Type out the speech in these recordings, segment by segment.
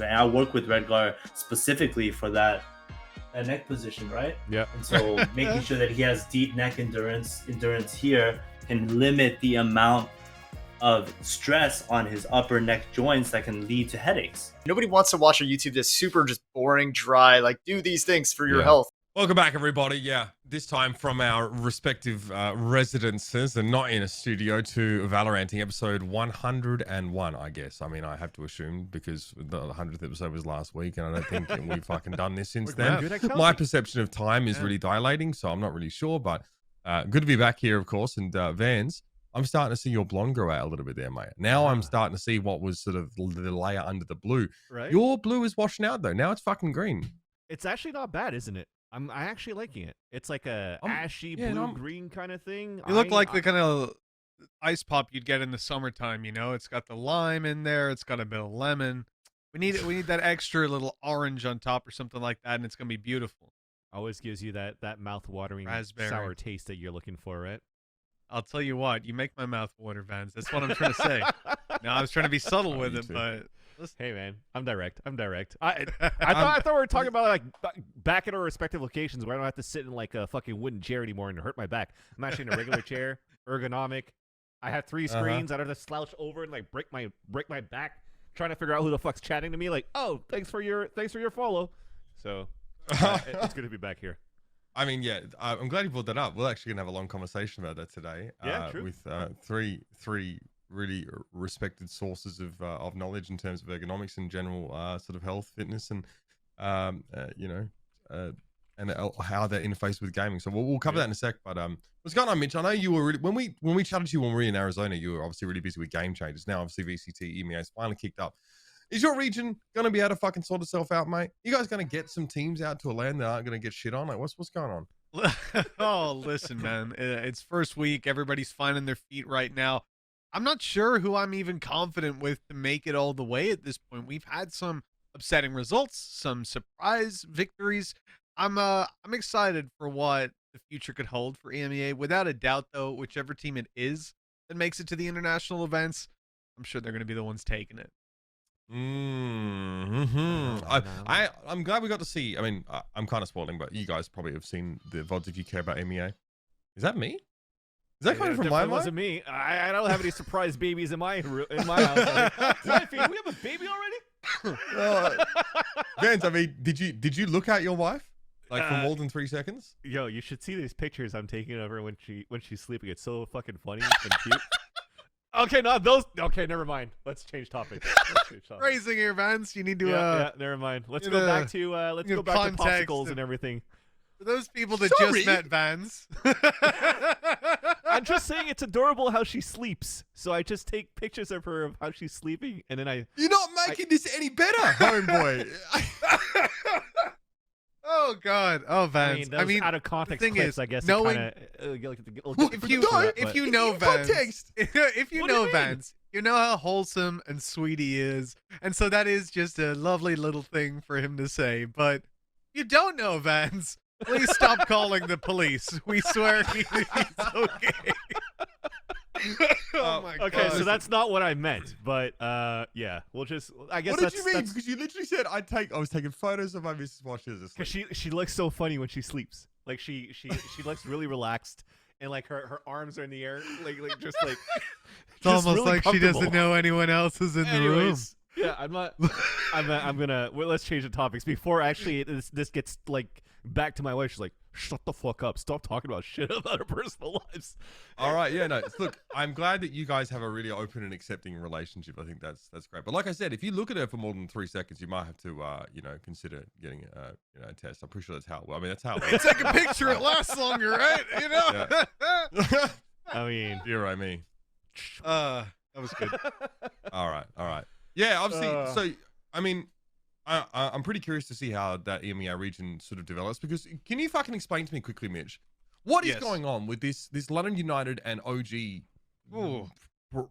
And I work with Redgar specifically for that neck position, right? Yeah. And so making sure that he has deep neck endurance here can limit the amount of stress on his upper neck joints that can lead to headaches. Nobody wants to watch a YouTube that's super just boring, dry, like do these things for your health. Welcome back, everybody. Yeah, this time from our respective residences and not in a studio to Valoranting episode 101, I guess. I mean, I have to assume because the 100th episode was last week and I don't think we've fucking done this since then. My perception of time is really dilating, so I'm not really sure, but good to be back here, of course. And Vans, I'm starting to see your blonde grow out a little bit there, mate. Now I'm starting to see what was sort of the layer under the blue. Right. Your blue is washing out, though. Now it's fucking green. It's actually not bad, isn't it? I'm actually liking it. It's like a ashy blue-green kind of thing. You look like the kind of ice pop you'd get in the summertime, you know? It's got the lime in there. It's got a bit of lemon. We need that extra little orange on top or something like that, and it's going to be beautiful. Always gives you that mouth-watering raspberry sour taste that you're looking for, right? I'll tell you what, you make my mouth water, Vans. That's what I'm trying to say. No, I was trying to be subtle with it, but... Hey man, I'm direct. I thought we were talking about like back at our respective locations where I don't have to sit in like a fucking wooden chair anymore and hurt my back. I'm actually in a regular chair, ergonomic. I have 3 screens. I don't have to slouch over and like break my back trying to figure out who the fuck's chatting to me. Like, oh, thanks for your follow. So it's good to be back here. I mean, yeah, I'm glad you brought that up. We're actually gonna have a long conversation about that today. Yeah, true. With three really respected sources of knowledge in terms of ergonomics and general sort of health, fitness, and you know, and how they interface with gaming. So we'll cover that in a sec. But what's going on, Mitch? I know you were really, when we chatted to you when we were in Arizona, you were obviously really busy with game changes. Now, obviously, VCT EMEA has finally kicked up. Is your region going to be able to fucking sort itself out, mate? You guys going to get some teams out to a land that aren't going to get shit on? Like, what's going on? Oh, listen, man. It's first week. Everybody's finding their feet right now. I'm not sure who I'm even confident with to make it all the way at this point. We've had some upsetting results, some surprise victories. I'm excited for what the future could hold for EMEA. Without a doubt, though, whichever team it is that makes it to the international events, I'm sure they're going to be the ones taking it. I'm glad we got to see. I mean, I'm kind of spoiling, but you guys probably have seen the VODs if you care about EMEA. Is that me? Is that coming from my mind? Wasn't me. I don't have any surprise babies in my house. Wifey, we have a baby already? Vance, I mean, did you look at your wife like for more than 3 seconds? Yo, you should see these pictures I'm taking of her when she's sleeping. It's so fucking funny and cute. Okay, no, those. Okay, never mind. Let's change topics. Phrasing here, Vance. You need to. Yeah, never mind. Let's go back to popsicles and everything. For those people that just met Vans. I'm just saying it's adorable how she sleeps. So I just take pictures of her of how she's sleeping, and then You're not making this any better, homeboy. Oh God! Oh, Vans. I mean, out of context thing clips, is, I guess. Knowing if you know Vans, if you know Vans, you know how wholesome and sweet he is, and so that is just a lovely little thing for him to say. But you don't know Vans. Please stop calling the police. We swear he's okay. Oh my God. Okay, so that's not what I meant, but yeah, we'll just. I guess. What did you mean? Because you literally said I was taking photos of my missus while she was asleep. Because she looks so funny when she sleeps. Like she looks really relaxed, and like her arms are in the air, like just like. It's almost really like she doesn't know anyone else is in the room. Yeah, I'm not. I'm gonna. Well, let's change the topics before actually this gets like back to my wife. She's like, shut the fuck up. Stop talking about shit about our personal lives. All right. Yeah, no. Look, I'm glad that you guys have a really open and accepting relationship. I think that's great. But like I said, if you look at her for more than 3 seconds, you might have to, consider getting a test. I'm pretty sure that's how. Well, I mean, that's how. Take a picture. It lasts longer, right? You know. Yeah. I mean, you're right, me. That was good. All right. Yeah, obviously. So, I mean. I'm pretty curious to see how that EMEA region sort of develops, because can you fucking explain to me quickly, Mitch, what is going on with this London United and OG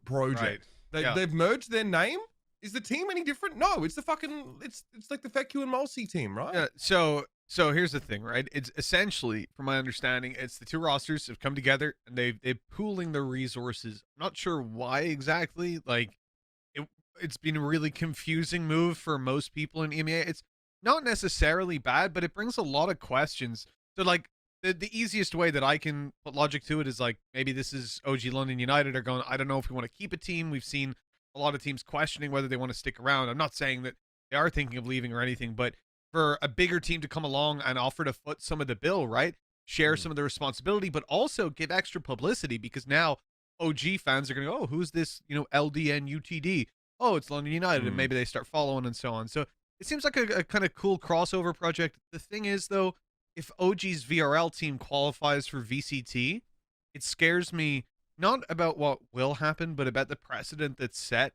project? Right. They've merged their name. Is the team any different? No, it's the fucking it's like the FEQ and Mulsi team, right? Yeah. So here's the thing, right? It's essentially, from my understanding, it's the 2 rosters have come together and they're pooling their resources. I'm not sure why exactly. Like, it's been a really confusing move for most people in EMEA. It's not necessarily bad, but it brings a lot of questions. So like the easiest way that I can put logic to it is like maybe this is OG London United are going, I don't know if we want to keep a team. We've seen a lot of teams questioning whether they want to stick around. I'm not saying that they are thinking of leaving or anything, but for a bigger team to come along and offer to foot some of the bill, right? Share some of the responsibility, but also give extra publicity, because now OG fans are going to go, oh, who's this, LDN UTD? Oh, it's London United, and maybe they start following and so on. So it seems like a kind of cool crossover project. The thing is, though, if OG's VRL team qualifies for VCT, it scares me not about what will happen, but about the precedent that's set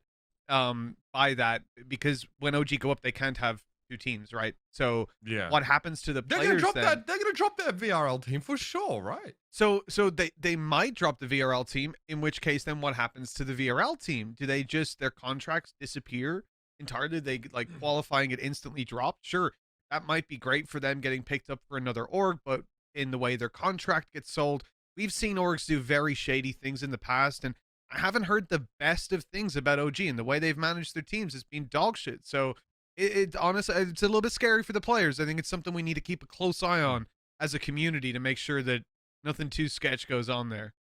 by that, because when OG go up, they can't have two teams, right? So Yeah. what happens to the They're players gonna drop then? that. They're gonna drop that VRL team for sure, right? So they might drop the VRL team, in which case then what happens to the VRL team? Do they just, their contracts disappear entirely? They like qualifying it instantly dropped? Sure, that might be great for them getting picked up for another org, but in the way their contract gets sold, we've seen orgs do very shady things in the past, and I haven't heard the best of things about OG, and the way they've managed their teams has been dog shit. So it honestly, it's a little bit scary for the players. I think it's something we need to keep a close eye on as a community to make sure that nothing too sketch goes on there.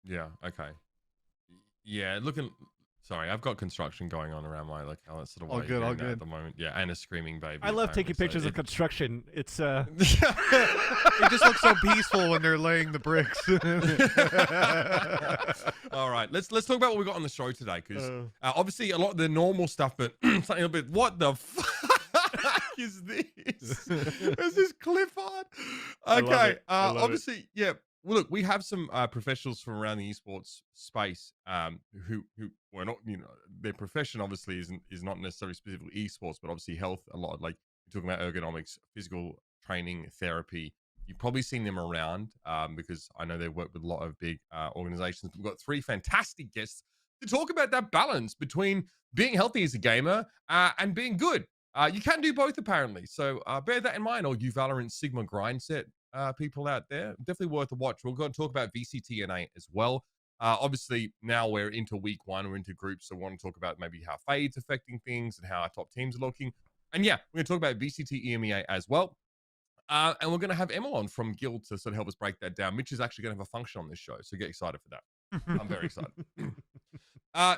Yeah. Okay. Yeah. Looking. Sorry, I've got construction going on around my locale. That's sort of All why good, you're all hearing that good. at the moment. Yeah, and a screaming baby. I love taking apparently, pictures so of construction. It's It just looks so peaceful when they're laying the bricks. All right, let's talk about what we got on the show today, because obviously a lot of the normal stuff, but something a little bit. What the fuck is this? Is this clip art? Okay, obviously, yeah. Well, look, we have some professionals from around the esports space who were not, their profession obviously is not necessarily specifically esports, but obviously health a lot. Like you're talking about ergonomics, physical training, therapy. You've probably seen them around because I know they work with a lot of big organizations. We've got three fantastic guests to talk about that balance between being healthy as a gamer and being good. You can do both, apparently. So bear that in mind, all you Valorant Sigma grind set people out there. Definitely worth a watch. We're going to talk about VCT EMEA as well. Obviously, now we're into week one. We're into groups. So we want to talk about maybe how Fade's affecting things and how our top teams are looking. And yeah, we're going to talk about VCT EMEA as well. And we're going to have Emil on from Guild to sort of help us break that down. Mitch is actually going to have a function on this show, so get excited for that. I'm very excited.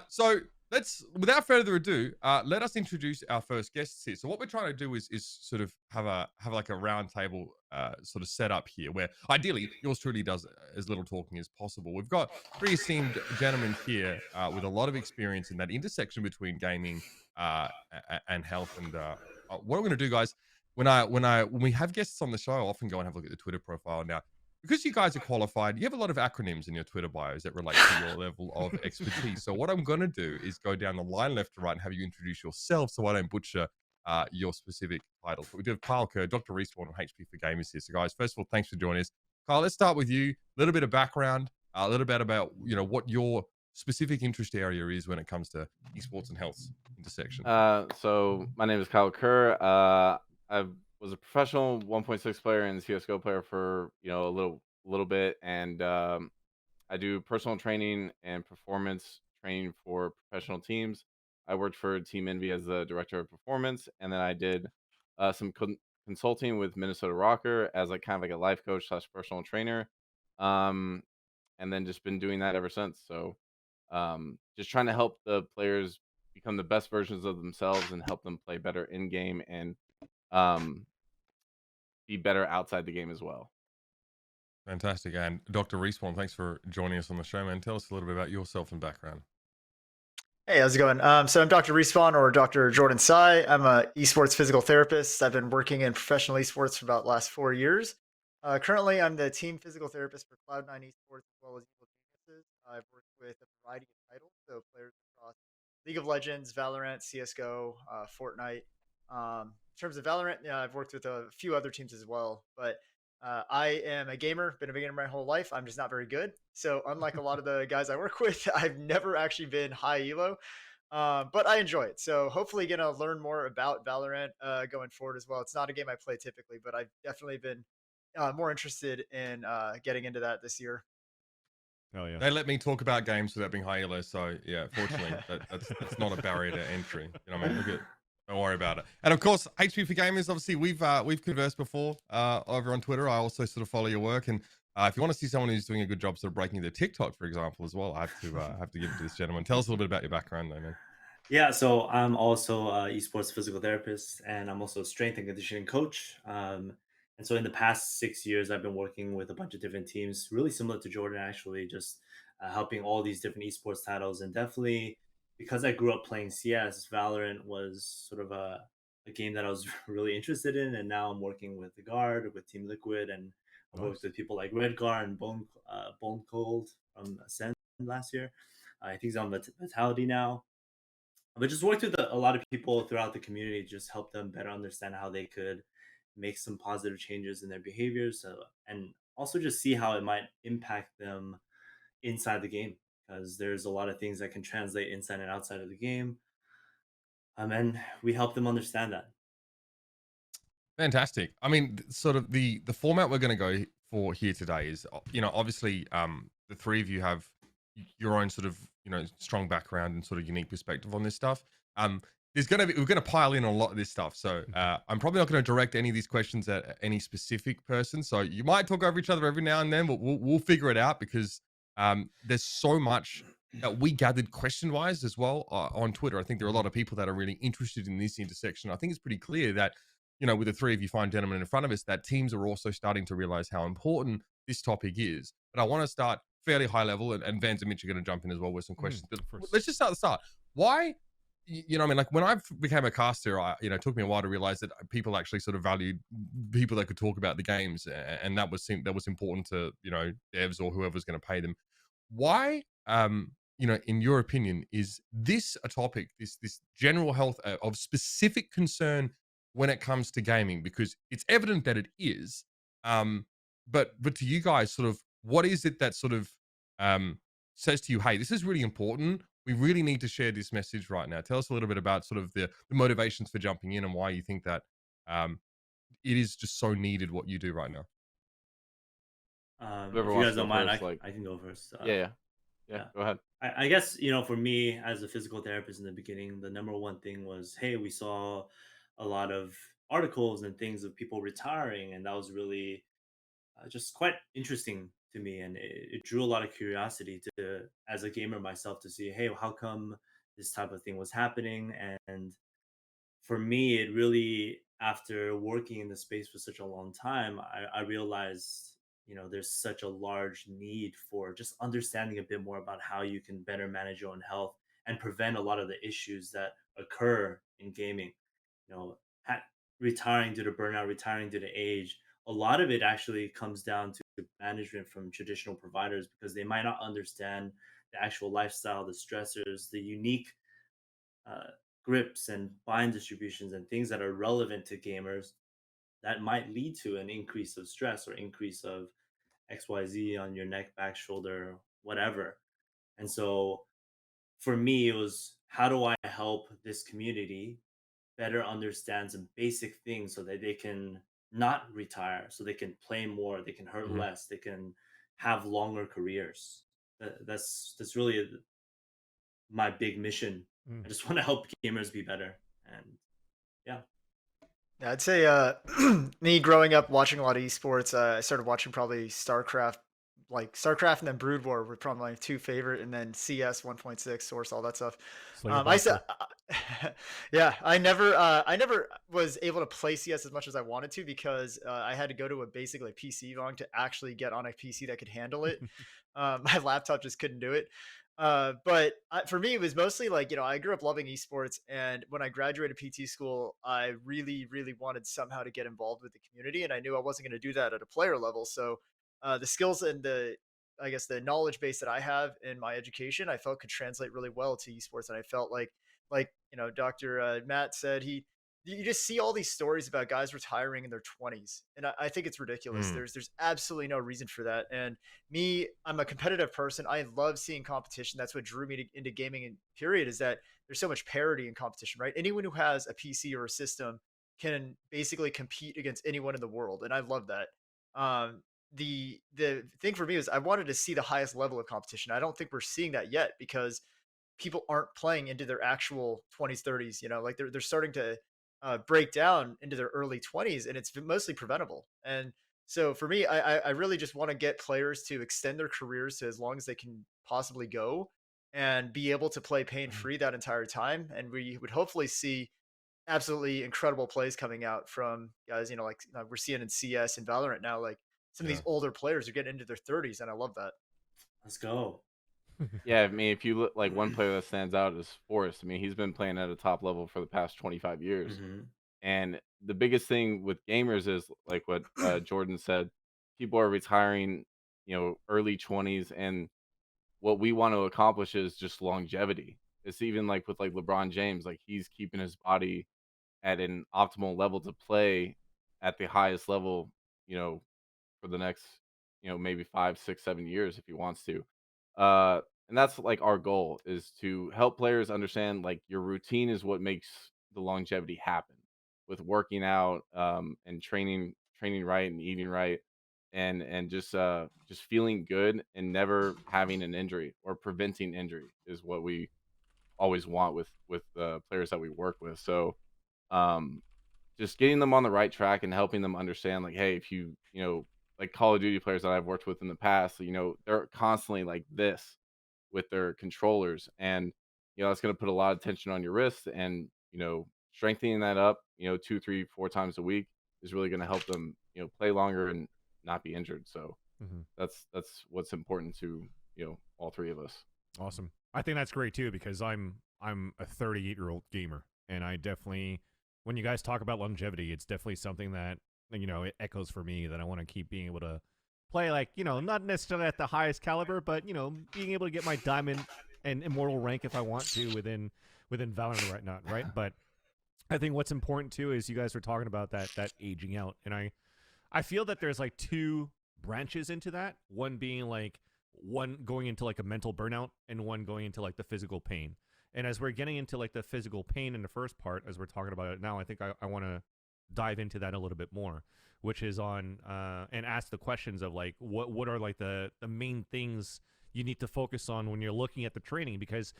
So let's, without further ado, let us introduce our first guests here. So what we're trying to do is sort of have like a round table sort of set up here, where ideally yours truly does as little talking as possible. We've got three esteemed gentlemen here with a lot of experience in that intersection between gaming and health. And what I'm going to do, guys, when we have guests on the show, I often go and have a look at the Twitter profile. Now, because you guys are qualified, you have a lot of acronyms in your Twitter bios that relate to your level of expertise. So what I'm going to do is go down the line left to right and have you introduce yourself, so I don't butcher your specific titles. But we do have Kyle Kerr, Dr. Respawn, and HP for Gamers here. So guys, first of all, thanks for joining us. Kyle, let's start with you. A little bit of background, a little bit about what your specific interest area is when it comes to esports and health intersection. So my name is Kyle Kerr. I was a professional 1.6 player and CSGO player for a little bit, and I do personal training and performance training for professional teams. I worked for Team Envy as the director of performance, and then I did some consulting with Minnesota Rocker as like kind of like a life coach / personal trainer, and then just been doing that ever since. So just trying to help the players become the best versions of themselves and help them play better in game and be better outside the game as well. Fantastic. And Dr. Respawn, thanks for joining us on the show, man. Tell us a little bit about yourself and background. Hey, how's it going? So I'm Dr. Respawn, or Dr. Jordan Tsai. I'm a esports physical therapist. I've been working in professional esports for about the last 4 years. Currently, I'm the team physical therapist for Cloud9 Esports as well as Evil Geniuses. I've worked with a variety of titles, so players across League of Legends, Valorant, CSGO, Fortnite. In terms of Valorant, I've worked with a few other teams as well, but I am a gamer, been a gamer my whole life. I'm just not very good. So unlike a lot of the guys I work with, I've never actually been high elo, but I enjoy it. So hopefully going to learn more about Valorant going forward as well. It's not a game I play typically, but I've definitely been more interested in getting into that this year. Hell yeah. They let me talk about games without being high elo, so yeah, fortunately, that's not a barrier to entry. You know what I mean? Don't worry about it. And of course, HP for Gamers, obviously, we've conversed before over on Twitter. I also sort of follow your work, and if you want to see someone who's doing a good job sort of breaking their TikTok, for example, as well, I have to give it to this gentleman. Tell us a little bit about your background, though, man. Yeah, so I'm also a esports physical therapist, and I'm also a strength and conditioning coach. And so in the past 6 years, I've been working with a bunch of different teams, really similar to Jordan, actually, just helping all these different esports titles. And definitely because I grew up playing CS, Valorant was sort of a game that I was really interested in. And now I'm working with the Guard, with Team Liquid, and I've worked with people like Redgar and Bone Cold from Ascent last year. I think he's on Vitality now, but just worked with a lot of people throughout the community, just help them better understand how they could make some positive changes in their behaviors, and also just see how it might impact them inside the game, because there's a lot of things that can translate inside and outside of the game, and we help them understand that. Fantastic. I mean, sort of the format we're going to go for here today is, obviously, the three of you have your own sort of, strong background and sort of unique perspective on this stuff. We're going to pile in on a lot of this stuff. So I'm probably not going to direct any of these questions at any specific person. So you might talk over each other every now and then, but we'll figure it out, because there's so much that we gathered question wise as well on Twitter. I think there are a lot of people that are really interested in this intersection. I think it's pretty clear that, with the three of you fine gentlemen in front of us, that teams are also starting to realize how important this topic is. But I want to start fairly high level, and Vans and Mitch are going to jump in as well with some questions. But let's just start at the start. Why, like when I became a caster, it took me a while to realize that people actually sort of valued people that could talk about the games, and that was important to, devs or whoever's going to pay them. Why, in your opinion, is this a topic, this general health of specific concern when it comes to gaming? Because it's evident that it is, but to you guys, sort of, what is it that sort of says to you, hey, this is really important, we really need to share this message right now? Tell us a little bit about sort of the motivations for jumping in, and why you think that it is just so needed what you do right now. If you guys don't mind, I can go first. Yeah, go ahead. I guess, for me as a physical therapist in the beginning, the number one thing was, hey, we saw a lot of articles and things of people retiring, and that was really just quite interesting to me, and it drew a lot of curiosity to, as a gamer myself, to see, hey, how come this type of thing was happening. And for me, it really, after working in the space for such a long time, I realized, there's such a large need for just understanding a bit more about how you can better manage your own health and prevent a lot of the issues that occur in gaming. You know, retiring due to burnout, retiring due to age, a lot of it actually comes down to management from traditional providers, because they might not understand the actual lifestyle, the stressors, the unique uh, grips and bind distributions and things that are relevant to gamers that might lead to an increase of stress or increase of XYZ on your neck, back, shoulder, whatever. And so for me, it was, how do I help this community better understand some basic things so that they can not retire, so they can play more, they can hurt less, they can have longer careers. That's really my big mission. I just want to help gamers be better. And yeah. Yeah, I'd say me growing up watching a lot of esports, I started watching probably StarCraft, and then Brood War were probably my two favorite, and then CS 1.6, Source, all that stuff. I said, yeah, I never was able to play CS as much as I wanted to, because I had to go to a basically PC ROM to actually get on a PC that could handle it. My laptop just couldn't do it. But for me, it was mostly like, I grew up loving esports, and when I graduated PT school, I really, really wanted somehow to get involved with the community, and I knew I wasn't going to do that at a player level. So the skills and I guess the knowledge base that I have in my education, I felt could translate really well to esports. And I felt like Dr. Matt said, you just see all these stories about guys retiring in their 20s, and I think it's ridiculous. There's absolutely no reason for that. And me, I'm a competitive person. I love seeing competition. That's what drew me into gaming, and period, is that there's so much parity in competition, right? Anyone who has a PC or a system can basically compete against anyone in the world, and I love that. the thing for me is I wanted to see the highest level of competition. I don't think we're seeing that yet because people aren't playing into their actual 20s, 30s. You know, like they're starting to break down into their early 20s, and it's mostly preventable. And so for me, I really just want to get players to extend their careers to as long as they can possibly go, and be able to play pain Mhm. free that entire time. And we would hopefully see absolutely incredible plays coming out from guys. You know, like we're seeing in CS and Valorant now. Like some of Yeah. these older players are getting into their 30s, and I love that. Let's go. Yeah, I mean, if you look like one player that stands out is Forrest. I mean, he's been playing at a top level for the past 25 years. Hmm. And the biggest thing with gamers is like what Jordan said, people are retiring, early 20s. And what we want to accomplish is just longevity. It's even like with like LeBron James, like he's keeping his body at an optimal level to play at the highest level, you know, for the next, maybe 5, 6, 7 years if he wants to. And that's like our goal is to help players understand like your routine is what makes the longevity happen with working out and training right and eating right and just feeling good and never having an injury or preventing injury is what we always want with players that we work with. So um just getting them on the right track and helping them understand like, hey, if like Call of Duty players that I've worked with in the past, they're constantly like this with their controllers, and that's going to put a lot of tension on your wrist, and strengthening that up 2, 3, 4 times a week is really going to help them play longer and not be injured. So Mhm. that's what's important to all three of us. Awesome. I think that's great too because I'm a 38-year-old gamer, and I definitely, when you guys talk about longevity, it's definitely something that it echoes for me that I want to keep being able to play, like not necessarily at the highest caliber, but being able to get my diamond and immortal rank if I want to within Valorant right now, right? But I think what's important too is you guys were talking about that aging out, and I feel that there's like two branches into that. One being like one going into like a mental burnout and one going into like the physical pain. And as we're getting into like the physical pain in the first part, as we're talking about it now, I think I want to dive into that a little bit more, which is on and ask the questions of like what are like the main things you need to focus on when you're looking at the training, because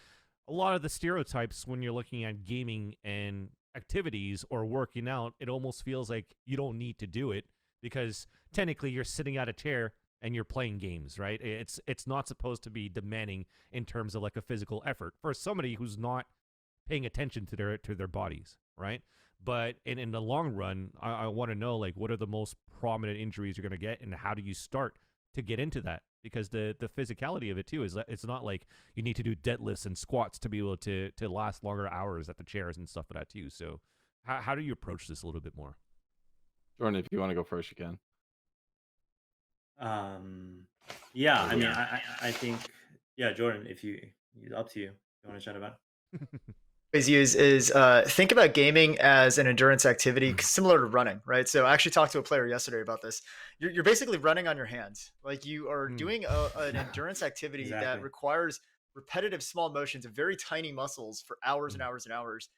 a lot of the stereotypes when you're looking at gaming and activities or working out, it almost feels like you don't need to do it because technically you're sitting at a chair and you're playing games, right? It's not supposed to be demanding in terms of like a physical effort for somebody who's not paying attention to their bodies, right? But in the long run, I want to know like what are the most prominent injuries you're going to get, and how do you start to get into that? Because the physicality of it too is that it's not like you need to do deadlifts and squats to be able to last longer hours at the chairs and stuff like that too. So how do you approach this a little bit more? Jordan, if you want to go first, you can. Um, yeah, I mean, I think, yeah, Jordan, if you, up to you. You want to chat about Always use is think about gaming as an endurance activity similar to running, right? So I actually talked to a player yesterday about this. You're basically running on your hands. Like you are doing an endurance activity that Exactly. requires repetitive small motions of very tiny muscles for hours and hours and hours.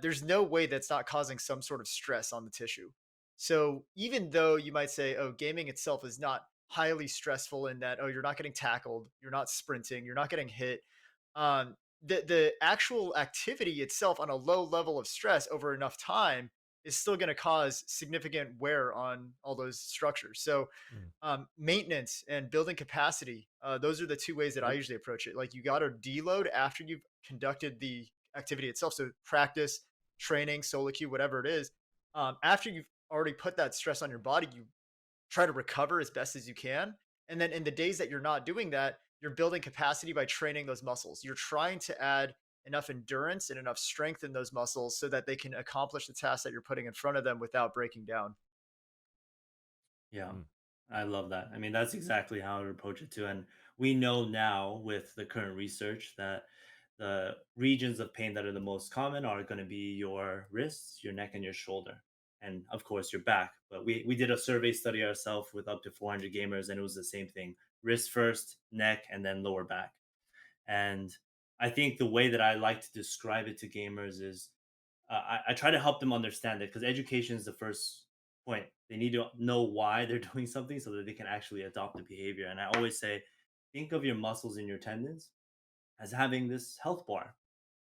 There's no way that's not causing some sort of stress on the tissue. So even though you might say, oh, gaming itself is not highly stressful in that, oh, you're not getting tackled, you're not sprinting, you're not getting hit. Um, the actual activity itself on a low level of stress over enough time is still going to cause significant wear on all those structures. So maintenance and building capacity, those are the two ways that I Yep. usually approach it. Like you got to deload after you've conducted the activity itself. So practice, training, solo queue, whatever it is. After you've already put that stress on your body, you try to recover as best as you can. And then in the days that you're not doing that, you're building capacity by training those muscles. You're trying to add enough endurance and enough strength in those muscles so that they can accomplish the task that you're putting in front of them without breaking down. Yeah, Mm. I love that. I mean, that's exactly how I would approach it too. And we know now with the current research that the regions of pain that are the most common are going to be your wrists, your neck, and your shoulder. And of course, your back. But we did a survey study ourselves with up to 400 gamers, and it was the same thing: wrist first, neck, and then lower back. And I think the way that I like to describe it to gamers is I try to help them understand it because education is the first point. They need to know why they're doing something so that they can actually adopt the behavior. And I always say, think of your muscles and your tendons as having this health bar.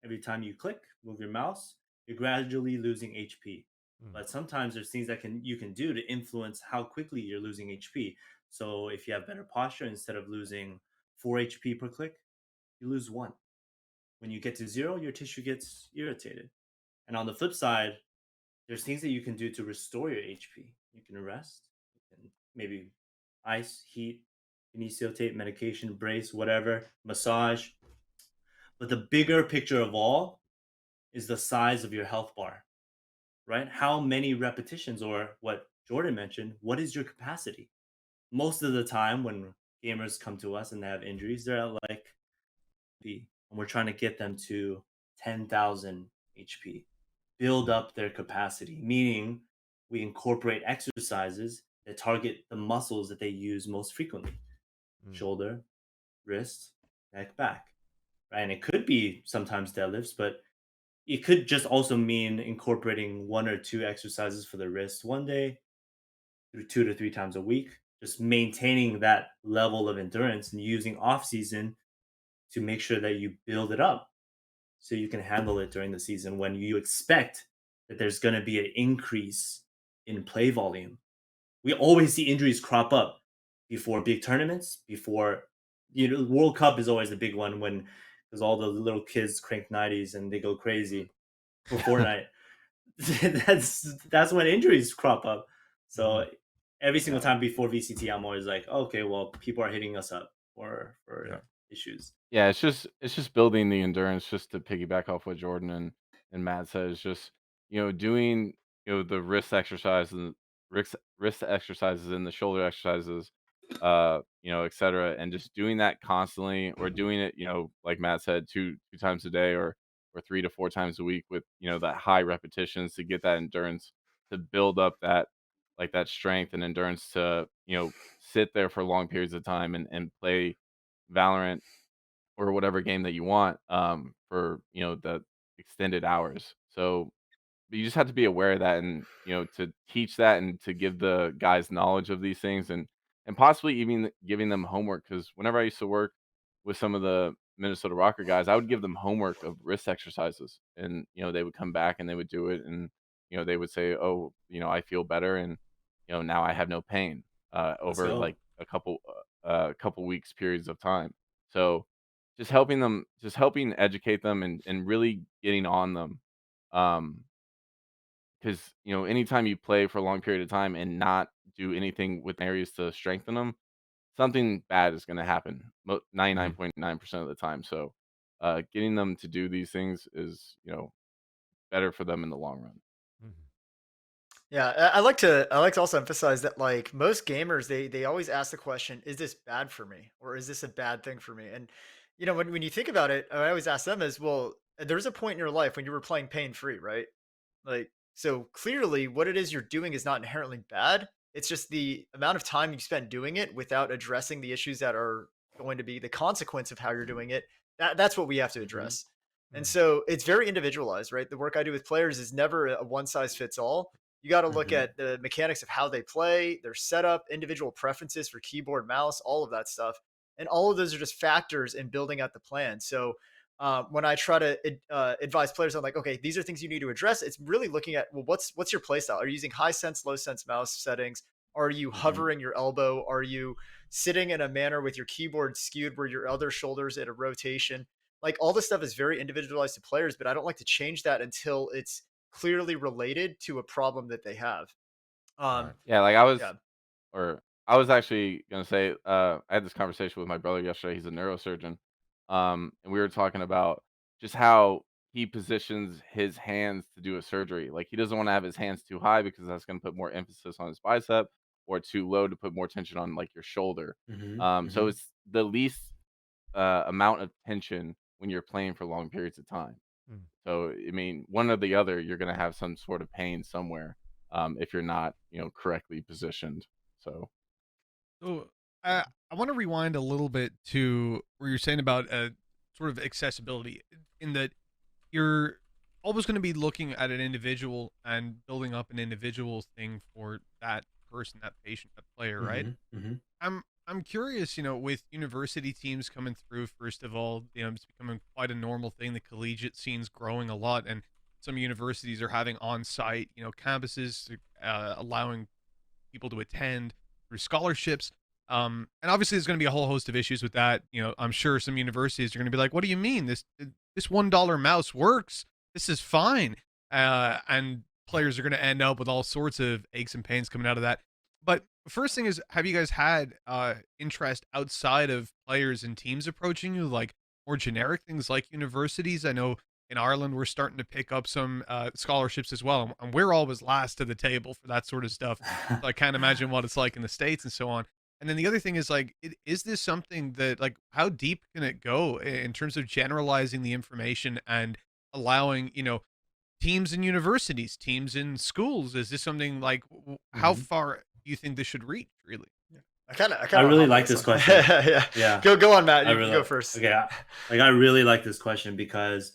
Every time you click, move your mouse, you're gradually losing HP. Mm. But sometimes there's things that you can do to influence how quickly you're losing HP. So if you have better posture, instead of losing 4 HP per click, you lose 1. When you get to 0, your tissue gets irritated. And on the flip side, there's things that you can do to restore your HP. You can rest, you can maybe ice, heat, kinesio tape, medication, brace, whatever, massage. But the bigger picture of all is the size of your health bar, right? How many repetitions, or what Jordan mentioned, what is your capacity? Most of the time when gamers come to us and they have injuries, they're at like and we're trying to get them to 10,000 HP, build up their capacity, meaning we incorporate exercises that target the muscles that they use most frequently: shoulder, wrist, neck, back, right? And it could be sometimes deadlifts, but it could just also mean incorporating 1 or 2 exercises for the wrist one day, through 2 to 3 times a week, just maintaining that level of endurance and using off season to make sure that you build it up so you can handle it during the season when you expect that there's going to be an increase in play volume. We always see injuries crop up before big tournaments, before, World Cup is always the big one, when because all the little kids crank 90s and they go crazy for Fortnite. that's when injuries crop up. So every single time before VCT, I'm always like, okay, well, people are hitting us up for issues. Yeah, it's just building the endurance. Just to piggyback off what Jordan and Matt says, just doing the wrist exercises and the shoulder exercises, etc. And just doing that constantly, or doing it, like Matt said, two times a day, or 3 to 4 times a week, with that high repetitions, to get that endurance, to build up that strength and endurance, to sit there for long periods of time and play Valorant or whatever game that you want, for the extended hours. So, but you just have to be aware of that, and to teach that, and to give the guys knowledge of these things, and possibly even giving them homework. Because whenever I used to work with some of the Minnesota Rocker guys, I would give them homework of wrist exercises, and they would come back and they would do it, and they would say, "Oh, I feel better, and now I have no pain," Let's over go. like a couple weeks periods of time. So just helping educate them, and really getting on them. Um, because anytime you play for a long period of time and not do anything with areas to strengthen them, something bad is going to happen 99.9% of the time. So, getting them to do these things is better for them in the long run. Yeah, I like to also emphasize that like most gamers, they always ask the question, is this bad for me, or is this a bad thing for me? And when you think about it, I always ask them is, well, there's a point in your life when you were playing pain free, right? Like, so clearly what it is you're doing is not inherently bad. It's just the amount of time you spent doing it without addressing the issues that are going to be the consequence of how you're doing it. That's what we have to Mhm. address. And so it's very individualized, right? The work I do with players is never a one size fits all. You got to look Mhm. at the mechanics of how they play, their setup, individual preferences for keyboard, mouse, all of that stuff. And all of those are just factors in building out the plan. So when I try to advise players on like, okay, these are things you need to address, it's really looking at, well, what's your play style? Are you using high sense, low sense mouse settings? Are you Mhm. hovering your elbow? Are you sitting in a manner with your keyboard skewed where your other shoulder's at a rotation? Like all this stuff is very individualized to players, but I don't like to change that until it's clearly related to a problem that they have. Right. Yeah, like I was Yeah. or I was actually gonna say, I had this conversation with my brother yesterday. He's a neurosurgeon, and we were talking about just how he positions his hands to do a surgery. Like, he doesn't want to have his hands too high, because that's going to put more emphasis on his bicep, or too low to put more tension on like your shoulder. Mhm. So Mhm. it's the least amount of tension when you're playing for long periods of time. Mm. So, I mean, one or the other, you're going to have some sort of pain somewhere, if you're not, correctly positioned. So, So yeah. I want to rewind a little bit to where you're saying about sort of accessibility, in that you're always going to be looking at an individual and building up an individual thing for that person, that patient, that player, right? Mm-hmm. I'm curious, with university teams coming through, first of all, it's becoming quite a normal thing. The collegiate scene's growing a lot, and some universities are having on-site, campuses, allowing people to attend through scholarships. And obviously there's going to be a whole host of issues with that. I'm sure some universities are going to be like, what do you mean? This $1 mouse works. This is fine. And players are going to end up with all sorts of aches and pains coming out of that. But first thing is, have you guys had interest outside of players and teams approaching you, like more generic things like universities? I know in Ireland we're starting to pick up some scholarships as well, and we're always last to the table for that sort of stuff. So I can't imagine what it's like in the States and so on. And then the other thing is, like, is this something that, like, how deep can it go in terms of generalizing the information and allowing, teams in universities, teams in schools? Is this something like, how far do you think this should reach, really? I really like this question. Yeah. Go on, Matt. You can go first. Okay. I really like this question because,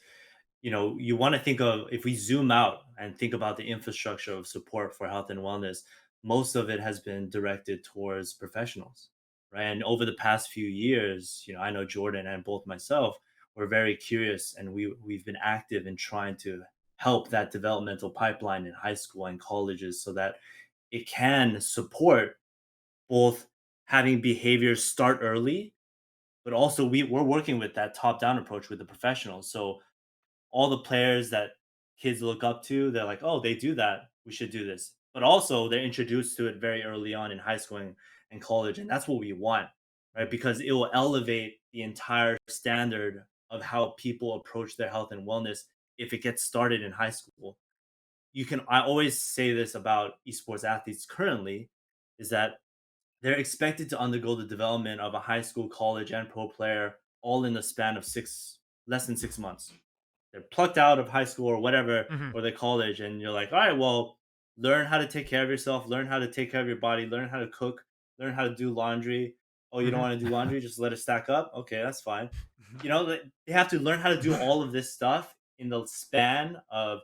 you want to think of, if we zoom out and think about the infrastructure of support for health and wellness, most of it has been directed towards professionals, right? And over the past few years, I know Jordan and both myself were very curious, and we've been active in trying to help that developmental pipeline in high school and colleges so that it can support both having behaviors start early, but also we're working with that top-down approach with the professionals. So all the players that kids look up to, they're like, oh, they do that, we should do this. But also they're introduced to it very early on in high school and college. And that's what we want, right? Because it will elevate the entire standard of how people approach their health and wellness if it gets started in high school. I always say this about esports athletes currently, is that they're expected to undergo the development of a high school, college, and pro player all in the span of less than 6 months. They're plucked out of high school or whatever, or they college, and you're like, all right, well, learn how to take care of yourself, learn how to take care of your body, learn how to cook, learn how to do laundry. Oh, you don't want to do laundry? Just let it stack up. Okay, that's fine. They have to learn how to do all of this stuff in the span of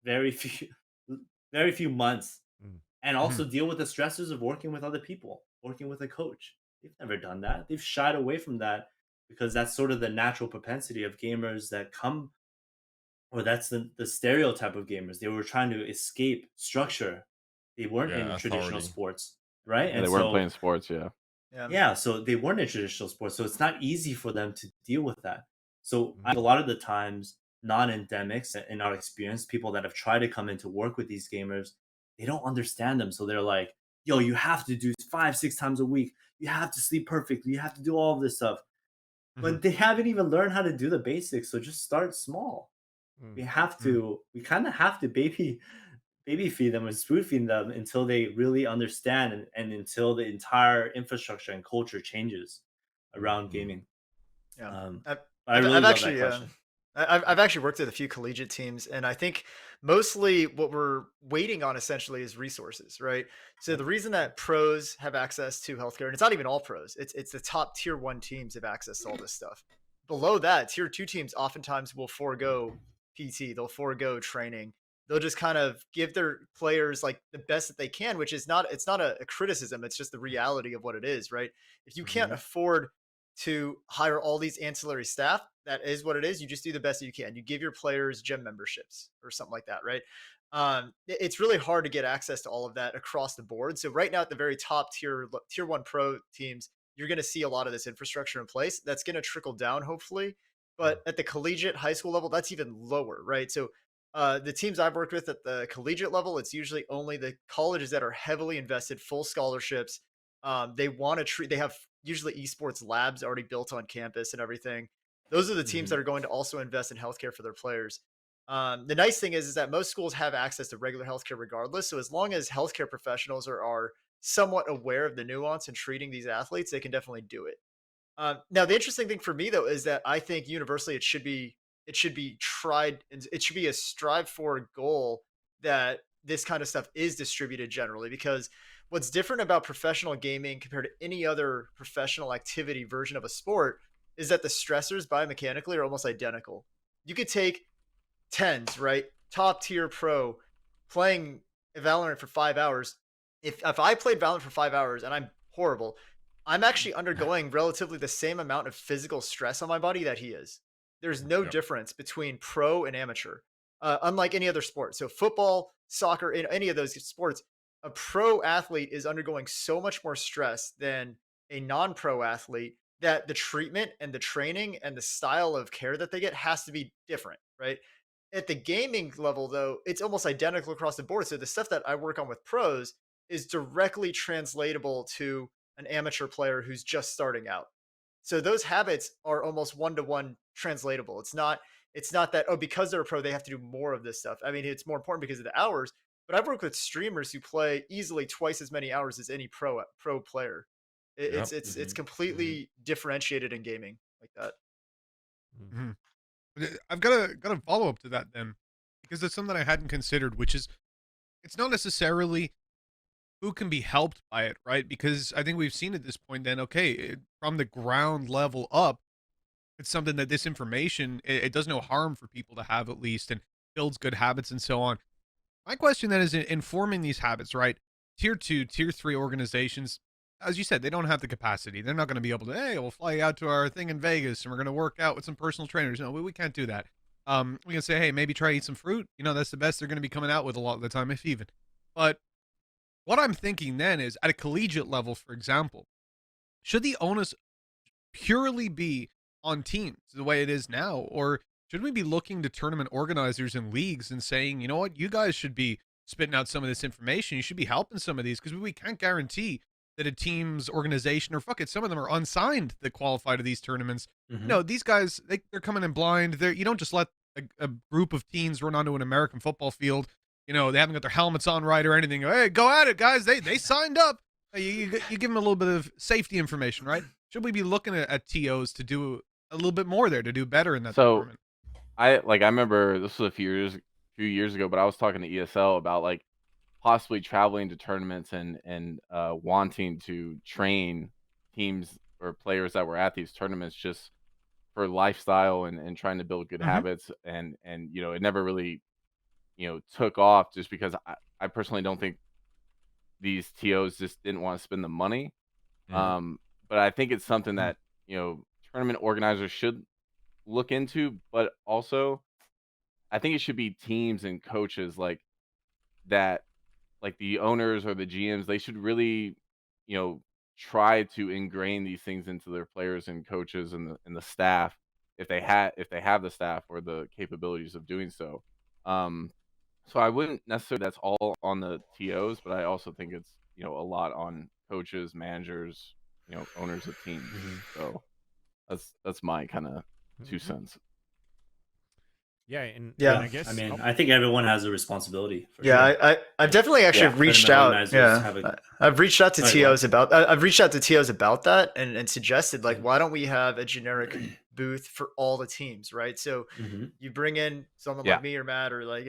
very few months, and also deal with the stresses of working with other people, working with a coach. They've never done that. They've shied away from that because that's sort of the natural propensity of gamers that come, or that's the stereotype of gamers. They were trying to escape structure. They weren't in traditional sports, right? And they weren't playing sports, yeah, so they weren't in traditional sports, so it's not easy for them to deal with that. So a lot of the times, non-endemics, in our experience, people that have tried to come in to work with these gamers, they don't understand them. So they're like, yo, you have to do 5-6 times a week, you have to sleep perfectly, you have to do all of this stuff. But they haven't even learned how to do the basics. So just start small. We kind of have to baby feed them and spoon feed them until they really understand, and until the entire infrastructure and culture changes around gaming. Yeah. I really love that question. I've actually worked with a few collegiate teams, and I think mostly what we're waiting on essentially is resources, right? So the reason that pros have access to healthcare, and it's not even all pros, it's the top tier 1 teams have access to all this stuff. Below that, tier 2 teams oftentimes will forego PT, they'll forego training. They'll just kind of give their players like the best that they can, which is it's not a criticism. It's just the reality of what it is, right? If you can't afford to hire all these ancillary staff, that is what it is. You just do the best that you can. You give your players gym memberships or something like that, right? It's really hard to get access to all of that across the board. So right now at the very top tier 1 pro teams, you're going to see a lot of this infrastructure in place. That's going to trickle down hopefully. But at the collegiate high school level, that's even lower, right? So the teams I've worked with at the collegiate level, it's usually only the colleges that are heavily invested, full scholarships. They want to they have usually esports labs already built on campus and everything. Those are the teams that are going to also invest in healthcare for their players. The nice thing is that most schools have access to regular healthcare regardless. So as long as healthcare professionals are somewhat aware of the nuance in treating these athletes, they can definitely do it. Now, the interesting thing for me though is that I think universally it should be tried, and it should be a strive for goal that this kind of stuff is distributed generally, because what's different about professional gaming compared to any other professional activity version of a sport is that the stressors biomechanically are almost identical. You could take tens, right? Top tier pro playing Valorant for 5 hours. If I played Valorant for 5 hours and I'm horrible, I'm actually undergoing relatively the same amount of physical stress on my body that he is. There's no Yep. difference between pro and amateur, unlike any other sport. So football, soccer, in any of those sports, a pro athlete is undergoing so much more stress than a non-pro athlete, that the treatment and the training and the style of care that they get has to be different, right? At the gaming level, though, it's almost identical across the board. So the stuff that I work on with pros is directly translatable to an amateur player who's just starting out. So those habits are almost one-to-one translatable. It's not that, oh, because they're a pro they have to do more of this stuff. I mean, it's more important because of the hours, but I've worked with streamers who play easily twice as many hours as any pro player. Yep. It's completely differentiated in gaming like that. Mhm. I've got a follow up to that then, because it's something I hadn't considered, which is it's not necessarily who can be helped by it, right? Because I think we've seen at this point then, okay, from the ground level up, it's something that this information, it does no harm for people to have at least, and builds good habits and so on. My question then is in forming these habits, right? Tier 2, tier 3 organizations, as you said, they don't have the capacity. They're not going to be able to, hey, we'll fly you out to our thing in Vegas and we're going to work out with some personal trainers. No, we can't do that. We can say, hey, maybe try to eat some fruit. You know, that's the best they're going to be coming out with a lot of the time, if even. But what I'm thinking then is at a collegiate level, for example, should the onus purely be on teams the way it is now? Or should we be looking to tournament organizers and leagues and saying, you know what, you guys should be spitting out some of this information. You should be helping some of these, because we can't guarantee that a team's organization, or fuck it, some of them are unsigned that qualify to these tournaments. Mhm. No, these guys, they're coming in blind. You don't just let a group of teens run onto an American football field. You know, they haven't got their helmets on right or anything. Hey, go at it, guys. They signed up. You give them a little bit of safety information, right? Should we be looking at TOs to do a little bit more there, to do better in that So department? I remember this was a few years ago, but I was talking to ESL about like possibly traveling to tournaments and wanting to train teams or players that were at these tournaments just for lifestyle and trying to build good habits, and you know, it never really, you know, took off just because I personally don't think these TOs just didn't want to spend the money. But I think it's something that, you know, tournament organizers should look into, but also I think it should be teams and coaches like that, like the owners or the GMs, they should really, you know, try to ingrain these things into their players and coaches and the staff, if they have the staff or the capabilities of doing so. Um, so I wouldn't necessarily that's all on the TOs, but I also think it's, you know, a lot on coaches, managers, you know, owners of teams. So that's my kind of 2 cents. Yeah, and Yeah. I guess I mean, I think everyone has a responsibility. For Yeah, sure. I've definitely actually Yeah. reached Tournament out. organizers have Yeah, a. I've reached out to Sorry, go TOs about. I've reached out to TOs about that and suggested, like, Yeah. why don't we have a generic booth for all the teams, right? So Mhm. you bring in someone Yeah. like me or Matt or like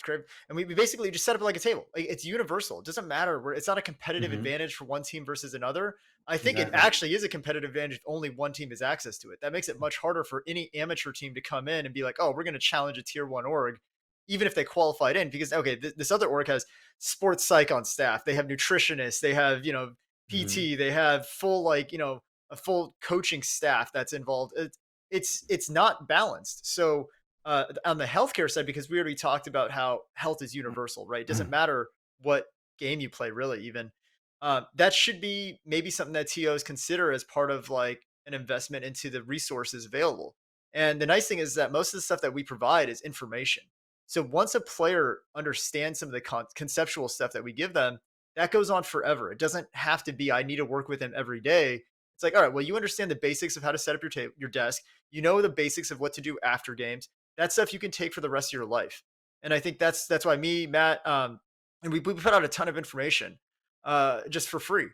Crib, and we basically just set up like a table. Like, it's universal. It doesn't matter where. It's not a competitive Mhm. advantage for one team versus another. I think it Exactly. actually is a competitive advantage if only one team has access to it. That makes it much harder for any amateur team to come in and be like, oh, we're going to challenge a tier 1 org, even if they qualified in, because okay, this other org has sports psych on staff, they have nutritionists, they have PT, they have full a full coaching staff that's involved. It's not balanced. So on the healthcare side, because we already talked about how health is universal, right? It doesn't matter what game you play, really. Even that should be maybe something that TOs consider as part of like an investment into the resources available. And the nice thing is that most of the stuff that we provide is information. So once a player understands some of the conceptual stuff that we give them, that goes on forever. It doesn't have to be, I need to work with him every day. It's like, all right, well, you understand the basics of how to set up your desk. You know the basics of what to do after games. That stuff you can take for the rest of your life. And I think that's why me, Matt, and we put out a ton of information just for free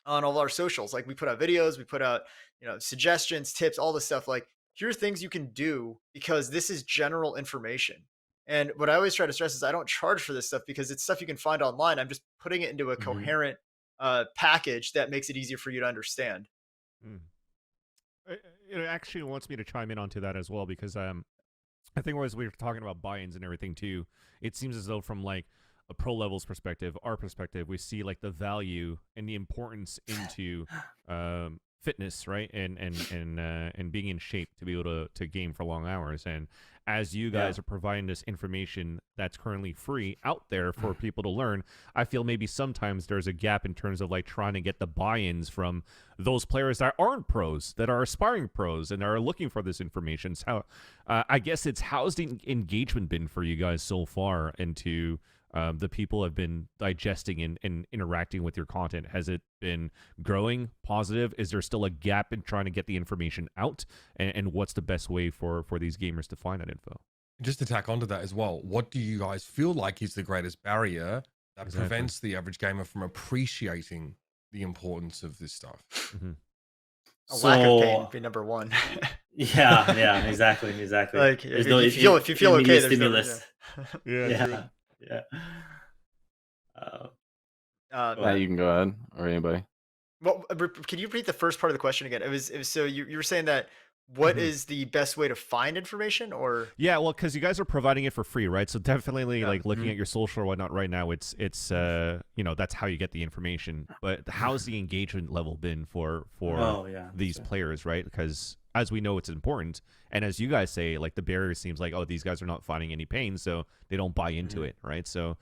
on all our socials. Like, we put out videos, we put out, suggestions, tips, all this stuff. Like, here are things you can do because this is general information. And what I always try to stress is I don't charge for this stuff because it's stuff you can find online. I'm just putting it into a coherent package that makes it easier for you to understand. It actually wants me to chime in onto that as well, because I think as we were talking about buy-ins and everything too, it seems as though from like a pro levels perspective, our perspective, we see like the value and the importance into fitness, right, and being in shape to be able to game for long hours. And as you guys are providing this information that's currently free out there for people to learn, I feel maybe sometimes there's a gap in terms of like trying to get the buy-ins from those players that aren't pros, that are aspiring pros and are looking for this information. So how I guess it's how's the engagement been for you guys so far into the people have been digesting and interacting with your content? Has it been growing, positive? Is there still a gap in trying to get the information out? And what's the best way for these gamers to find that info? Just to tack onto that as well, what do you guys feel like is the greatest barrier that prevents the average gamer from appreciating the importance of this stuff? A lack of pain would be number one. yeah, exactly. Like There's if you feel okay, there's stimulus. No, Yeah. You can go ahead, or anybody. Well, can you repeat the first part of the question again? It was so you were saying that what is the best way to find information, or yeah, well, because you guys are providing it for free, right? So definitely like looking at your social or whatnot right now, it's you know, that's how you get the information. But how's the engagement level been for these players, right? Because as we know, it's important, and as you guys say, like the barrier seems like, oh, these guys are not finding any pain, so they don't buy into it, right? So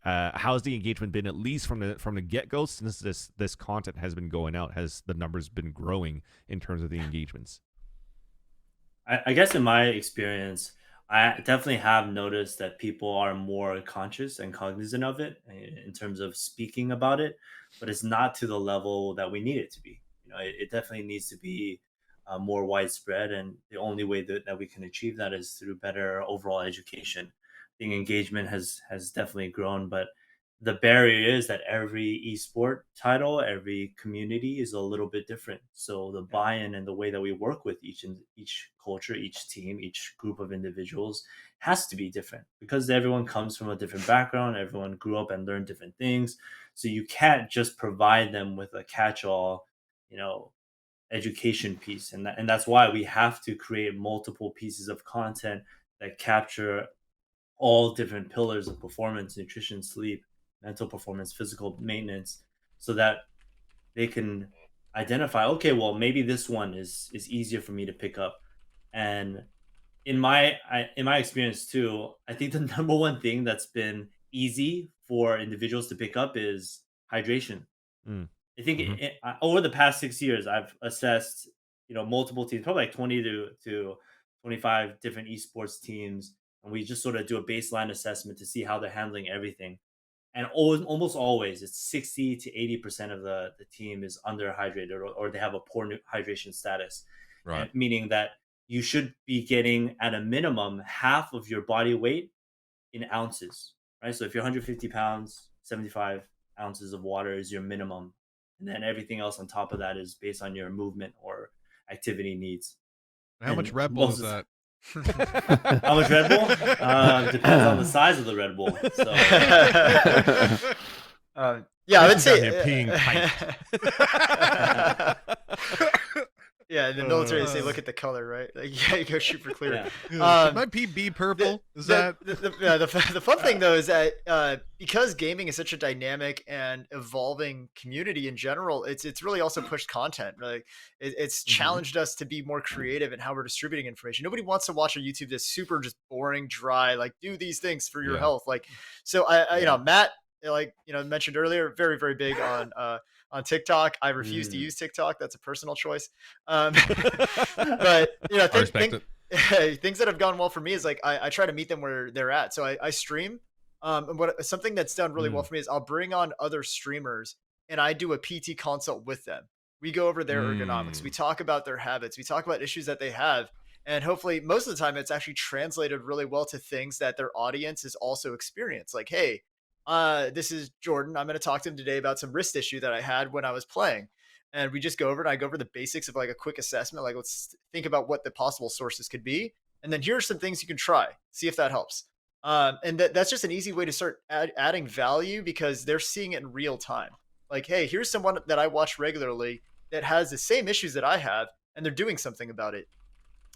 how's the engagement been, at least from the get-go, since this content has been going out? Has the numbers been growing in terms of the engagements? I guess in my experience, I definitely have noticed that people are more conscious and cognizant of it in terms of speaking about it, but it's not to the level that we need it to be. You know, it definitely needs to be more widespread, and the only way that we can achieve that is through better overall education. I think engagement has definitely grown, but the barrier is that every esport title, every community is a little bit different. So the buy-in and the way that we work with each culture, each team, each group of individuals has to be different, because everyone comes from a different background. Everyone grew up and learned different things. So you can't just provide them with a catch-all, you know, education piece. And that's why we have to create multiple pieces of content that capture all different pillars of performance, nutrition, sleep, mental performance, physical maintenance, so that they can identify, okay, well, maybe this one is easier for me to pick up. And in my experience too, I think the number one thing that's been easy for individuals to pick up is hydration. I think over the past 6 years, I've assessed, you know, multiple teams, probably like 20 to 25 different esports teams, and we just sort of do a baseline assessment to see how they're handling everything. And almost always, it's 60 to 80% of the team is underhydrated, or they have a poor hydration status, Right? meaning that you should be getting at a minimum half of your body weight in ounces, right? So if you're 150 pounds, 75 ounces of water is your minimum. And then everything else on top of that is based on your movement or activity needs. How much Red Bull is that? How much Red Bull? Depends on the size of the Red Bull. So. Yeah, I would say peeing yeah, in the military, they say look at the color, right? Like, yeah, you go super clear. Yeah. My pee be purple? The fun thing though is that because gaming is such a dynamic and evolving community in general, it's really also pushed content. Like it's challenged us to be more creative in how we're distributing information. Nobody wants to watch a YouTube that's super just boring, dry, like do these things for your health. Like so, I you know, Matt, like you know, mentioned earlier, very very big on TikTok. I refuse to use TikTok. That's a personal choice. But you know, things that have gone well for me is like I try to meet them where they're at. So I stream. And something that's done really well for me is I'll bring on other streamers and I do a PT consult with them. We go over their ergonomics. We talk about their habits. We talk about issues that they have. And hopefully most of the time it's actually translated really well to things that their audience has also experienced. Like, hey, this is Jordan. I'm going to talk to him today about some wrist issue that I had when I was playing. And we just go over it. I go over the basics of like a quick assessment. Like, let's think about what the possible sources could be. And then here are some things you can try. See if that helps. And that's just an easy way to start adding value because they're seeing it in real time. Like, hey, here's someone that I watch regularly that has the same issues that I have, and they're doing something about it.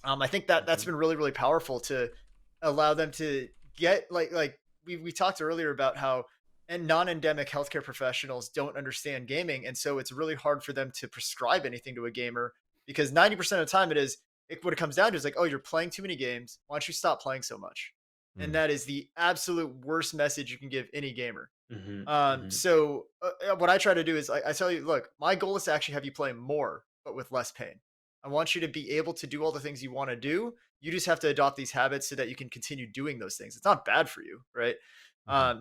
I think that's been really, really powerful to allow them to get like we talked earlier about how and non-endemic healthcare professionals don't understand gaming, and so it's really hard for them to prescribe anything to a gamer because 90% of the time what it comes down to is like, oh, you're playing too many games. Why don't you stop playing so much? And that is the absolute worst message you can give any gamer. So what I try to do is I tell you, look, my goal is to actually have you play more, but with less pain. I want you to be able to do all the things you want to do. You just have to adopt these habits so that you can continue doing those things. It's not bad for you, right?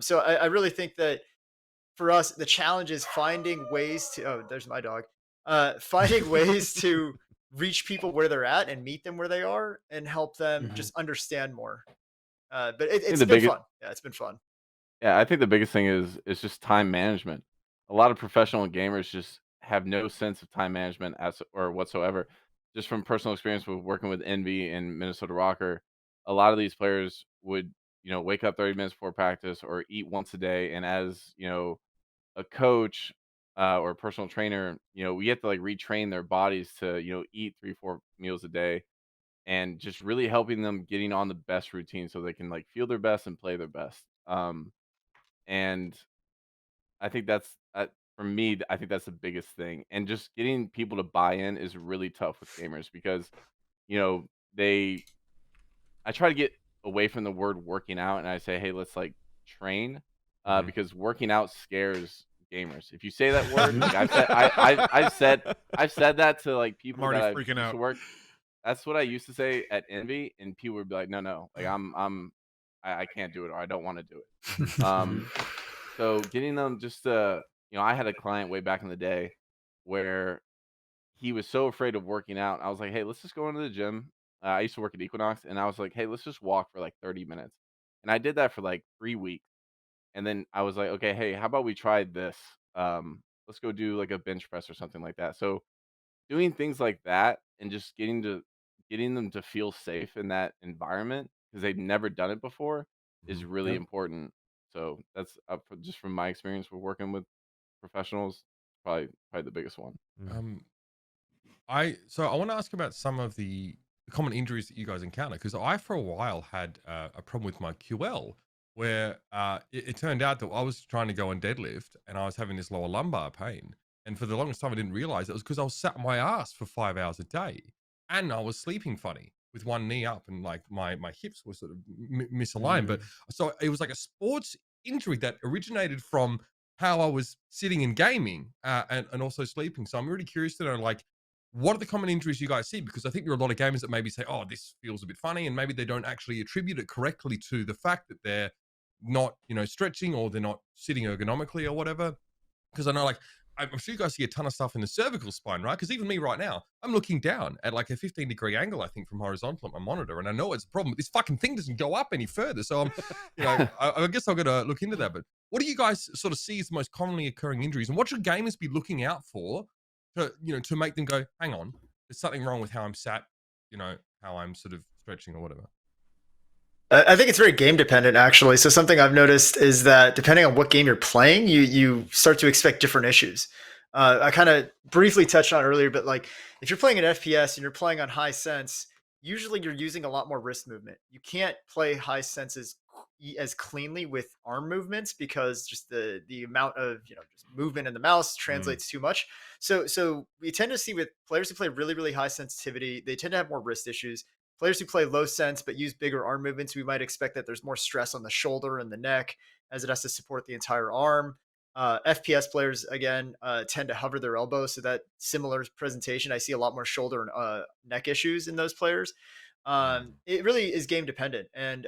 So I really think that for us, the challenge is finding ways to. Oh, there's my dog. Finding ways to reach people where they're at and meet them where they are and help them just understand more. But it's been fun. Yeah, it's been fun. Yeah, I think the biggest thing is just time management. A lot of professional gamers just have no sense of time management or whatsoever. Just from personal experience with working with Envy and Minnesota Rocker, a lot of these players would, wake up 30 minutes before practice or eat once a day. And as, a coach or a personal trainer, we have to like retrain their bodies to, eat 3-4 meals a day and just really helping them getting on the best routine so they can like feel their best and play their best. And I think for me, I think that's the biggest thing. And just getting people to buy in is really tough with gamers because, you know, they, I try to get away from the word working out and I say, hey, let's like train because working out scares gamers. If you say that word, like I've said that to like I'm people already that I freaking used out. to work. That's what I used to say at Envy, and people would be like, no, like I can't do it or I don't want to do it. So getting them just to, I had a client way back in the day where he was so afraid of working out. I was like, hey, let's just go into the gym. I used to work at Equinox, and I was like, hey, let's just walk for like 30 minutes. And I did that for like 3 weeks. And then I was like, okay, hey, how about we try this? Let's go do like a bench press or something like that. So doing things like that and just getting them to feel safe in that environment because they've never done it before is really Yep. important. So that's just from my experience with working with professionals, probably the biggest one. Um, I want to ask about some of the common injuries that you guys encounter because I for a while had a problem with my QL where it turned out that I was trying to go and deadlift and I was having this lower lumbar pain, and for the longest time I didn't realize it was because I was sat on my ass for 5 hours a day and I was sleeping funny with one knee up and like my hips were sort of misaligned. But so it was like a sports injury that originated from how I was sitting and gaming and also sleeping. So I'm really curious to know like what are the common injuries you guys see? Because I think there are a lot of gamers that maybe say, oh, this feels a bit funny, and maybe they don't actually attribute it correctly to the fact that they're not, stretching or they're not sitting ergonomically or whatever. Because I know, like, I'm sure you guys see a ton of stuff in the cervical spine, right? Because even me right now, I'm looking down at like a 15-degree angle, I think, from horizontal at my monitor, and I know it's a problem, but this fucking thing doesn't go up any further. So I'm, I guess I've got to look into that. But what do you guys sort of see as the most commonly occurring injuries, and what should gamers be looking out for to make them go, hang on, there's something wrong with how I'm sat, how I'm sort of stretching or whatever? I think it's very game dependent, actually. So something I've noticed is that depending on what game you're playing, you start to expect different issues. I kind of briefly touched on it earlier, but like if you're playing an FPS and you're playing on high sense, usually you're using a lot more wrist movement. You can't play high senses as cleanly with arm movements because just the amount of just movement in the mouse translates too much. So we tend to see with players who play really high sensitivity, they tend to have more wrist issues. Players who play low sense but use bigger arm movements, we might expect that there's more stress on the shoulder and the neck as it has to support the entire arm. FPS players, again, tend to hover their elbows, so that similar presentation. I see a lot more shoulder and neck issues in those players. It really is game dependent. And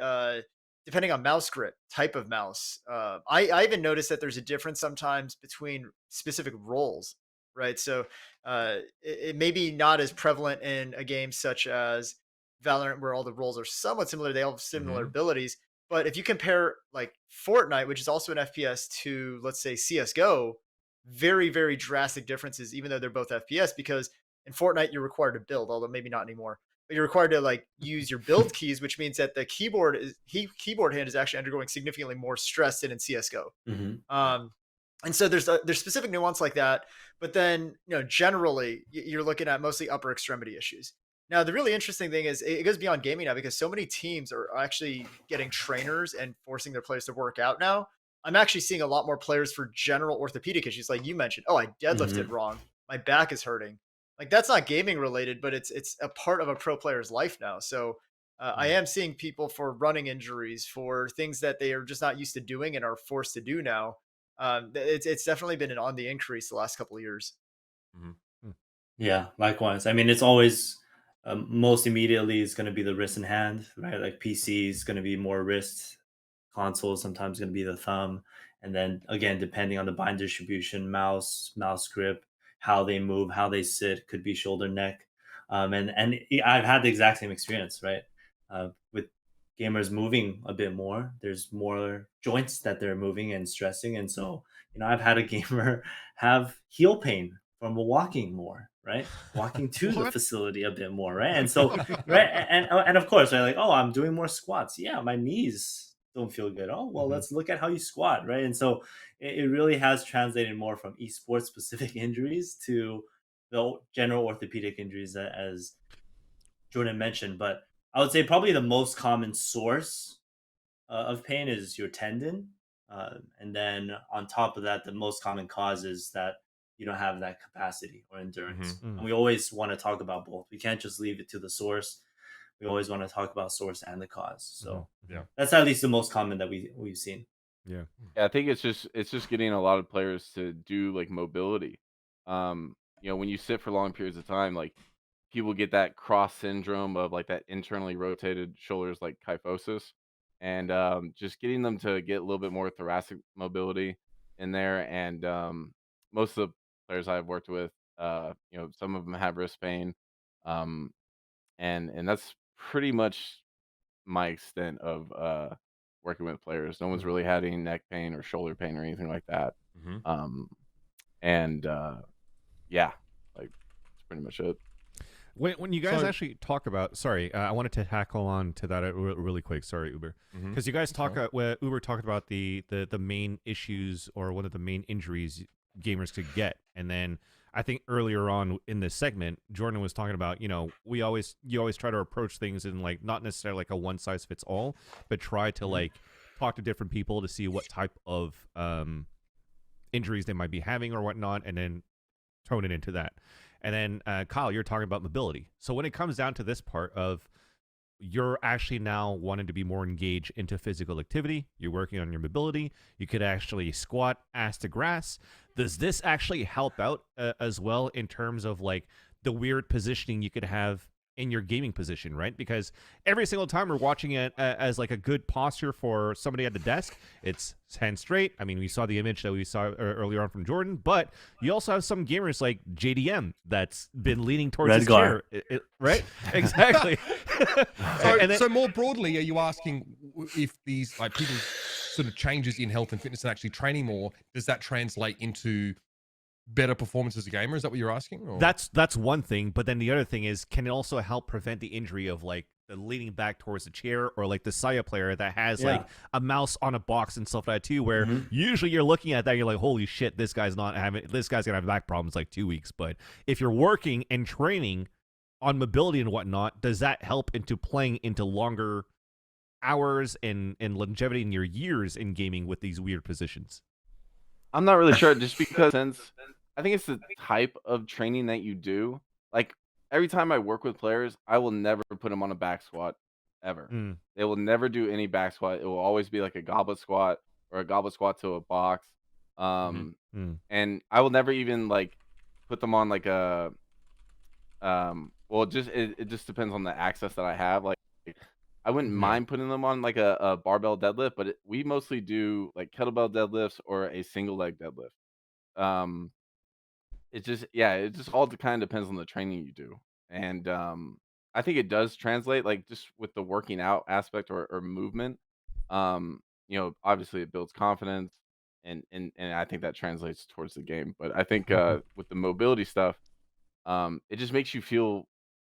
depending on mouse grip, type of mouse, I even noticed that there's a difference sometimes between specific roles, right? So it may be not as prevalent in a game such as Valorant, where all the roles are somewhat similar. They all have similar abilities. But if you compare like Fortnite, which is also an FPS, to let's say CSGO, very drastic differences, even though they're both FPS, because in Fortnite you're required to build, although maybe not anymore. But you're required to like use your build keys, which means that the keyboard hand is actually undergoing significantly more stress than in CS:GO. And so there's specific nuance like that. But then generally you're looking at mostly upper extremity issues. Now, the really interesting thing is it goes beyond gaming now because so many teams are actually getting trainers and forcing their players to work out now. I'm actually seeing a lot more players for general orthopedic issues, like you mentioned. Oh, I deadlifted Mhm. wrong. My back is hurting. Like that's not gaming related, but it's a part of a pro player's life now. So I am seeing people for running injuries, for things that they are just not used to doing and are forced to do now. It's definitely been on the increase the last couple of years. Mhm. Mm. Yeah, likewise. I mean, it's always most immediately is going to be the wrist and hand, right? Like PC is going to be more wrist, console sometimes going to be the thumb, and then again, depending on the bind distribution, mouse grip, how they move, how they sit, could be shoulder, neck, I've had the exact same experience, right? With gamers moving a bit more, there's more joints that they're moving and stressing, and so I've had a gamer have heel pain from walking more, right? Walking to the What? facility a bit more, right? And so, right, and of course, right, like, oh, I'm doing more squats. Yeah, my knees don't feel good. Oh, well, let's look at how you squat, right? And so, it really has translated more from esports specific injuries to the general orthopedic injuries as Jordan mentioned. But I would say probably the most common source of pain is your tendon. And then on top of that, the most common cause is that you don't have that capacity or endurance. Mm. And we always want to talk about both. We can't just leave it to the source. We always want to talk about source and the cause. So Yeah. that's at least the most common that we've seen. Yeah. Yeah, I think it's just getting a lot of players to do like mobility. When you sit for long periods of time, like people get that cross syndrome of like that internally rotated shoulders, like kyphosis, and just getting them to get a little bit more thoracic mobility in there. And most of the players I've worked with, some of them have wrist pain, um, and that's pretty much my extent of working with players. No one's Mhm. really had any neck pain or shoulder pain or anything like that. Mhm. Um, and yeah, like that's pretty much it. When you guys So- actually talk about, sorry, I wanted to tackle on to that really quick. Sorry, Uber, because you guys talk. Where Uber talked about the main issues or one of the main injuries gamers could get, and then I think earlier on in this segment, Jordan was talking about you always try to approach things in like not necessarily like a one size fits all, but try to like talk to different people to see what type of injuries they might be having or whatnot, and then tone it into that. And then Kyle, you're talking about mobility. So when it comes down to this part of you're actually now wanting to be more engaged into physical activity, you're working on your mobility, you could actually squat ass to grass. Does this actually help out as well in terms of like the weird positioning you could have in your gaming position, right? Because every single time we're watching it as like a good posture for somebody at the desk, it's hands straight. I mean, we saw the image that we saw earlier on from Jordan, but you also have some gamers like JDM that's been leaning towards his Redgar. chair, right? Exactly. And then, So more broadly, are you asking if these like people's sort of changes in health and fitness and actually training more, does that translate into better performance as a gamer? Is that what you're asking? Or? that's one thing, but then the other thing is, can it also help prevent the injury of like the leaning back towards the chair, or like the Saya player that has like a mouse on a box and stuff like that too, where usually you're looking at that, you're like, holy shit, this guy's gonna have back problems like 2 weeks. But if you're working and training on mobility and whatnot, does that help into playing into longer hours and longevity in your years in gaming with these weird positions? I'm not really sure, just because since I think it's the type of training that you do. Like every time I work with players, I will never put them on a back squat ever. Mm. They will never do any back squat. It will always be like a goblet squat or a goblet squat to a box. And I will never even like put them on like a well, it just depends on the access that I have. Like I wouldn't mind putting them on like a barbell deadlift, but we mostly do like kettlebell deadlifts or a single leg deadlift. It just all kind of depends on the training you do. And I think it does translate like just with the working out aspect or movement. Obviously it builds confidence and I think that translates towards the game. But I think with the mobility stuff, it just makes you feel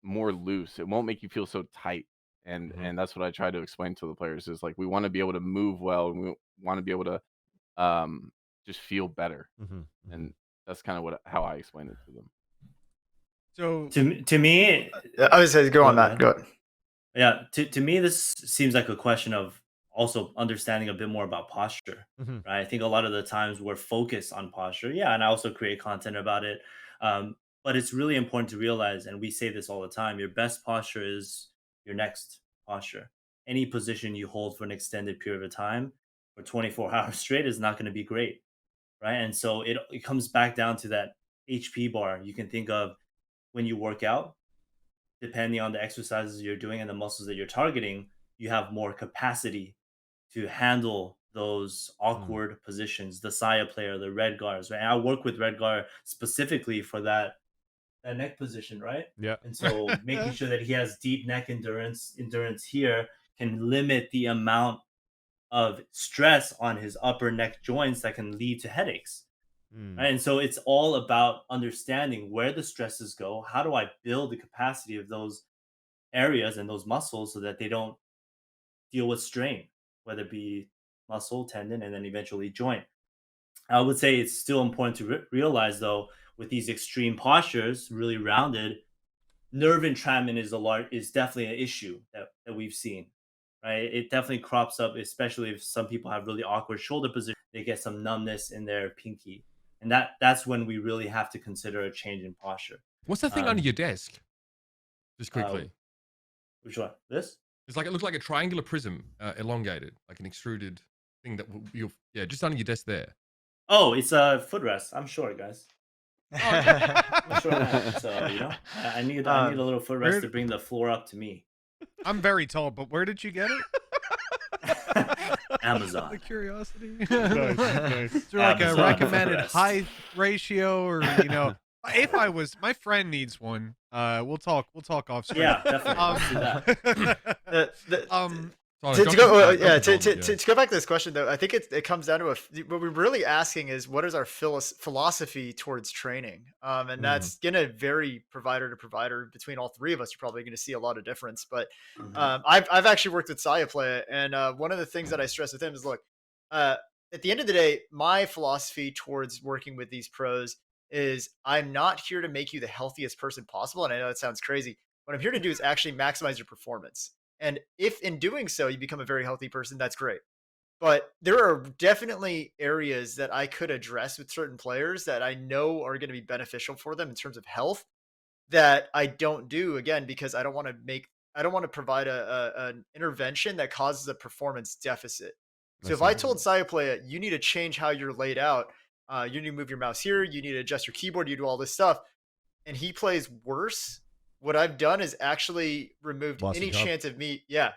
more loose. It won't make you feel so tight. And that's what I try to explain to the players is like we want to be able to move well and we want to be able to just feel better. And that's kind of how I explain it to them. So To me, I was saying, go on, go Matt. ahead. Go ahead. Yeah, to me, this seems like a question of also understanding a bit more about posture, Mhm. right? I think a lot of the times we're focused on posture. Yeah, and I also create content about it. Um, but it's really important to realize, and we say this all the time, your best posture is your next posture. Any position you hold for an extended period of time for 24 hours straight is not going to be great, right? And so it comes back down to that HP bar. You can think of when you work out, depending on the exercises you're doing and the muscles that you're targeting, you have more capacity to handle those Mm. awkward positions, the Saya player, the red guards, right? And I work with red guard specifically for that neck position, right? Yeah. And so making sure that he has deep neck endurance here can limit the amount of stress on his upper neck joints that can lead to headaches. Mm. Right? And so it's all about understanding where the stresses go. How do I build the capacity of those areas and those muscles so that they don't deal with strain, whether it be muscle, tendon, and then eventually joint. I would say it's still important to realize, though, with these extreme postures, really rounded, nerve entrapment is definitely an issue that we've seen. Right, it definitely crops up, especially if some people have really awkward shoulder position. They get some numbness in their pinky, and that's when we really have to consider a change in posture. What's that thing under Um, your desk? Just uh, quickly. which one? This? It's like it looks like a triangular prism, elongated, like an extruded thing that you just under your desk there. Oh, it's a footrest. I'm short, guys. I'm a short man, so I need a little footrest where- to bring the floor up to me. I'm very tall, but where did you get it? The Amazon. curiosity. Nice. Is there like a Amazon recommended footrest. height ratio, or if I was, my friend needs one. We'll talk off screen. Yeah, definitely. Let's do that. Sorry, To Dr. go, Dr. to Goldman, go back to this question though, I think it comes down to what we're really asking is what is our philosophy towards training, and that's gonna vary provider to provider. Between all three of us, you're probably going to see a lot of difference. But Mhm. I've actually worked with Saya Play, and one of the things that I stress with him is, look, at the end of the day, my philosophy towards working with these pros is I'm not here to make you the healthiest person possible, and I know that sounds crazy. What I'm here to do is actually maximize your performance. And if in doing so you become a very healthy person, that's great. But there are definitely areas that I could address with certain players that I know are going to be beneficial for them in terms of health that I don't do, again, because I don't want to provide an intervention that causes a performance deficit. So if I told Cyplaya, you need to change how you're laid out, you need to move your mouse here, you need to adjust your keyboard, you do all this stuff, and he plays worse, what I've done is actually removed Lost any the job. chance of me. Yeah,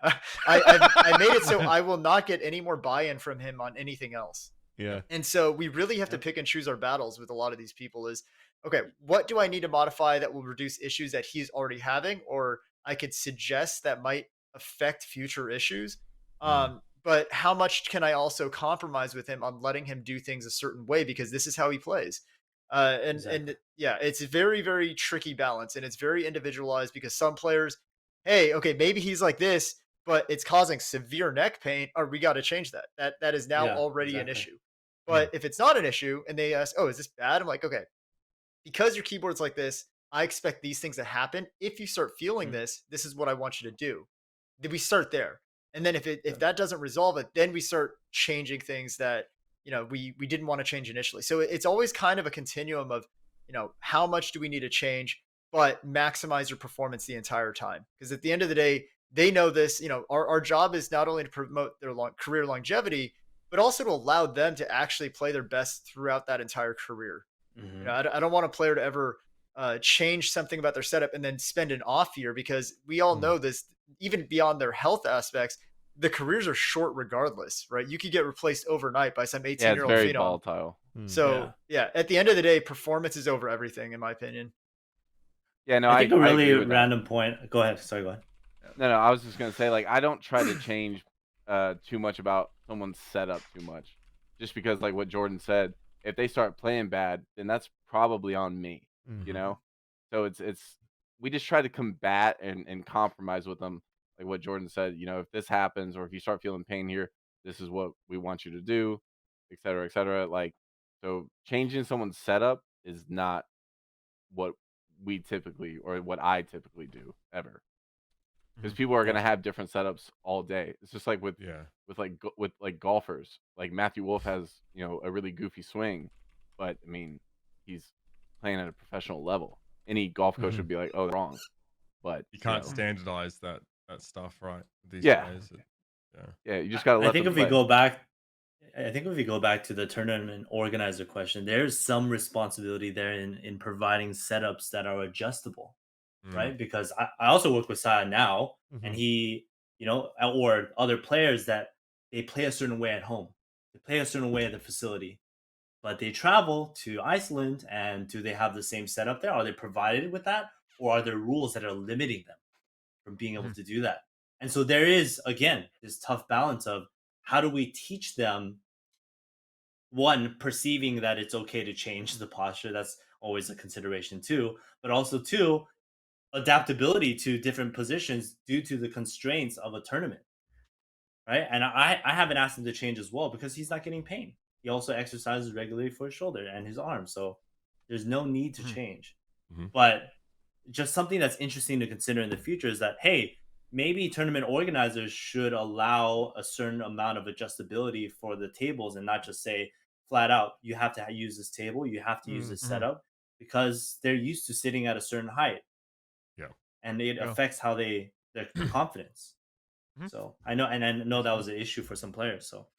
I made it so I will not get any more buy-in from him on anything else. Yeah. And so we really have to pick and choose our battles with a lot of these people. Is okay, what do I need to modify that will reduce issues that he's already having, or I could suggest that might affect future issues. But how much can I also compromise with him on letting him do things a certain way because this is how he plays? And Exactly. yeah, it's a very, very tricky balance, and it's very individualized because some players, hey, okay, maybe he's like this, but it's causing severe neck pain, or we got to change that. That is now Yeah, already an exactly. issue. But if it's not an issue and they ask, oh, is this bad? I'm like, okay, because your keyboard's like this, I expect these things to happen. If you start feeling Mhm. this is what I want you to do. Then we start there. And then if Yeah. that doesn't resolve it, then we start changing things that, we didn't want to change initially. So it's always kind of a continuum of, how much do we need to change, but maximize your performance the entire time. Because at the end of the day, they know this, our job is not only to promote their career longevity, but also to allow them to actually play their best throughout that entire career. Mhm. I don't want a player to ever change something about their setup and then spend an off year, because we all know this, even beyond their health aspects, the careers are short regardless, right? You could get replaced overnight by some Yeah, it's 18-year-old very phenom. volatile. So yeah, at the end of the day, performance is over everything, in my opinion. Yeah, no, I I think a I really agree with that. random point. Go ahead. Sorry, go ahead. No, I was just gonna say, like, I don't try to change too much about someone's setup too much, just because, like what Jordan said, if they start playing bad, then that's probably on me, you know. So it's we just try to combat and compromise with them, like what Jordan said. You know, if this happens or if you start feeling pain here, this is what we want you to do, et cetera, et cetera. Like, so changing someone's setup is not what we typically, or what I typically do ever. Because Mhm. people are Yeah. gonna have different setups all day. It's just like with Yeah. with golfers. Like Matthew Wolf has, you know, a really goofy swing, but I mean, he's playing at a professional level. Any golf coach would be like, "Oh, wrong," but You can't know, standardize that stuff, right? These yeah, days. Yeah. yeah, you just gotta I let think them if we play. go back, I think if we go back to the tournament organizer question, there's some responsibility there in providing setups that are adjustable, Mm. right? Because I also work with Saya now, and Mhm. he, or other players that they play a certain way at home, they play a certain way at the facility, but they travel to Iceland, and do they have the same setup there? Are they provided with that, or are there rules that are limiting them from being able Mhm. to do that? And so there is, again, this tough balance of how do we teach them, one, perceiving that it's okay to change the posture. That's always a consideration too. But also two, adaptability to different positions due to the constraints of a tournament, right? And I haven't asked him to change as well because he's not getting pain. He also exercises regularly for his shoulder and his arm, so there's no need to Mhm. change. Mhm. But just something that's interesting to consider in the future is that, hey, maybe tournament organizers should allow a certain amount of adjustability for the tables, and not just say flat out you have to use this table, you have to use this Mhm. setup, because they're used to sitting at a certain height, Yeah. and it Yeah. affects how their confidence. Mhm. So I know, and I know Makes that sense. was an issue for some players. So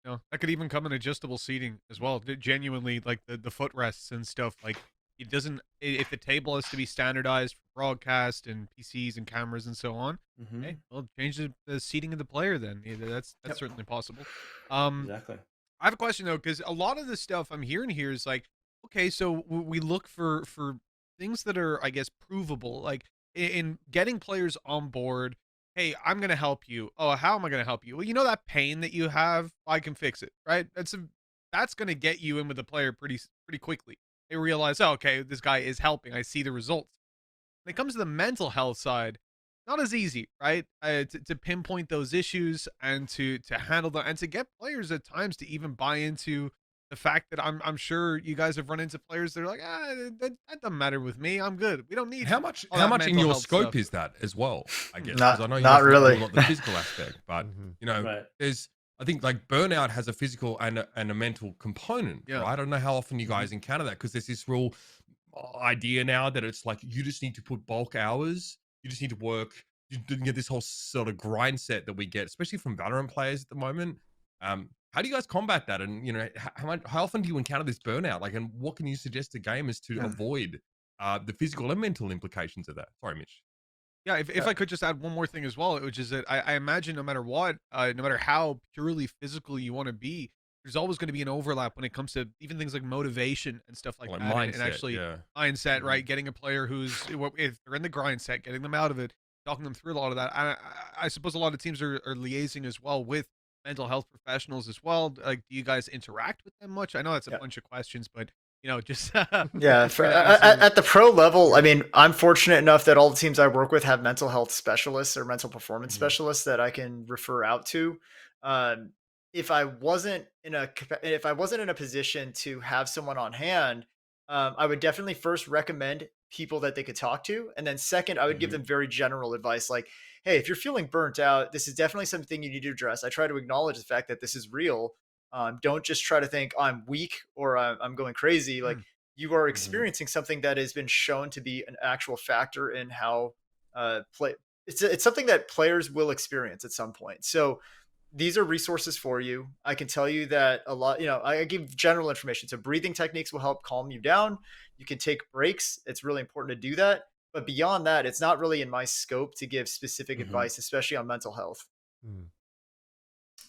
No, that could even come in adjustable seating as well. Genuinely, like the footrests and stuff. Like it doesn't. If the table has to be standardized for broadcast and PCs and cameras and so on, hey, well, change the seating of the player. Then that's yep, certainly possible. Um, exactly. I have a question though, because a lot of the stuff I'm hearing here is like, okay, so we look for things that are, I guess, provable, like in getting players on board. Hey, I'm gonna help you. Oh, how am I gonna help you? Well, you know that pain that you have, I can fix it, right? That's gonna get you in with the player pretty quickly. They realize, oh, okay, this guy is helping. I see the results. When it comes to the mental health side, not as easy, right? To pinpoint those issues and to handle them and to get players at times to even buy into the fact that I'm sure you guys have run into players that are like, that doesn't matter with me. I'm good. We don't need How much all how that much in mental your health scope stuff. is that as well, I guess? Because I Not know you not guys do really. a lot of the physical aspect, but Mhm. Right. there's I think like burnout has a physical and a mental component, Yeah. right? I don't know how often you Mhm. guys encounter that because there's this real idea now that it's like you just need to put bulk hours, you just need to work. You didn't get this whole sort of grind set that we get, especially from Valorant players at the moment. How do you guys combat that? And how often do you encounter this burnout? Like, and what can you suggest to gamers to Yeah. avoid the physical and mental implications of that? Sorry, Mitch. Yeah, if Yeah. I could just add one more thing as well, which is that I imagine no matter what, no matter how purely physical you want to be, there's always going to be an overlap when it comes to even things like motivation and stuff like Like that, and mindset, actually yeah. mindset, Mhm. right? Getting a player who's if they're in the grind set, getting them out of it, talking them through a lot of that. I suppose a lot of teams are liaising as well with mental health professionals as well. Like, do you guys interact with them much? I know that's a Yeah. bunch of questions, but just Yeah, trying to answer. at the pro level, I mean, I'm fortunate enough that all the teams I work with have mental health specialists or mental performance Mhm. specialists that I can refer out to. Um, if I wasn't in a position to have someone on hand, I would definitely first recommend people that they could talk to, and then second, I would give Mhm. them very general advice like, "Hey, if you're feeling burnt out, this is definitely something you need to address." I try to acknowledge the fact that this is real. Don't just try to think I'm weak or I'm going crazy. Like Mm, you are Mhm. experiencing something that has been shown to be an actual factor in how play. It's something that players will experience at some point. So these are resources for you. I can tell you that a lot. I give general information. So breathing techniques will help calm you down. You can take breaks. It's really important to do that. But beyond that, it's not really in my scope to give specific Mhm. advice, especially on mental health. Mm.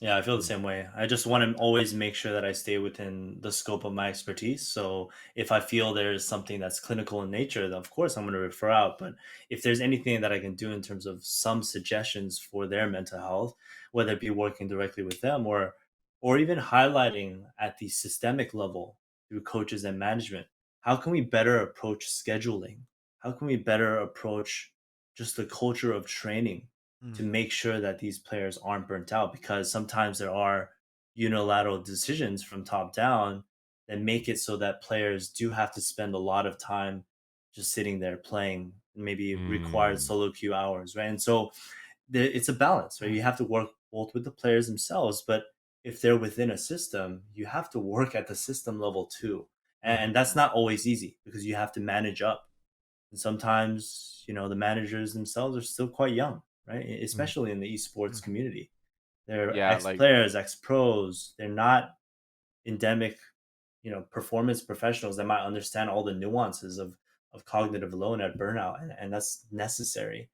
Yeah, I feel the Mm. same way. I just want to always make sure that I stay within the scope of my expertise. So if I feel there's something that's clinical in nature, then of course I'm going to refer out. But if there's anything that I can do in terms of some suggestions for their mental health, whether it be working directly with them, or even highlighting at the systemic level through coaches and management, how can we better approach scheduling? How can we better approach just the culture of training to mm, make sure that these players aren't burnt out? Because sometimes there are unilateral decisions from top down that make it so that players do have to spend a lot of time just sitting there playing, maybe required Mm. solo queue hours, right? And so it's a balance, right? You have to work both with the players themselves, but if they're within a system, you have to work at the system level too. And that's not always easy because you have to manage up. And sometimes, the managers themselves are still quite young, right? Especially in the esports community. They're Yeah, ex players, ex pros. They're not endemic, performance professionals that might understand all the nuances of cognitive load at burnout. And that's necessary.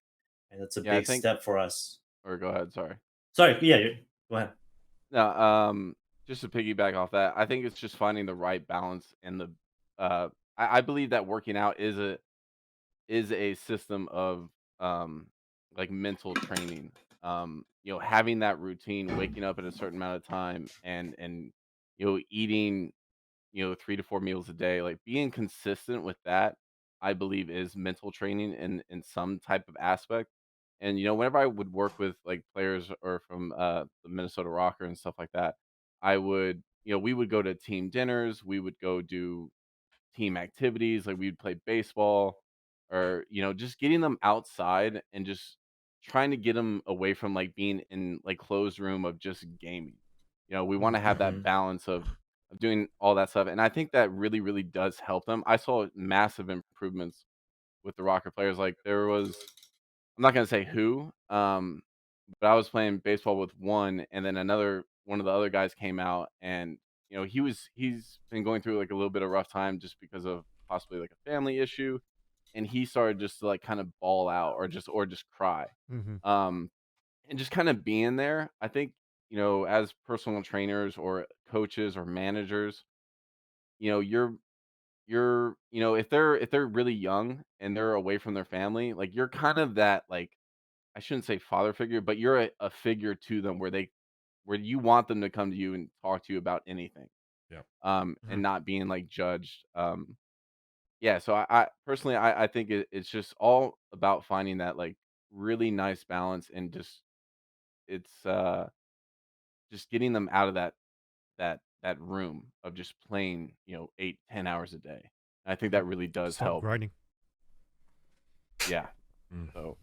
And that's a yeah, I big think. step for us. Or go ahead. Sorry. Sorry, yeah, go ahead. No, just to piggyback off that, I think it's just finding the right balance and the. Uh, I believe that working out is a system of like mental training. Having that routine, waking up at a certain amount of time, and eating 3 to 4 meals a day, like being consistent with that, I believe is mental training in some type of aspect. And whenever I would work with like players or from the Minnesota Rocker and stuff like that, I would we would go to team dinners, we would go do team activities, like we'd play baseball, or just getting them outside and just trying to get them away from like being in like closed room of just gaming. We want to have that balance of doing all that stuff, and I think that really really does help them. I saw massive improvements with the Rocker players. Like there was, I'm not gonna say who, but I was playing baseball with one, and then another one of the other guys came out, and he's been going through like a little bit of rough time just because of possibly like a family issue, and he started just to like kind of ball out or just cry, um, and just kind of being there. I think as personal trainers or coaches or managers, if they're really young and they're away from their family, like you're kind of that, like, I shouldn't say father figure, but you're a figure to them where you want them to come to you and talk to you about anything, Yeah. and not being like judged. Yeah, so I personally I think it's just all about finding that like really nice balance, and just getting them out of that room of just playing 8-10 hours a day. I think that really does Stop help. grinding. Yeah. Mm. So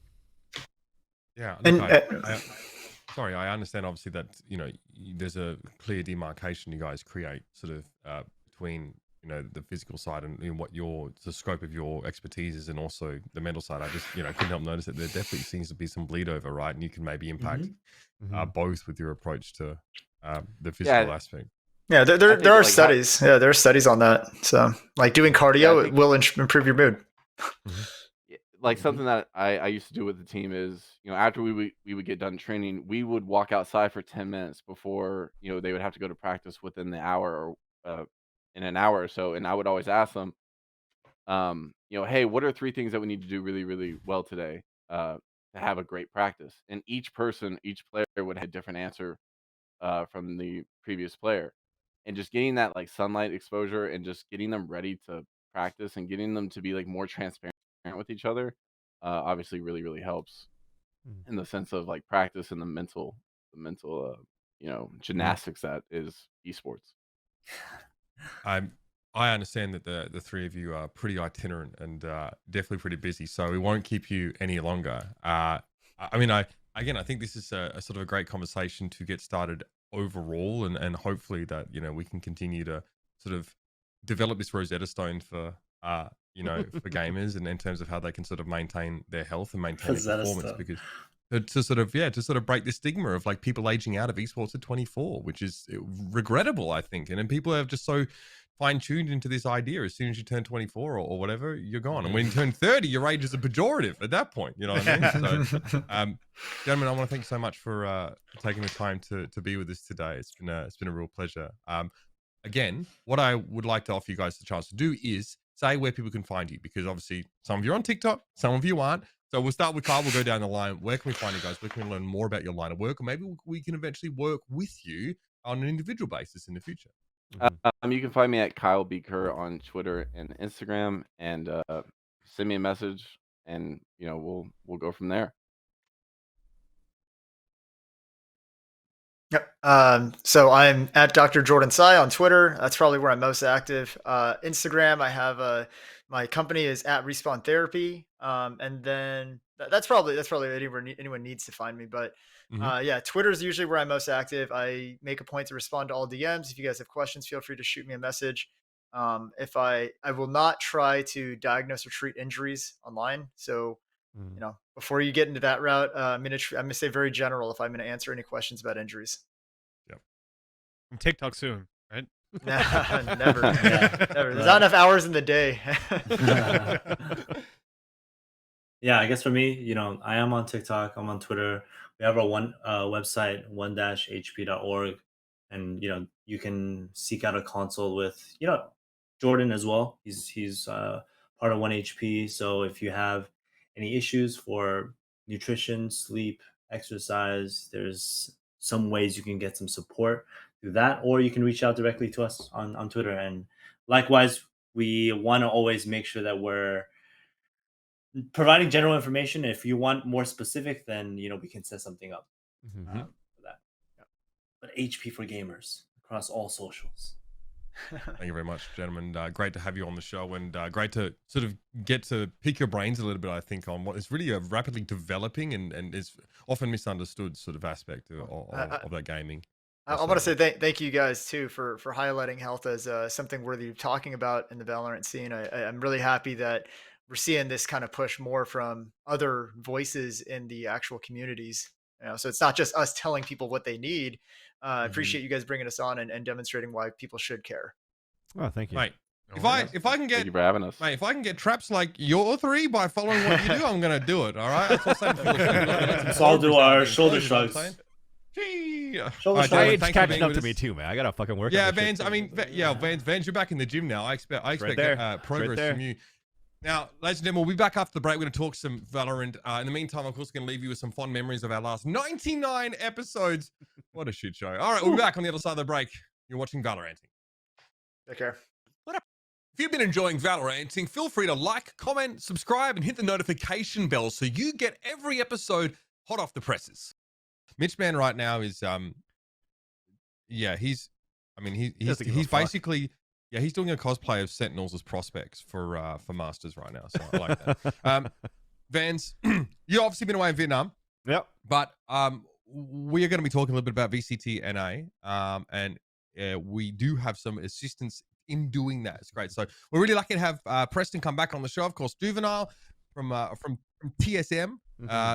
Yeah, And look, sorry, I understand obviously that there's a clear demarcation you guys create sort of between the physical side and what the scope of your expertise is, and also the mental side. I just couldn't help notice that there definitely seems to be some bleed over, right? And you can maybe impact both with your approach to the physical yeah, aspect. yeah, there, I there, think there are like studies. Yeah, there are studies on that. So, like doing yeah, I cardio, it think will improve your mood. like something that I used to do with the team is, after we would get done training, we would walk outside for 10 minutes before, they would have to go to practice within the hour, or in an hour or so. And I would always ask them, hey, what are 3 things that we need to do really, really well today, to have a great practice? And each player would have a different answer from the previous player. And just getting that like sunlight exposure and just getting them ready to practice and getting them to be like more transparent with each other, obviously really, really helps in the sense of like practice and the mental gymnastics that is esports. I understand that the three of you are pretty itinerant and definitely pretty busy, so we won't keep you any longer. I think this is a sort of a great conversation to get started overall, and hopefully that we can continue to sort of develop this Rosetta Stone for for gamers, and in terms of how they can sort of maintain their health and maintain their Rosetta performance, Stone. because to sort of break this stigma of like people aging out of esports at 24, which is regrettable, I think. And then people are just so fine-tuned into this idea, as soon as you turn 24 or whatever, you're gone. And when you turn 30, your age is a pejorative at that point, you know what I mean? So gentlemen, I want to thank you so much for taking the time to be with us today. It's been a real pleasure. Again, what I would like to offer you guys the chance to do is say where people can find you, because obviously some of you are on TikTok, some of you aren't. So we'll start with Kyle. We'll go down the line. Where can we find you guys? Where can we learn more about your line of work? Or maybe we can eventually work with you on an individual basis in the future. You can find me at Kyle B. Kerr on Twitter and Instagram, and send me a message, and we'll go from there. Yep. So I'm at Dr. Jordan Sai on Twitter. That's probably where I'm most active. Instagram, I have my company is at Respawn Therapy. And then that's probably anywhere anyone needs to find me. But yeah, Twitter is usually where I'm most active. I make a point to respond to all DMs. If you guys have questions, feel free to shoot me a message. If I will not try to diagnose or treat injuries online. So before you get into that route, I'm gonna stay very general if I'm gonna answer any questions about injuries. Yep. From TikTok soon, right? Never. Never. There's not enough hours in the day. Yeah, I guess for me, I am on TikTok, I'm on Twitter. We have our website, one-hp.org, and you can seek out a consult with Jordan as well. He's part of 1HP. So if you have any issues for nutrition, sleep, exercise, there's some ways you can get some support through that, or you can reach out directly to us on Twitter. And likewise, we want to always make sure that we're providing general information. If you want more specific, then we can set something up for that. Yeah. But HP for gamers across all socials. Thank you very much, gentlemen. Great to have you on the show, and great to sort of get to pick your brains a little bit, I think, on what is really a rapidly developing and is often misunderstood sort of aspect of that gaming. I want to say thank you guys too for highlighting health as something worthy of talking about in the Valorant scene. I'm really happy that we're seeing this kind of push more from other voices in the actual communities. So it's not just us telling people what they need. I appreciate you guys bringing us on and demonstrating why people should care. Oh, thank you, mate. If I can get, thank you for having us, mate, if I can get traps like your three by following what you do, I'm gonna do it. All right, that's what I'm saying. Let's all do our shoulder shrugs. It's catching up to me too, man. I gotta fucking work. Yeah, Vans. I mean, Vans, you're back in the gym now. I expect progress from you. Now, ladies and gentlemen, we'll be back after the break. We're going to talk some Valorant. In the meantime, of course, we're going to leave you with some fond memories of our last 99 episodes. What a shit show. All right, we'll be back on the other side of the break. You're watching Valoranting. Take care. If you've been enjoying Valoranting, feel free to like, comment, subscribe, and hit the notification bell so you get every episode hot off the presses. Mitch Man right now is, he's basically... Yeah, he's doing a cosplay of Sentinels as prospects for Masters right now, so I like that. Vans, you've obviously been away in Vietnam. Yep. But we are going to be talking a little bit about VCT EMEA, and we do have some assistance in doing that. It's great. So we're really lucky to have Preston come back on the show. Of course, Juvenile from TSM.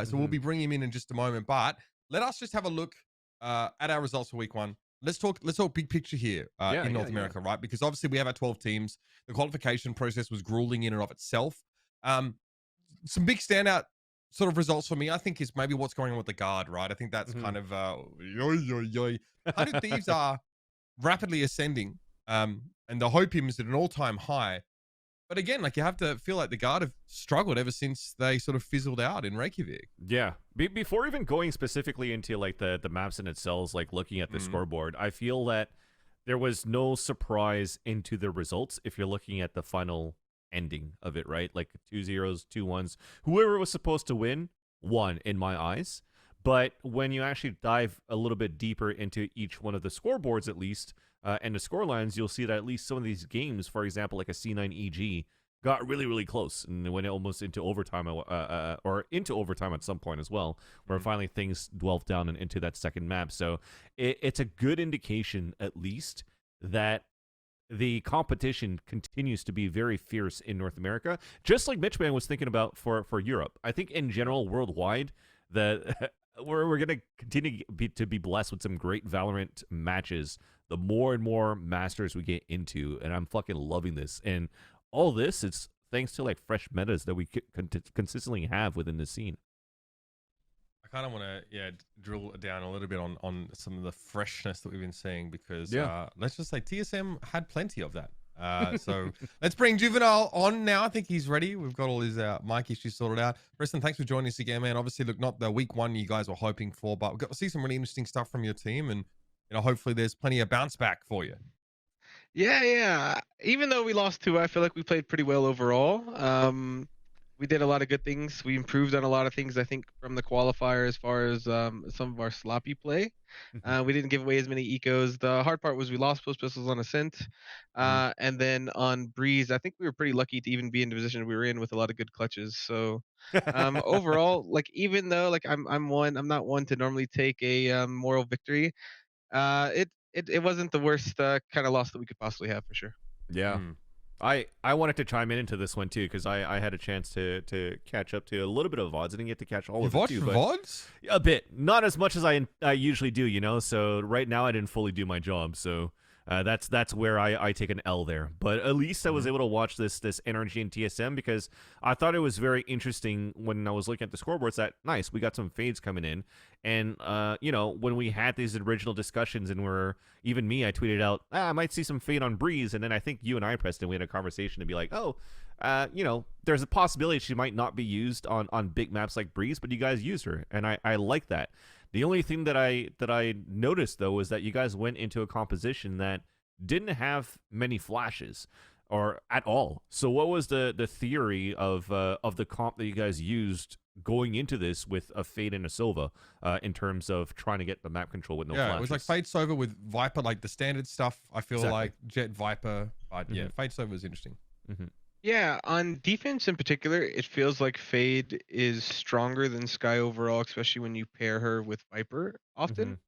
So we'll be bringing him in just a moment. But let us just have a look at our results for week one. Let's talk big picture here in North America, right? Because obviously we have our 12 teams. The qualification process was grueling in and of itself. Some big standout sort of results for me, I think, is maybe what's going on with the guard, right? I think that's kind of 100 Thieves are rapidly ascending, and the Hopium is at an all-time high. But again, like, you have to feel like the guard have struggled ever since they sort of fizzled out in Reykjavik. Yeah. Before even going specifically into like the maps in itself, like looking at the scoreboard, I feel that there was no surprise into the results if you're looking at the final ending of it, right? Like 2-0s, 2-1s. Whoever was supposed to win won in my eyes. But when you actually dive a little bit deeper into each one of the scoreboards, at least, and the score lines, you'll see that at least some of these games, for example, like a C9 EG, got really, really close and went almost into overtime, or into overtime at some point as well, where finally things dwelled down and into that second map. So it's a good indication, at least, that the competition continues to be very fierce in North America, just like Mitchman was thinking about for Europe. I think in general, worldwide, that we're going to continue to be blessed with some great Valorant matches the more and more Masters we get into, and I'm fucking loving this. And all this is thanks to like fresh metas that we consistently have within the scene. I kind of want to drill down a little bit on some of the freshness that we've been seeing, because let's just say TSM had plenty of that. So let's bring Juvenile on now. I think he's ready. We've got all his mic issues sorted out. Preston, thanks for joining us again, man. Obviously, look, not the week one you guys were hoping for, but we've got to see some really interesting stuff from your team, and hopefully there's plenty of bounce back for you. Yeah. Even though we lost 2, I feel like we played pretty well overall. we did a lot of good things. We improved on a lot of things, I think, from the qualifier as far as some of our sloppy play. We didn't give away as many ecos. The hard part was we lost post pistols on Ascent. And then on Breeze, I think we were pretty lucky to even be in the position we were in with a lot of good clutches. So overall, like even though like I'm not one to normally take a moral victory, it wasn't the worst kind of loss that we could possibly have for sure. Yeah. I wanted to chime in into this one too because I had a chance to catch up to a little bit of VODs. I didn't get to catch all of it too, but VODs? a bit, not as much as I usually do, you know. So right now I didn't fully do my job, so that's where I take an L there. But at least I was able to watch this energy in TSM because I thought it was very interesting when I was looking at the scoreboards. That nice, we got some fades coming in, and you know, when we had these original discussions and even me, I tweeted out, I might see some fade on Breeze, and then I think you and I, Preston, we had a conversation to be like, oh, you know, there's a possibility she might not be used on big maps like Breeze, but you guys use her, and I like that. The only thing that I noticed though was that you guys went into a composition that didn't have many flashes or at all. So what was the theory of the comp that you guys used going into this with a Fade and a Sova in terms of trying to get the map control with no flashes? Yeah, it was like Fade Sova with Viper, like the standard stuff. I feel like Jet Viper, but yeah, Fade Sova was interesting. Yeah, on defense in particular, it feels like Fade is stronger than Sky overall, especially when you pair her with Viper often.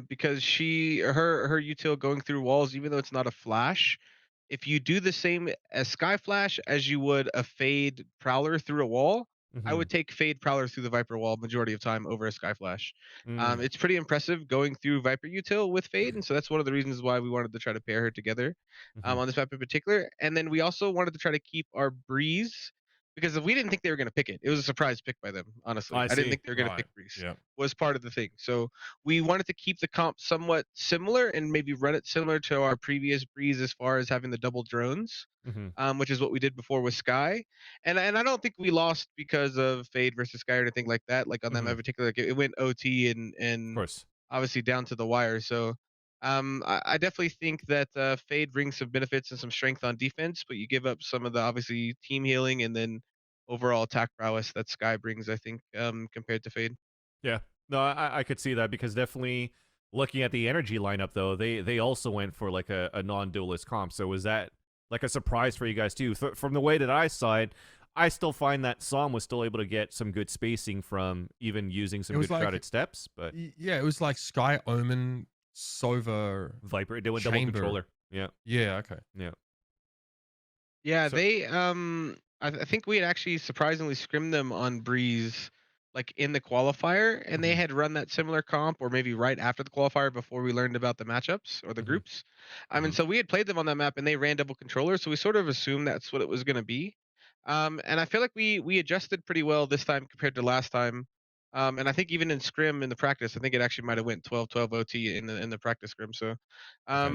Because her util going through walls, even though it's not a flash, if you do the same as Sky Flash as you would a Fade Prowler through a wall, I would take Fade Prowler through the Viper wall majority of time over a Sky Flash. It's pretty impressive going through Viper util with Fade, and so that's one of the reasons why we wanted to try to pair her together on this map in particular. And then we also wanted to try to keep our Breeze, because if we didn't think they were going to pick it, it was a surprise pick by them, honestly. I didn't think they were going to pick Breeze. Was part of the thing. So we wanted to keep the comp somewhat similar and maybe run it similar to our previous Breeze as far as having the double drones, which is what we did before with Sky. And I don't think we lost because of Fade versus Sky or anything like that. Like on that map in particular, like it went OT and of course, obviously down to the wire. So I definitely think that Fade brings some benefits and some strength on defense, but you give up some of the obviously team healing and then overall attack prowess that Sky brings, I think, compared to Fade. Yeah, no, I could see that because definitely looking at the energy lineup though, they also went for like a non-duelist comp. So was that like a surprise for you guys too? From the way that I saw it, I still find that Psalm was still able to get some good spacing from even using some good shrouded steps. But yeah, it was like Sky, Omen, Sova, Viper. They went double controller. Yeah. Yeah. Okay. Yeah. Yeah. So, they I think we had actually surprisingly scrimmed them on Breeze, like in the qualifier, and they had run that similar comp, or maybe right after the qualifier before we learned about the matchups or the groups. And so we had played them on that map, and they ran double controller, so we sort of assumed that's what it was going to be. And I feel like we adjusted pretty well this time compared to last time. And I think even in scrim in the practice, I think it actually might have went 12-12 OT in the practice scrim. So I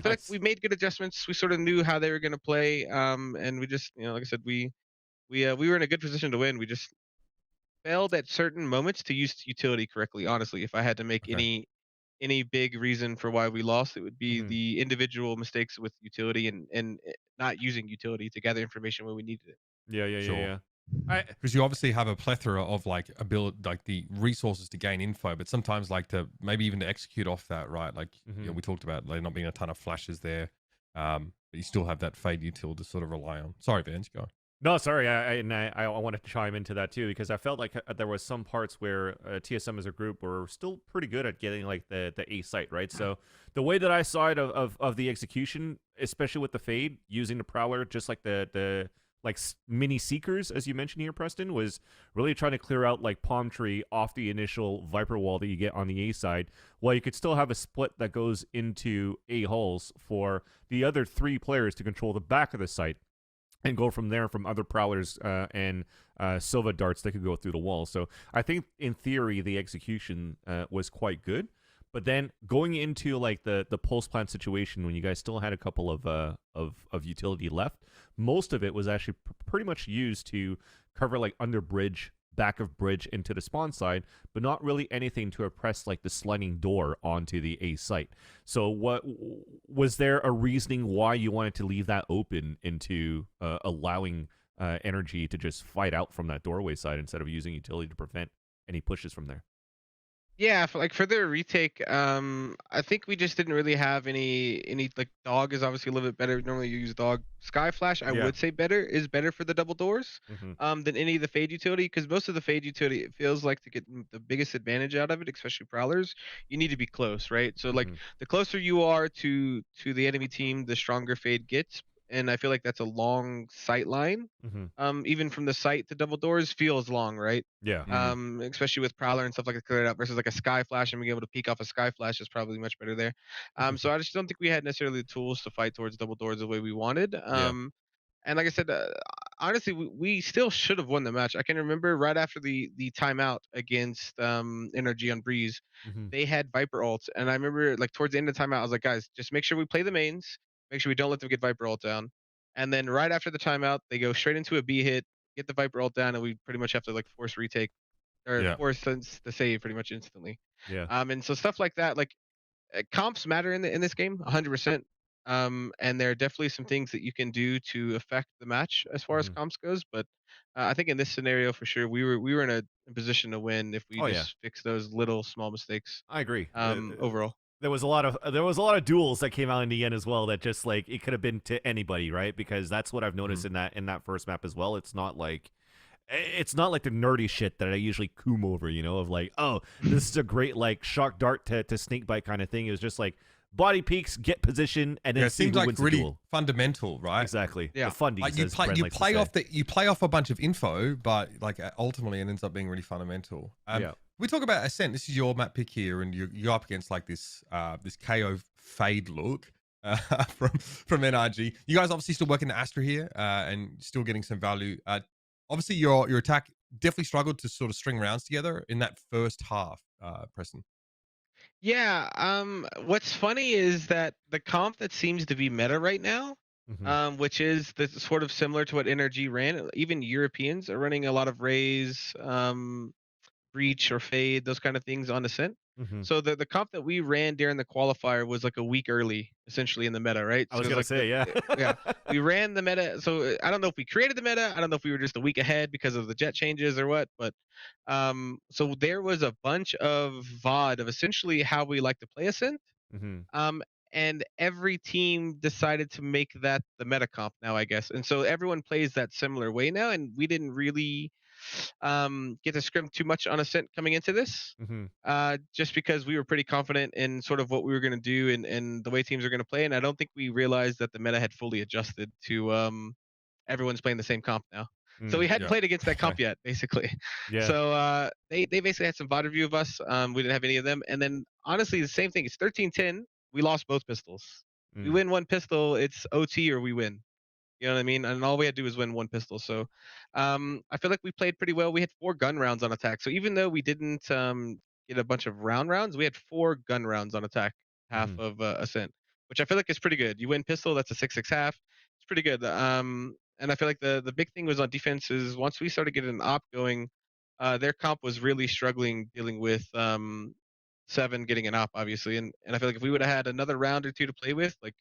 feel like we made good adjustments. We sort of knew how they were going to play, and we just, you know, like I said, we were in a good position to win. We just failed at certain moments to use utility correctly. Honestly, if I had to make any big reason for why we lost, it would be the individual mistakes with utility and not using utility to gather information when we needed it. Yeah. Because you obviously have a plethora of like the resources to gain info, but sometimes like to maybe even to execute off that, right? Like you know, we talked about there not being a ton of flashes there, but you still have that Fade util to sort of rely on. Sorry, Vance, go. No, sorry, I wanted to chime into that too because I felt like there was some parts where TSM as a group were still pretty good at getting like the A site, right? So the way that I saw it of the execution, especially with the Fade using the Prowler, just like the like mini seekers, as you mentioned here, Preston, was really trying to clear out like Palm Tree off the initial Viper wall that you get on the A side, while you could still have a split that goes into A hulls for the other 3 players to control the back of the site and go from there from other Prowlers and Silva darts that could go through the wall. So I think in theory the execution was quite good. But then going into like the pulse plant situation when you guys still had a couple of utility left, most of it was actually pretty much used to cover like under bridge, back of bridge into the spawn side, but not really anything to oppress like the sliding door onto the A site. So what was there a reasoning why you wanted to leave that open into allowing energy to just fight out from that doorway side instead of using utility to prevent any pushes from there. Yeah, for their retake, I think we just didn't really have any like dog is obviously a little bit better. Normally you use dog. Sky Flash, I Yeah. would say is better for the double doors than any of the fade utility, because most of the fade utility, it feels like to get the biggest advantage out of it, especially prowlers, you need to be close, right? So like the closer you are to the enemy team, the stronger fade gets, and I feel like that's a long sight line. Even from the site to double doors feels long, right? Yeah. Especially with Prowler and stuff like that cleared out versus like a Sky Flash, and being able to peek off a Sky Flash is probably much better there. So I just don't think we had necessarily the tools to fight towards double doors the way we wanted. And like I said, honestly, we still should have won the match. I can remember right after the timeout against NRG on Breeze, they had Viper ults, and I remember like towards the end of the timeout, I was like, guys, just make sure we play the mains, make sure we don't let them get Viper ult down. And then right after the timeout, they go straight into a B hit, get the Viper ult down, and we pretty much have to like force retake or force the save pretty much instantly. Yeah. And so stuff like that, like comps matter in this game 100%. And there are definitely some things that you can do to affect the match as far as comps goes, but I think in this scenario for sure we were in a position to win if we just fix those little small mistakes. I agree. Overall, there was a lot of duels that came out in the end as well that just like it could have been to anybody, right? Because that's what I've noticed in that first map as well. It's not like the nerdy shit that I usually coom over, you know, of like, oh, this is a great like shock dart to snake bite kind of thing. It was just like body peeks, get position, and then it see seems who like wins really the duel. fundamental, right? Exactly. Yeah. The fundies. Like as Bren likes to say. you play off a bunch of info, but like ultimately it ends up being really fundamental. We talk about Ascent. This is your map pick here, and you're up against like this KO fade look from NRG. You guys obviously still working the Astra here, and still getting some value. Obviously your attack definitely struggled to sort of string rounds together in that first half, Preston. Yeah. What's funny is that the comp that seems to be meta right now, which is the sort of similar to what NRG ran. Even Europeans are running a lot of Rays, Breach or Fade, those kind of things on Ascent. So the comp that we ran during the qualifier was like a week early, essentially in the meta, right? I was So gonna like say, yeah, we ran the meta. So I don't know if we created the meta. I don't know if we were just a week ahead because of the jet changes or what. But so there was a bunch of VOD of essentially how we like to play Ascent. And every team decided to make that the meta comp now, I guess. And so everyone plays that similar way now, and we didn't really get to scrim too much on Ascent coming into this, just because we were pretty confident in sort of what we were going to do and the way teams are going to play. And I don't think we realized that the meta had fully adjusted to everyone's playing the same comp now. So we hadn't played against that comp yet, basically. So they basically had some VOD review of us. We didn't have any of them. And then honestly, the same thing. It's 13-10. We lost both pistols. We win one pistol, it's OT or we win. You know what I mean? And all we had to do was win one pistol. So I feel like we played pretty well. We had 4 gun rounds on attack. So even though we didn't get a bunch of rounds, we had 4 gun rounds on attack, half of Ascent, which I feel like is pretty good. You win pistol, that's a 6-6 half. It's pretty good. And I feel like the big thing was on defense is once we started getting an op going, their comp was really struggling dealing with 7 getting an op, obviously. And I feel like if we would have had another round or 2 to play with, like,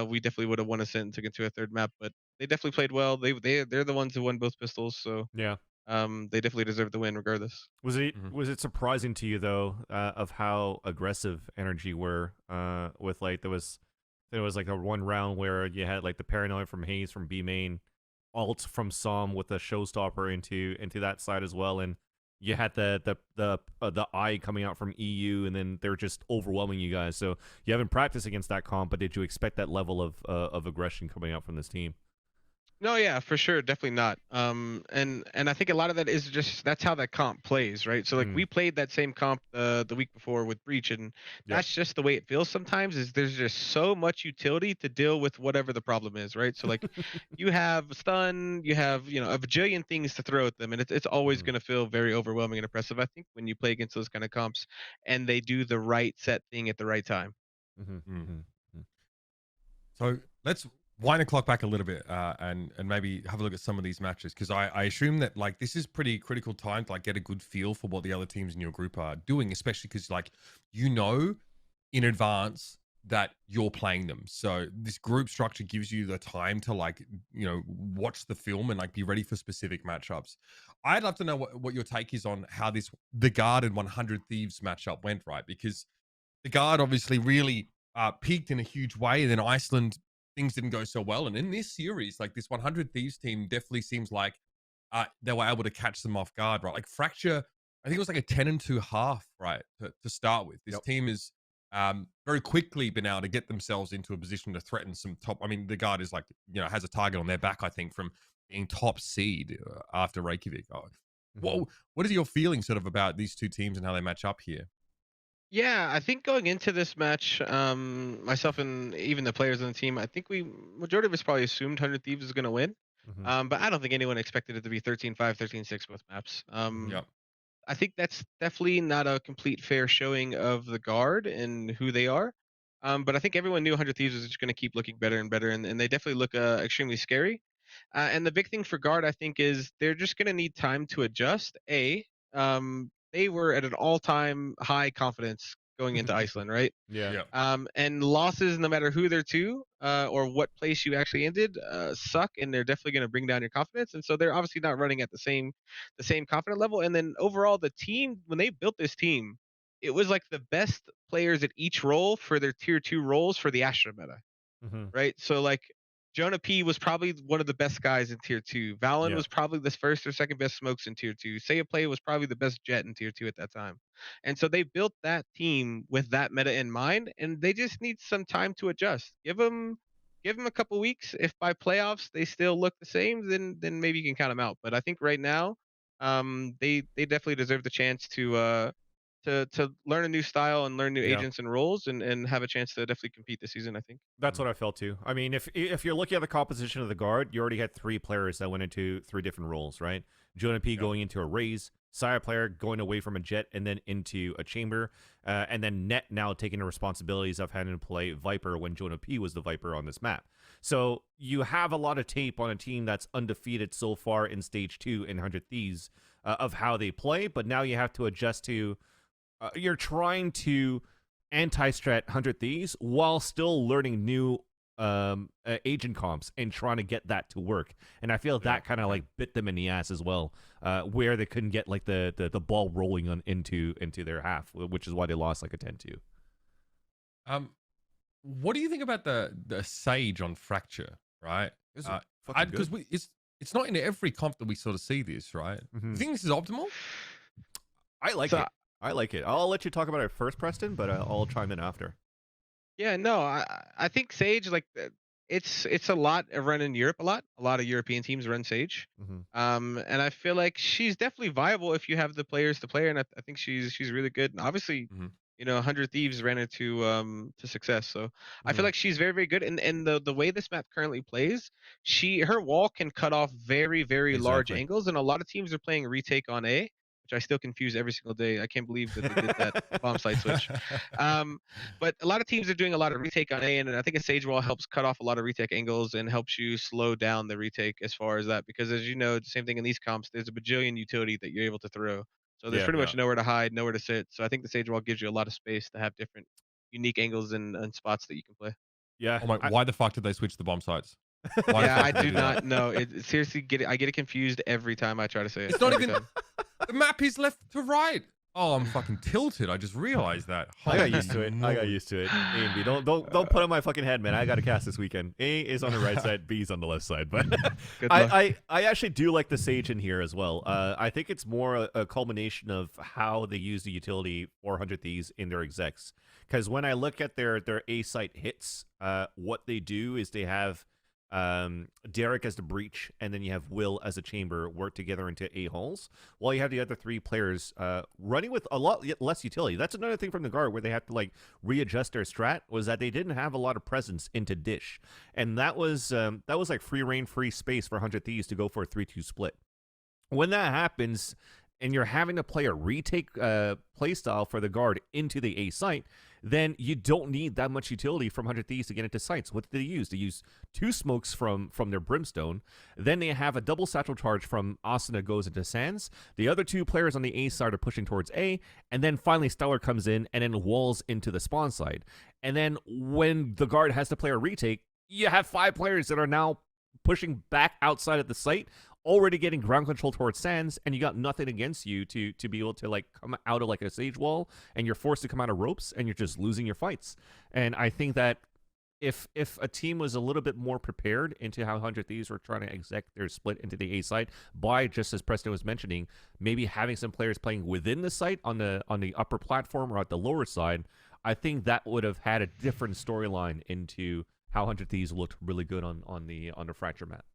we definitely would have won Ascent and took it to a third map, but they definitely played well. They're the ones who won both pistols, so yeah, they definitely deserve the win regardless. Was it surprising to you though of how aggressive NRG were with like there was like a one round where you had like the paranoia from Hayes from B main, alt from Som with a showstopper into that side as well, and you had the eye coming out from EU, and then they're just overwhelming you guys. So you haven't practiced against that comp, but did you expect that level of aggression coming out from this team? No, yeah, for sure, definitely not. And I think a lot of that is just that's how that comp plays, right? So like we played that same comp the week before with Breach, and that's just the way it feels sometimes. Is there's just so much utility to deal with whatever the problem is, right? So like you have stun, you have a bajillion things to throw at them, and it's always going to feel very overwhelming and oppressive. I think when you play against those kind of comps, and they do the right set thing at the right time. So let's wind the clock back a little bit and maybe have a look at some of these matches, because I assume that like this is pretty critical time to like get a good feel for what the other teams in your group are doing, especially because like in advance that you're playing them. So this group structure gives you the time to like, watch the film and like be ready for specific matchups. I'd love to know what your take is on how the Guard and 100 Thieves matchup went, right? Because the Guard obviously really peaked in a huge way. And then Iceland, things didn't go so well. And in this series, like this 100 Thieves team definitely seems like they were able to catch them off guard, right? Like Fracture, I think it was like a 10-2 half, right? To start with. This team is very quickly been able to get themselves into a position to threaten some top. I mean, the Guard is like, has a target on their back, I think, from being top seed after Reykjavik. What is your feeling sort of about these two teams and how they match up here? Yeah, I think going into this match, myself and even the players on the team, I think majority of us probably assumed 100 Thieves was going to win. But I don't think anyone expected it to be 13-5, 13-6 both maps. I think that's definitely not a complete fair showing of the Guard and who they are. But I think everyone knew 100 Thieves was just going to keep looking better and better, and they definitely look extremely scary. And the big thing for Guard, I think, is they're just going to need time to adjust. They were at an all-time high confidence going into Iceland, right? Yeah. And losses, no matter who they're to or what place you actually ended, suck, and they're definitely going to bring down your confidence. And so they're obviously not running at the same confident level. And then overall, the team, when they built this team, it was like the best players at each role for their tier 2 roles for the Astra meta, right? So like Jonah P was probably one of the best guys in tier 2. Valen was probably the first or second best smokes in tier 2. Play was probably the best jet in tier 2 at that time. And so they built that team with that meta in mind, and they just need some time to adjust. Give them a couple weeks. If by playoffs they still look the same, then maybe you can count them out. But I think right now, they definitely deserve the chance to learn a new style and learn new agents and roles and have a chance to definitely compete this season, I think. That's what I felt too. I mean, if you're looking at the composition of the Guard, you already had 3 players that went into 3 different roles, right? Jonah P going into a Raze, Sire player going away from a Jet and then into a Chamber, and then Net now taking the responsibilities of having to play Viper when Jonah P was the Viper on this map. So you have a lot of tape on a team that's undefeated so far in Stage 2 in 100 Thieves of how they play, but now you have to adjust to you're trying to anti-strat 100 Thieves while still learning new agent comps and trying to get that to work. And I feel that kind of like bit them in the ass as well, where they couldn't get like the ball rolling into their half, which is why they lost like a 10-2. What do you think about the Sage on Fracture, right? Because it's not in every comp that we sort of see this, right? Do you think this is optimal? I like it. I like it. I'll let you talk about it first, Preston, but I'll chime in after. Yeah, no, I think Sage, like, it's a lot run in Europe. A lot of European teams run Sage. And I feel like she's definitely viable if you have the players to play her, and I think she's really good. And obviously, 100 Thieves ran her to success. So I feel like she's very, very good. And the way this map currently plays, her wall can cut off very, very large angles, and a lot of teams are playing retake on A, which I still confuse every single day. I can't believe that they did that bomb site switch. But a lot of teams are doing a lot of retake on A, and I think a Sage Wall helps cut off a lot of retake angles and helps you slow down the retake as far as that. Because as you know, the same thing in these comps, there's a bajillion utility that you're able to throw. So there's pretty much nowhere to hide, nowhere to sit. So I think the Sage Wall gives you a lot of space to have different unique angles and spots that you can play. Yeah. Oh my, why the fuck did they switch the bomb sites? I do not know. Seriously, I get it confused every time I try to say it. It's not even... The map is left to right. Oh, I'm fucking tilted. I just realized that. I got used to it. I got used to it. A and B. Don't put on my fucking head, man. I got to cast this weekend. A is on the right side, B is on the left side. But I actually do like the Sage in here as well. I think it's more a culmination of how they use the utility 400 Thieves in their execs. Because when I look at their A site hits, what they do is they have Derek as the breach, and then you have Will as a chamber work together into A holes, while you have the other 3 players running with a lot less utility. That's another thing from the Guard where they have to like readjust their strat, was that they didn't have a lot of presence into dish, and that was like free reign, free space for 100 Thieves to go for a 3-2 split. When that happens and you're having to play a retake playstyle for the Guard into the A site, then you don't need that much utility from 100 Thieves to get into sites. What did they use? They use 2 smokes from their Brimstone. Then they have a double satchel charge from Austin that goes into Sands. The other 2 players on the A side are pushing towards A. And then finally Stellar comes in and then walls into the spawn side. And then when the guard has to play a retake, you have 5 players that are now pushing back outside of the site, already getting ground control towards Sands, and you got nothing against you to be able to like come out of like a sage wall, and you're forced to come out of ropes, and you're just losing your fights. And I think that if a team was a little bit more prepared into how 100 Thieves were trying to exec their split into the A side by, just as Preston was mentioning, maybe having some players playing within the site on the upper platform or at the lower side, I think that would have had a different storyline into how 100 Thieves looked really good on the fracture map.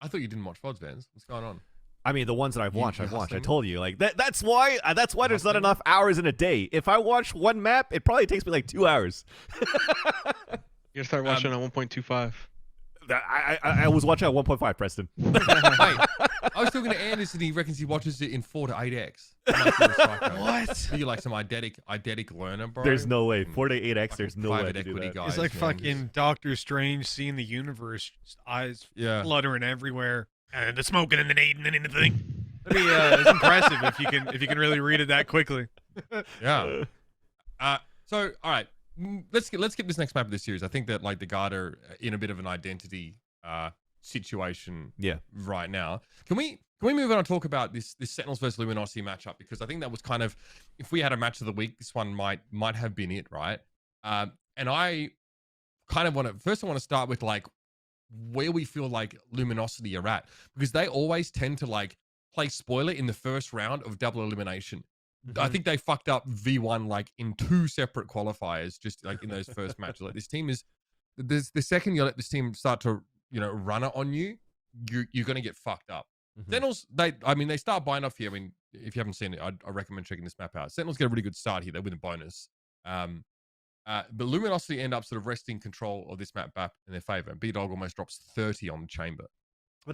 I thought you didn't watch VODs, Vans. What's going on? I mean, the ones that I've watched. I hustling? told you, like that's why there's not hustling? enough hours in a day. If I watch one map, it probably takes me like 2 hours. You gotta start watching on 1.25. I was watching at 1.5, Preston. Wait, I was talking to Anderson. He reckons he watches it in 4 to 8x. What? You're like some eidetic learner, bro. There's no way. 4 to 8x. There's no way private to do equity that. guys. It's like man, fucking Doctor Strange seeing the universe, just eyes fluttering everywhere, and the smoking and the nading and anything. It's impressive if you can really read it that quickly. Yeah. So all right, let's get this next map of this series. I think that like the guard are in a bit of an identity situation right now. Can we move on and talk about this Sentinels versus Luminosity matchup? Because I think that was kind of, if we had a match of the week, this one might have been it, right? And I kind of want to start with like where we feel like Luminosity are at, because they always tend to like play spoiler in the first round of double elimination. I think they fucked up V1 like in 2 separate qualifiers, just like in those first matches. Like this team is, the second you let this team start to run it on you, you're gonna get fucked up. Sentinels, they start buying off here. I mean, if you haven't seen it, I recommend checking this map out. Sentinels get a really good start here. They win a bonus. But Luminosity end up sort of wresting control of this map back in their favor. B-Dog almost drops 30 on the chamber. But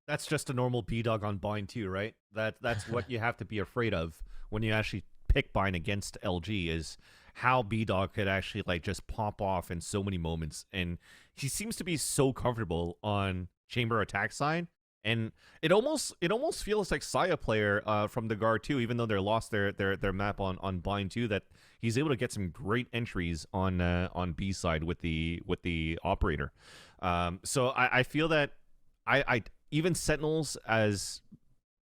that's just a normal B-Dog on bind too, right? That's what you have to be afraid of when you actually pick bind against LG, is how B-Dog could actually like just pop off in so many moments. And he seems to be so comfortable on chamber attack side. And it almost feels like Saya player from the guard too, even though they lost their map on bind too, that he's able to get some great entries on B side with the operator. So I feel that I even Sentinels as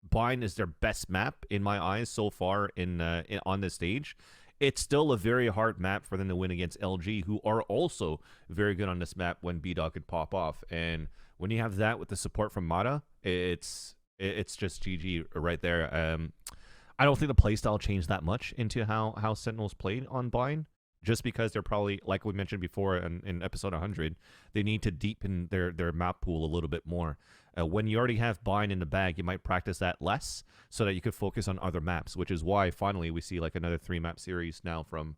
bind is their best map in my eyes so far on this stage. It's still a very hard map for them to win against LG, who are also very good on this map when B-Dog could pop off. And when you have that with the support from Mata, it's just GG right there. I don't think the playstyle changed that much into how Sentinels played on bind, just because they're probably, like we mentioned before in episode 100, they need to deepen their map pool a little bit more. When you already have bind in the bag, you might practice that less so that you could focus on other maps, which is why finally we see like another 3-map series now from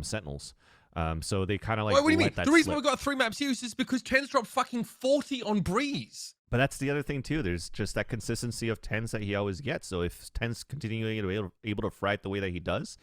Sentinels. So they kind of like. Wait, what do you mean? The reason slip. we got a 3-map series is because Tens dropped fucking 40 on Breeze. But that's the other thing too. There's just that consistency of Tens that he always gets. So if Tens continuing to be able to frag the way that he does,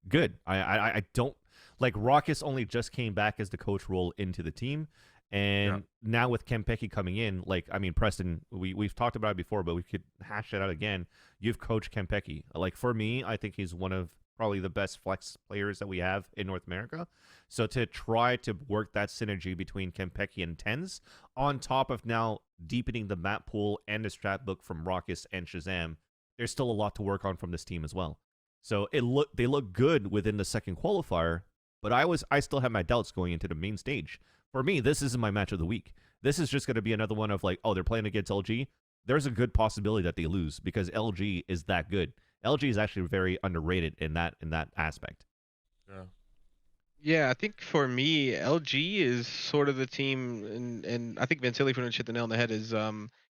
good. I don't like Raucus only just came back as the coach role into the team. And now with Kempeki coming in, like, I mean, Preston, we've talked about it before, but we could hash it out again. You've coached Kempeki. Like, for me, I think he's one of probably the best flex players that we have in North America. So to try to work that synergy between Kempeki and Tens, on top of now deepening the map pool and the strat book from Raucus and Shazam, there's still a lot to work on from this team as well. So they look good within the second qualifier, but I still have my doubts going into the main stage. For me, this isn't my match of the week. This is just going to be another one of like, oh, they're playing against LG. There's a good possibility that they lose because LG is that good. LG is actually very underrated in that aspect. Yeah, I think for me, LG is sort of the team, and I think Vantilli pretty much hit the nail on the head. Is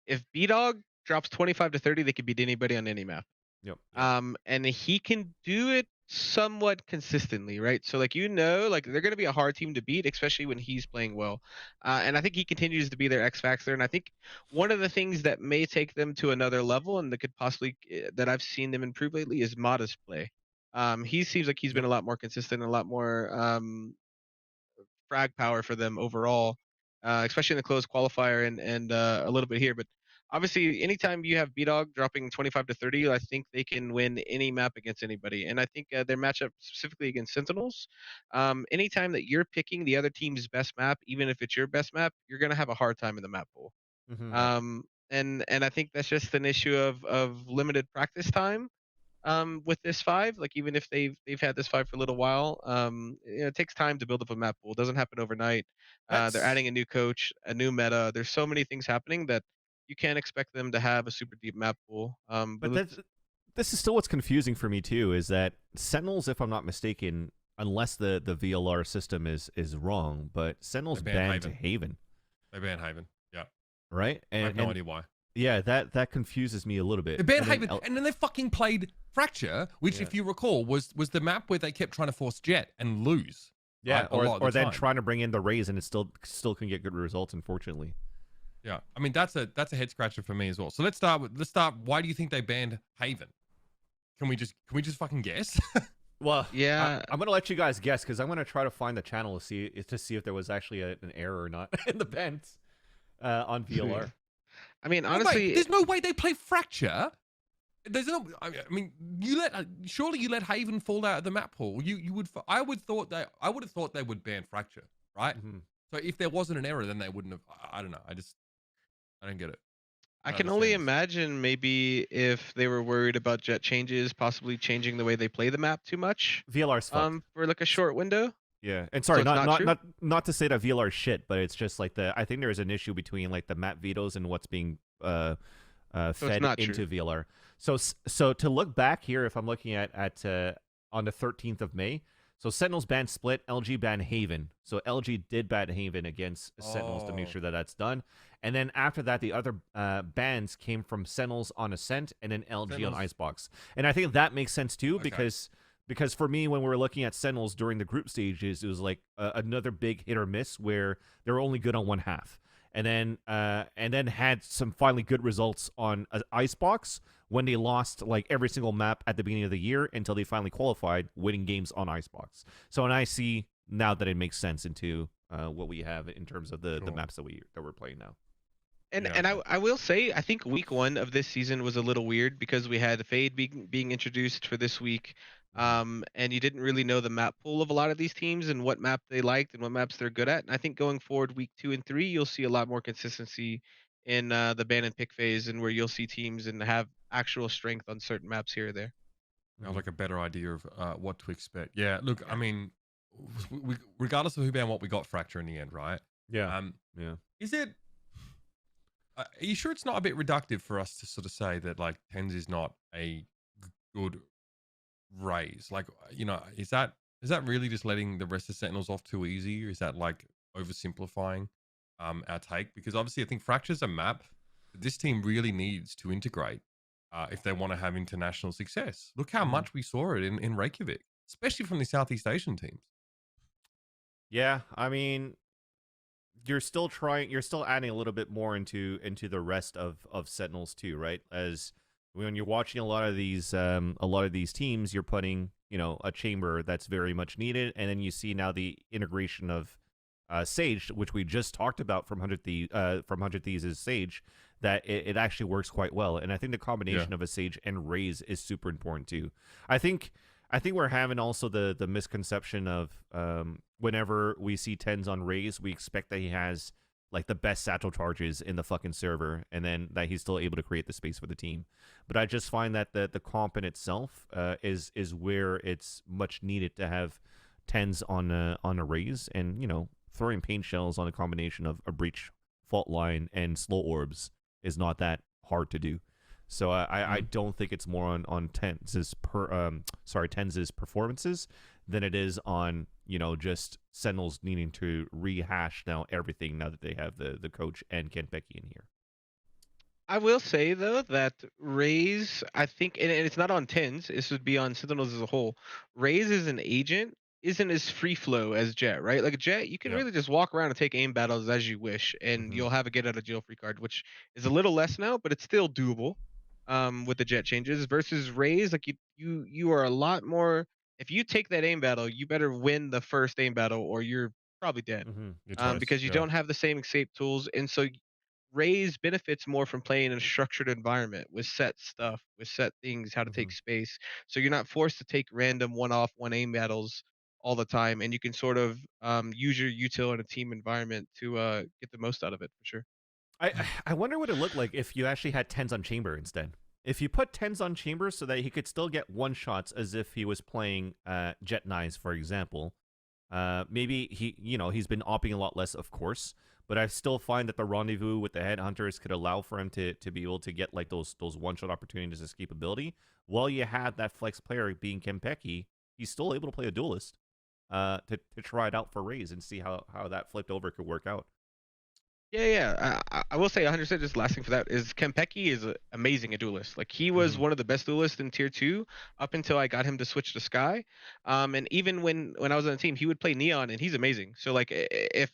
if B-Dog drops 25 to 30, they could beat anybody on any map. Yep. And he can do it somewhat consistently, right? So like like they're going to be a hard team to beat, especially when he's playing well. And I think he continues to be their X factor. And I think one of the things that may take them to another level and that could possibly that I've seen them improve lately is Mata's play. He seems like he's been a lot more consistent, a lot more frag power for them overall, especially in the closed qualifier and a little bit here. But obviously, anytime you have B-Dog dropping 25 to 30, I think they can win any map against anybody. And I think their matchup specifically against Sentinels, anytime that you're picking the other team's best map, even if it's your best map, you're gonna have a hard time in the map pool. And I think that's just an issue of limited practice time with this 5. Like even if they've had this 5 for a little while, it takes time to build up a map pool. It doesn't happen overnight. They're adding a new coach, a new meta. There's so many things happening that you can't expect them to have a super deep map pool. But this is still what's confusing for me too, is that Sentinels, if I'm not mistaken, unless the VLR system is wrong, but Sentinels banned Haven. They banned Haven. Yeah. Right? And I have no idea why. Yeah, that confuses me a little bit. They banned Haven, and then they fucking played Fracture, which, if you recall, was the map where they kept trying to force Jet and lose. Yeah, or then trying to bring in the Rays, and it still can get good results, unfortunately. Yeah, I mean that's a head scratcher for me as well. So let's start. Why do you think they banned Haven? Can we just fucking guess? Well, yeah, I'm gonna let you guys guess because I'm gonna try to find the channel to see if there was actually an error or not in the bans on VLR. I mean, honestly, there's no way they play Fracture. There's no. I mean, surely you let Haven fall out of the map pool. You would. I would have thought they would ban Fracture, right? So if there wasn't an error, then they wouldn't have. I don't know. I don't get it. I can only imagine maybe if they were worried about Jet changes, possibly changing the way they play the map too much. VLR's fucked. For like a short window. Yeah, and sorry, So it's not to say that VLR is shit, but it's just like I think there is an issue between like the map vetoes and what's being fed into VLR. So to look back here, if I'm looking at on the 13th of May, so Sentinels banned Split, LG banned Haven. So LG did ban Haven against Sentinels to make sure that that's done. And then after that, the other bans came from Sentinels on Ascent and then LG on Icebox. And I think that makes sense too, because for me, when we were looking at Sentinels during the group stages, it was like another big hit or miss where they were only good on one half. And then had some finally good results on Icebox when they lost like every single map at the beginning of the year until they finally qualified, winning games on Icebox. So, and I see now that it makes sense into what we have in terms of the maps that we're playing now. And I will say, I think week 1 of this season was a little weird because we had Fade being introduced for this week. And you didn't really know the map pool of a lot of these teams and what map they liked and what maps they're good at. And I think going forward, week 2 and 3, you'll see a lot more consistency in the ban and pick phase, and where you'll see teams and have actual strength on certain maps here or there. I have like a better idea of what to expect. Yeah, look, I mean, regardless of who banned what, we got Fracture in the end, right? Yeah. Is it? Are you sure it's not a bit reductive for us to sort of say that like Tens is not a good raise? Like, you know, is that really just letting the rest of Sentinels off too easy, or is that like oversimplifying our take? Because obviously I think Fracture's a map that this team really needs to integrate if they want to have international success. Look how much we saw it in Reykjavik, especially from the Southeast Asian teams. Yeah, I mean, you're still adding a little bit more into the rest of Sentinels too, right? As when you're watching a lot of these teams, you're putting, you know, a chamber that's very much needed, and then you see now the integration of Sage, which we just talked about from 100 Thieves' Sage, that it actually works quite well. And I think the combination of a Sage and Raze is super important too. I think we're having also the misconception of whenever we see Tens on Raze, we expect that he has like the best satchel charges in the fucking server, and then that he's still able to create the space for the team. But I just find that the comp in itself is where it's much needed to have Tens on a Raze, and you know, throwing paint shells on a combination of a breach, fault line, and slow orbs is not that hard to do. So I don't think it's more on Tens' performances than it is on, you know, just Sentinels needing to rehash now everything now that they have the coach and Kent Becky in here. I will say though that Raze, I think, and it's not on Tens, this would be on Sentinels as a whole. Raze as an agent isn't as free flow as Jet, right? Like Jet, you can really just walk around and take aim battles as you wish, and you'll have a get out of jail free card, which is a little less now, but it's still doable with the Jet changes. Versus Raze, like you you are a lot more. If you take that aim battle, you better win the first aim battle, or you're probably dead. Good choice. Because you Yeah. don't have the same escape tools, and so Raze benefits more from playing in a structured environment with set stuff, with set things, how to take space. So you're not forced to take random one-off, one-aim battles all the time, and you can sort of use your util in a team environment to get the most out of it for sure. I wonder what it looked like if you actually had 10s on chamber instead. If you put 10s on chamber so that he could still get one shots as if he was playing Jet Knives, for example. Maybe he's been opping a lot less, of course, but I still find that the rendezvous with the headhunters could allow for him to be able to get like those one-shot opportunities escapability. While you had that flex player being Kempeki, he's still able to play a duelist to try it out for Raze and see how that flipped over could work out. Yeah. I will say 100%. Just last thing for that is Kempeki is amazing a duelist. Like he was one of the best duelists in tier 2 up until I got him to switch to Sky. And even when I was on the team, he would play Neon, and he's amazing. So like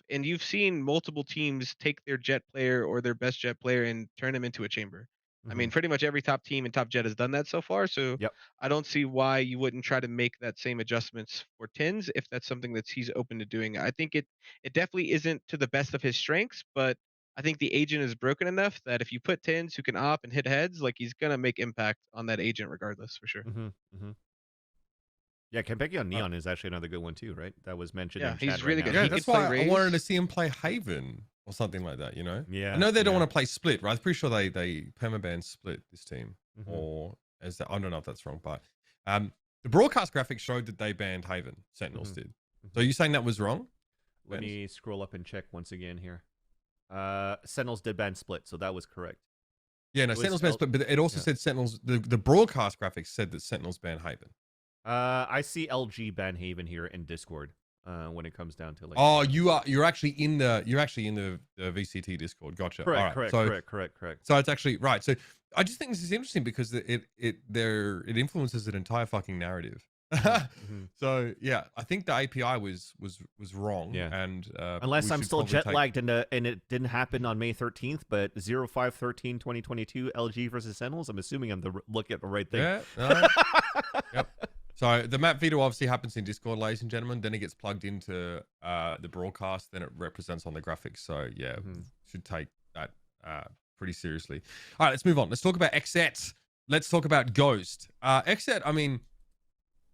and you've seen multiple teams take their Jet player or their best Jet player and turn him into a chamber. I mean, pretty much every top team and top Jet has done that so far. So Yep. I don't see why you wouldn't try to make that same adjustments for tens if that's something that he's open to doing. I think it definitely isn't to the best of his strengths, but I think the agent is broken enough that if you put tens who can op and hit heads, like he's gonna make impact on that agent regardless for sure. Yeah, Kempeki on Neon is actually another good one too, right? That was mentioned in Yeah, chat he's right really now. good. Yeah, He that's could play why I Raze. wanted to see him play Haven or something like that. Yeah, I know they don't yeah. want to play Split, right? I'm pretty sure they permaban Split this team, or as I don't know if that's wrong, but the broadcast graphics showed that they banned Haven. Sentinels did. So you saying that was wrong? Let me scroll up and check once again here. Sentinels did ban Split, so that was correct. Yeah, no, Sentinels banned Split, but it also said Sentinels. The broadcast graphics said that Sentinels banned Haven. I see LG ban Haven here in Discord. When it comes down to like. Oh, you're actually in the VCT Discord. Gotcha. Correct, All right. correct. So it's actually right. So I just think this is interesting because it influences an entire fucking narrative. So yeah, I think the API was wrong. Yeah. And unless we I'm should still probably jet take- lagged and it didn't happen on May 13th, but 05/13/2022 LG versus Sentinels. I'm assuming I'm looking at the right thing. Yeah. No. Yep. So the map video obviously happens in Discord, ladies and gentlemen. Then it gets plugged into the broadcast. Then it represents on the graphics. So yeah, should take that pretty seriously. All right, let's move on. Let's talk about XET. Let's talk about Ghost. XET, I mean,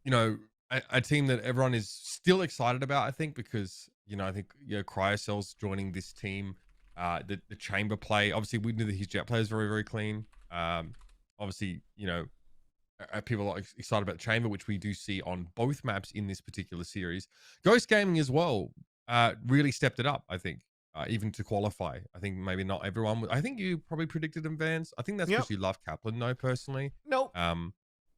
a team that everyone is still excited about, I think, because, I think, Cryocell's joining this team. The chamber play, obviously, we knew that his jet play is very, very clean. Obviously, people are excited about the chamber, which we do see on both maps in this particular series. Ghost Gaming as well really stepped it up, I think, even to qualify. I think maybe not everyone. I think you probably predicted them, Vans. I think that's because you love Kaplan, no, personally. Nope.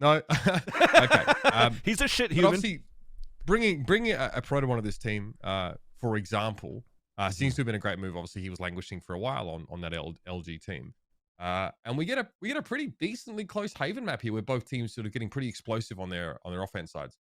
No. Okay. He's a shit human. Obviously, bringing a pro to one of this team, for example, seems to have been a great move. Obviously, he was languishing for a while on that LG team. And we get a pretty decently close Haven map here, where both teams sort of getting pretty explosive on their offense sides.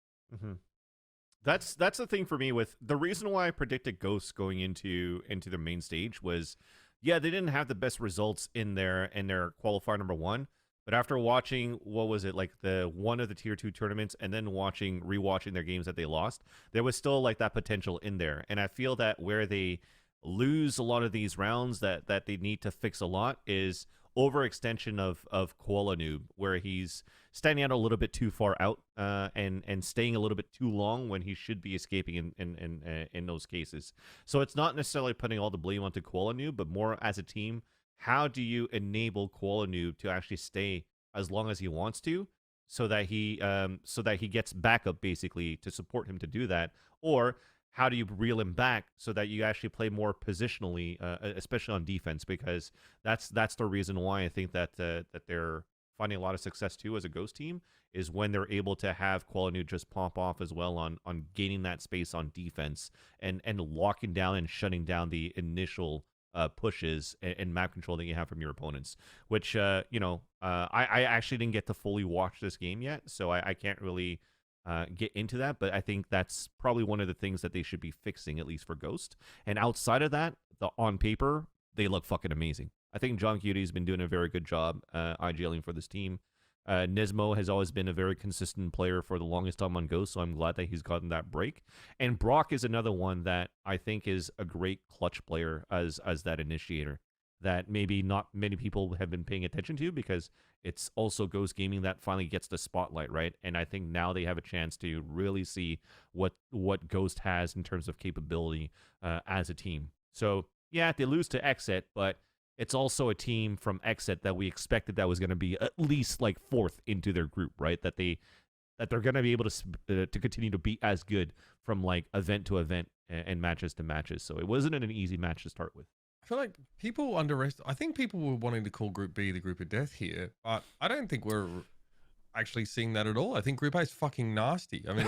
That's the thing for me with the reason why I predicted Ghosts going into their main stage was, they didn't have the best results in their qualifier number 1, but after watching the one of the tier 2 tournaments and then rewatching their games that they lost, there was still like that potential in there, and I feel that where they lose a lot of these rounds that they need to fix a lot is overextension of Koala Noob, where he's standing out a little bit too far out and staying a little bit too long when he should be escaping in those cases. So it's not necessarily putting all the blame onto Koala Noob, but more as a team, how do you enable Koala Noob to actually stay as long as he wants to, so that he gets backup basically to support him to do that, or how do you reel him back so that you actually play more positionally, especially on defense? Because that's the reason why I think that they're finding a lot of success too as a Ghost team, is when they're able to have Qualinu just pop off as well on gaining that space on defense and locking down and shutting down the initial pushes and map control that you have from your opponents. Which I actually didn't get to fully watch this game yet, so I can't really get into that, but I think that's probably one of the things that they should be fixing, at least for Ghost. And outside of that, on paper, they look fucking amazing. I think John Cutie's been doing a very good job IGLing for this team. Nismo has always been a very consistent player for the longest time on Ghost, so I'm glad that he's gotten that break. And Brock is another one that I think is a great clutch player as that initiator that maybe not many people have been paying attention to because it's also Ghost Gaming that finally gets the spotlight, right? And I think now they have a chance to really see what Ghost has in terms of capability as a team. So yeah, they lose to Exit, but it's also a team from Exit that we expected that was going to be at least like fourth into their group, right? That they're going to be able to continue to be as good from like event to event and matches to matches. So it wasn't an easy match to start with. I feel like people underestimate. I think people were wanting to call Group B the group of death here, but I don't think we're actually seeing that at all. I think Group A is fucking nasty. I mean,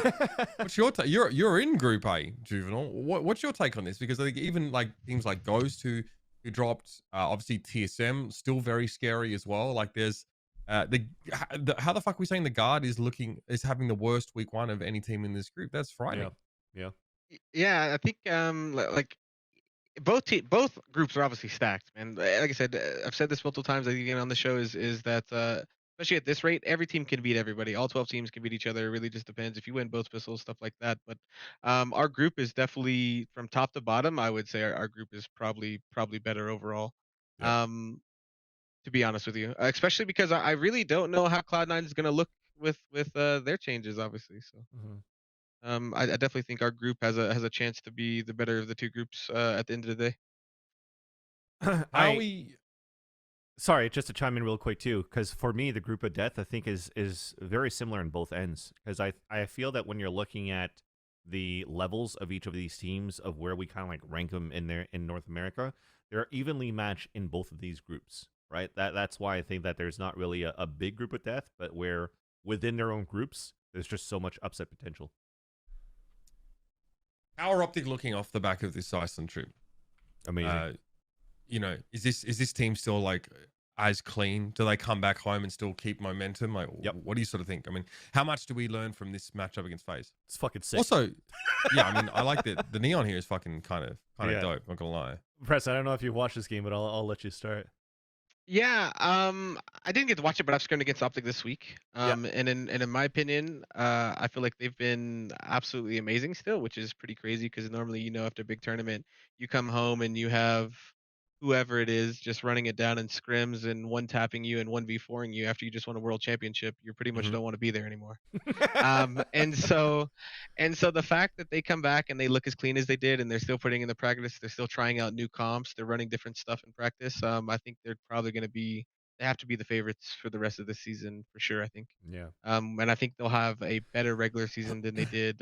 what's your take? You're in Group A, Juvenile. What's your take on this? Because I think even like teams like Ghost who dropped, obviously TSM, still very scary as well. Like there's how the fuck are we saying the Guard is having the worst week one of any team in this group? That's frightening. Yeah. Yeah, I think like both groups are obviously stacked, man. Like I said, I've said this multiple times again on the show is that especially at this rate, every team can beat everybody. All 12 teams can beat each other. It really just depends if you win both pistols, stuff like that. But our group is definitely from top to bottom. I would say our group is probably better overall. Yeah. To be honest with you, especially because I really don't know how Cloud9 is going to look with their changes, obviously. So. I definitely think our group has a chance to be the better of the two groups at the end of the day. Sorry, just to chime in real quick too, because for me the group of death I think is very similar in both ends. Because I feel that when you're looking at the levels of each of these teams of where we kind of like rank them in North America, they're evenly matched in both of these groups, right? That's why I think that there's not really a big group of death, but where within their own groups there's just so much upset potential. How are OpTic looking off the back of this Iceland trip? Amazing. You know, is this team still like as clean? Do they come back home and still keep momentum? Like, Yep. What do you sort of think? I mean, how much do we learn from this matchup against FaZe? It's fucking sick. Also, yeah, I mean, I like the neon here is fucking kind of Yeah. dope. Not gonna lie. Press, I don't know if you've watched this game, but I'll let you start. Yeah, I didn't get to watch it, but I've scrimmed against OpTic this week. And in my opinion, I feel like they've been absolutely amazing still, which is pretty crazy because normally, after a big tournament, you come home and you have whoever it is just running it down in scrims and one tapping you and 1v4ing you after you just won a world championship. You pretty much don't want to be there anymore. And so the fact that they come back and they look as clean as they did and they're still putting in the practice, they're still trying out new comps, they're running different stuff in practice. I think they're probably going to be, they have to be the favorites for the rest of the season for sure, I think. Yeah. And I think they'll have a better regular season than they did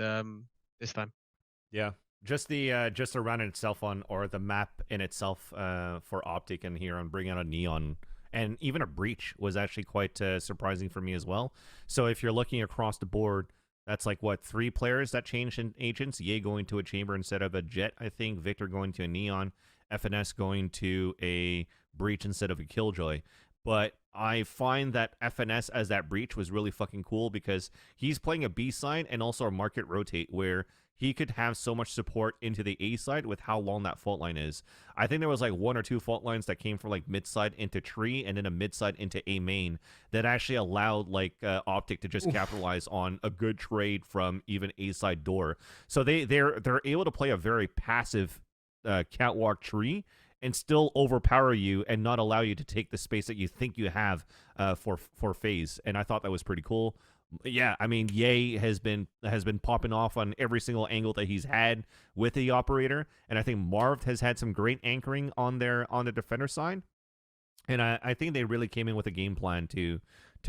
this time. Yeah. Just the round in itself or the map in itself for OpTic and here on bringing out a neon and even a breach was actually quite surprising for me as well. So if you're looking across the board, that's like what 3 players that changed in agents. Ye going to a chamber instead of a jet, I think. Victor going to a neon. FNS going to a breach instead of a killjoy. But I find that FNS as that breach was really fucking cool because he's playing a B side and also a market rotate where he could have so much support into the A side with how long that fault line is. I think there was like 1 or 2 fault lines that came from like mid side into tree and then a mid side into A main that actually allowed like OpTic to just capitalize on a good trade from even A side door. So they're able to play a very passive catwalk tree and still overpower you and not allow you to take the space that you think you have for FaZe. And I thought that was pretty cool. Yeah, I mean, Ye has been popping off on every single angle that he's had with the operator, and I think Marv has had some great anchoring on the defender side, and I think they really came in with a game plan to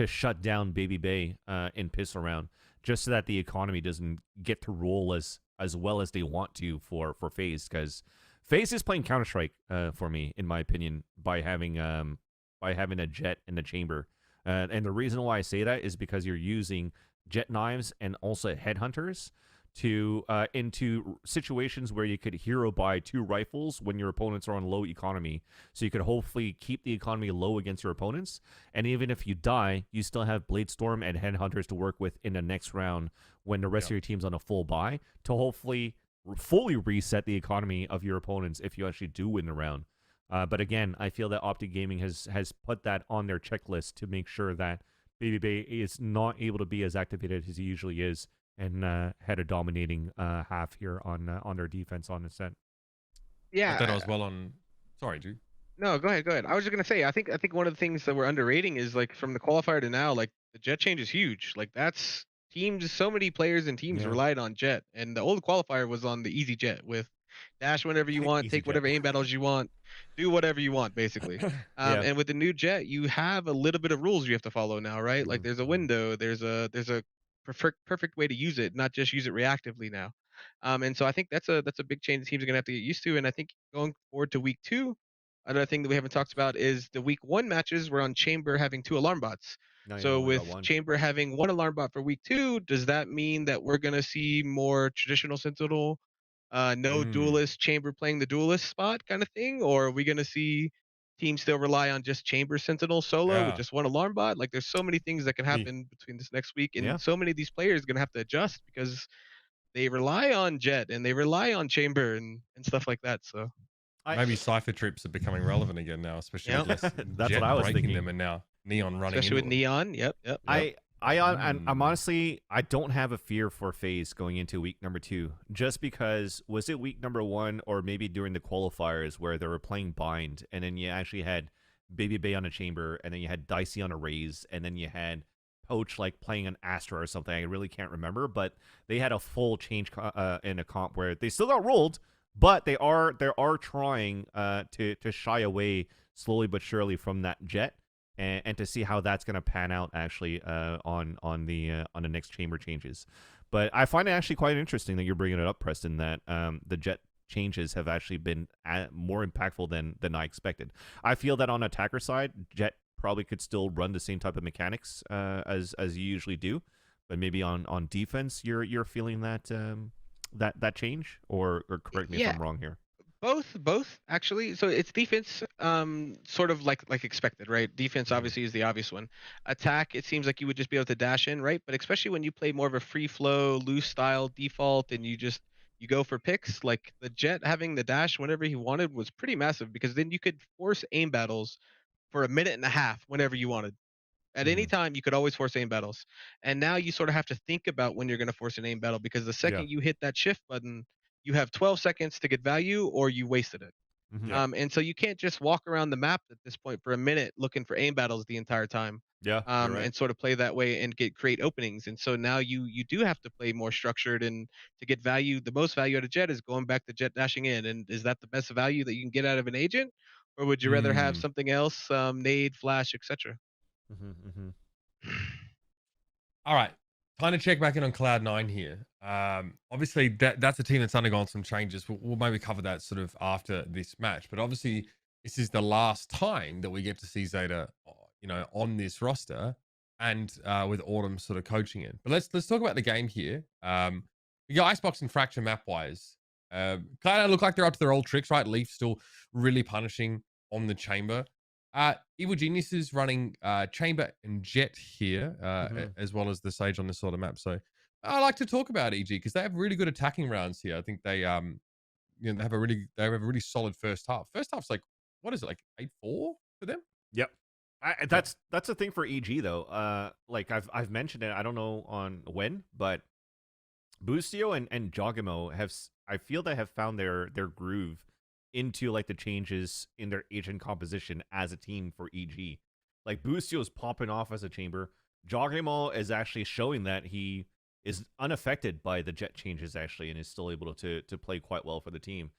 shut down Baby Bay in piss around, just so that the economy doesn't get to roll as well as they want to for FaZe, because FaZe is playing Counter-Strike for me, in my opinion, by having a jet in the chamber. And the reason why I say that is because you're using jet knives and also headhunters to into situations where you could hero buy 2 rifles when your opponents are on low economy. So you could hopefully keep the economy low against your opponents. And even if you die, you still have Bladestorm and headhunters to work with in the next round when the rest of your team's on a full buy to hopefully fully reset the economy of your opponents if you actually do win the round. But again, I feel that OpTic Gaming has put that on their checklist to make sure that Baby Bay is not able to be as activated as he usually is, and had a dominating half here on their defense on the set. Yeah. I thought I was well on. Sorry, dude. No, go ahead, go ahead. I was just gonna say, I think one of the things that we're underrating is like from the qualifier to now, like the jet change is huge. Like that's teams, so many players and teams Yeah. relied on jet, and the old qualifier was on the easy jet with dash whenever you want, Easy take jet. whatever aim battles you want, do whatever you want, basically. Yeah. And with the new jet, you have a little bit of rules you have to follow now, right? Like Mhm, there's a mhm. window, there's a perfect way to use it, not just use it reactively now. And so I think that's a big change the teams are gonna have to get used to. And I think going forward to week 2, another thing that we haven't talked about is the week 1 matches were on Chamber having 2 alarm bots. No, yeah, So only got with one. Chamber having 1 alarm bot for week 2, does that mean that we're gonna see more traditional Sentinel, no duelist Chamber playing the duelist spot kind of thing, or are we gonna see teams still rely on just Chamber Sentinel solo with Yeah. just 1 alarm bot? Like there's so many things that can Me. happen between this next week, Yeah. and so many of these players are gonna have to adjust because they rely on Jet and they rely on Chamber and stuff like that. So Maybe cipher trips are becoming relevant again now, especially with less That's jet what I was breaking thinking. them and now Neon running especially with into it. Neon, yep. I'm honestly, I don't have a fear for FaZe going into week number 2, just because was it week number 1 or maybe during the qualifiers where they were playing bind, and then you actually had Baby Bay on a Chamber, and then you had Dicey on a Raze, and then you had Poach like playing an Astra or something. I really can't remember, but they had a full change in a comp where they still got rolled, but they are trying to shy away slowly but surely from that jet. And to see how that's going to pan out actually on the next chamber changes. But I find it actually quite interesting that you're bringing it up, Preston, that the jet changes have actually been more impactful than I expected. I feel that on attacker side, jet probably could still run the same type of mechanics as you usually do, but maybe on defense you're feeling that that change, or correct me if I'm wrong here. Both actually. So it's defense, sort of like expected, right? Defense obviously is the obvious one. Attack, it seems like you would just be able to dash in, right? But especially when you play more of a free flow, loose style default, and you go for picks, like the Jet having the dash whenever he wanted was pretty massive because then you could force aim battles for a minute and a half whenever you wanted. At any time, you could always force aim battles. And now you sort of have to think about when you're going to force an aim battle because the second you hit that shift button, you have 12 seconds to get value or you wasted it. Yeah. And so you can't just walk around the map at this point for a minute looking for aim battles the entire time. Yeah, you're right. And sort of play that way and create openings. And so now you do have to play more structured, and to get value, the most value out of Jet is going back to Jet dashing in. And is that the best value that you can get out of an agent, or would you rather have something else, nade, flash, etc.? All right, time to check back in on Cloud9 here. Obviously, that's a team that's undergone some changes. We'll maybe cover that sort of after this match. But obviously, this is the last time that we get to see Zeta, on this roster, and with Autumn sort of coaching it. But let's talk about the game here. We got Icebox and Fracture map-wise. Cloud9 look like they're up to their old tricks, right? Leaf still really punishing on the Chamber. Evil Genius is running Chamber and Jet here, as well as the Sage on this sort of map. So I like to talk about EG because they have really good attacking rounds here. I think they they have a really solid first half. First half's like, what is it, like 8-4 for them? Yep. That's the thing for EG though. Like I've mentioned it. I don't know on when, but Boostio and Jogimo I feel they have found their groove into like the changes in their agent composition as a team for EG. Like Boostio is popping off as a Chamber. Jogimo is actually showing that he is unaffected by the jet changes actually, and is still able to play quite well for the team.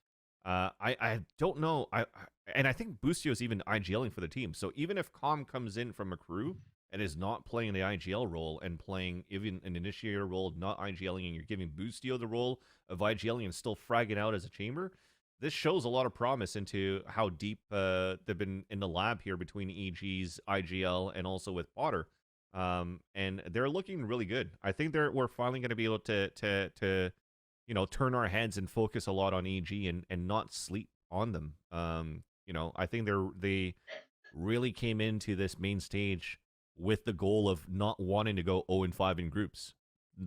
I don't know. I think Boostio is even IGLing for the team. So even if Calm comes in from a crew and is not playing the IGL role and playing even an initiator role, not IGLing, and you're giving Boostio the role of IGLing and still fragging out as a Chamber, this shows a lot of promise into how deep they've been in the lab here between EG's IGL and also with Potter. And they're looking really good. I think we're finally going to be able to turn our heads and focus a lot on EG and not sleep on them. I think they really came into this main stage with the goal of not wanting to go 0-5 in groups.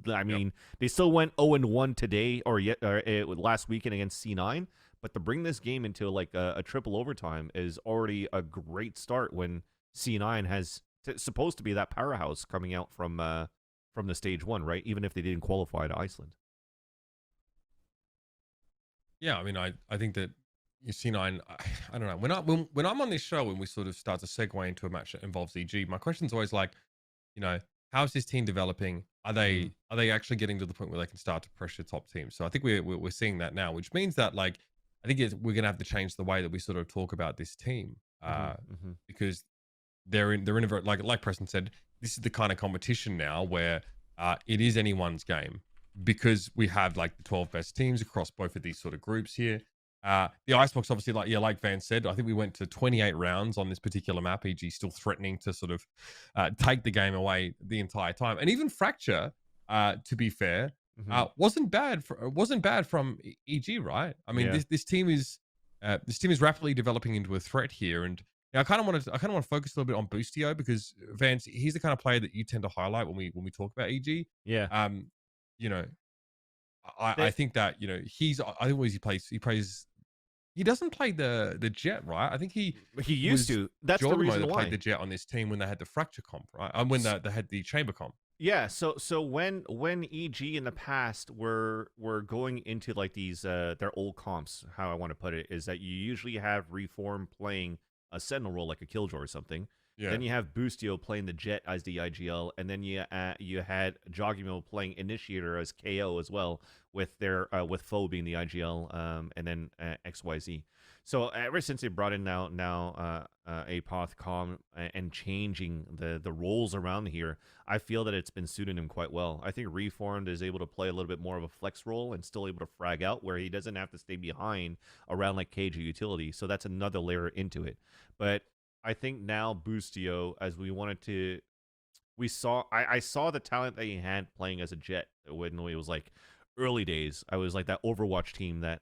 I mean, they still went 0-1 today or last weekend against C9, but to bring this game into like a triple overtime is already a great start when C9 has supposed to be that powerhouse coming out from the stage 1, right? Even if they didn't qualify to Iceland. Yeah, I mean, I think that you see nine. I don't know. When I'm on this show and we sort of start to segue into a match that involves EG, my question's always like, how's this team developing? Are they actually getting to the point where they can start to pressure top teams? So I think we're seeing that now, which means that like I think we're gonna have to change the way that we sort of talk about this team, because they're in a very, like Preston said, this is the kind of competition now where it is anyone's game, because we have like the 12 best teams across both of these sort of groups here. The Icebox, obviously, like Van said, I think we went to 28 rounds on this particular map. EG still threatening to sort of take the game away the entire time, and even Fracture, to be fair, wasn't bad from EG, right? I mean, this team is rapidly developing into a threat here, and I kind of want to focus a little bit on Boostio, because Vance, he's the kind of player that you tend to highlight when we talk about EG. Yeah. I think that I think he doesn't play the Jet, right? I think he used to. That's the reason that why played the Jet on this team when they had the Fracture comp, right? And when they had the Chamber comp. Yeah, so when EG in the past were going into like these their old comps, how I want to put it is that you usually have Reform playing a Sentinel role like a Killjoy or something. Yeah. Then you have Boostio playing the Jet as the IGL, and then you had Jogimo playing Initiator as KO as well, with their with Foe being the IGL, and then XYZ. So ever since they brought in now Apoth Com and changing the roles around here, I feel that it's been suiting him quite well. I think Reformed is able to play a little bit more of a flex role and still able to frag out, where he doesn't have to stay behind around like Cage or Utility. So that's another layer into it. But I think now Boostio, as I saw the talent that he had playing as a Jet when it was like early days. I was like that Overwatch team that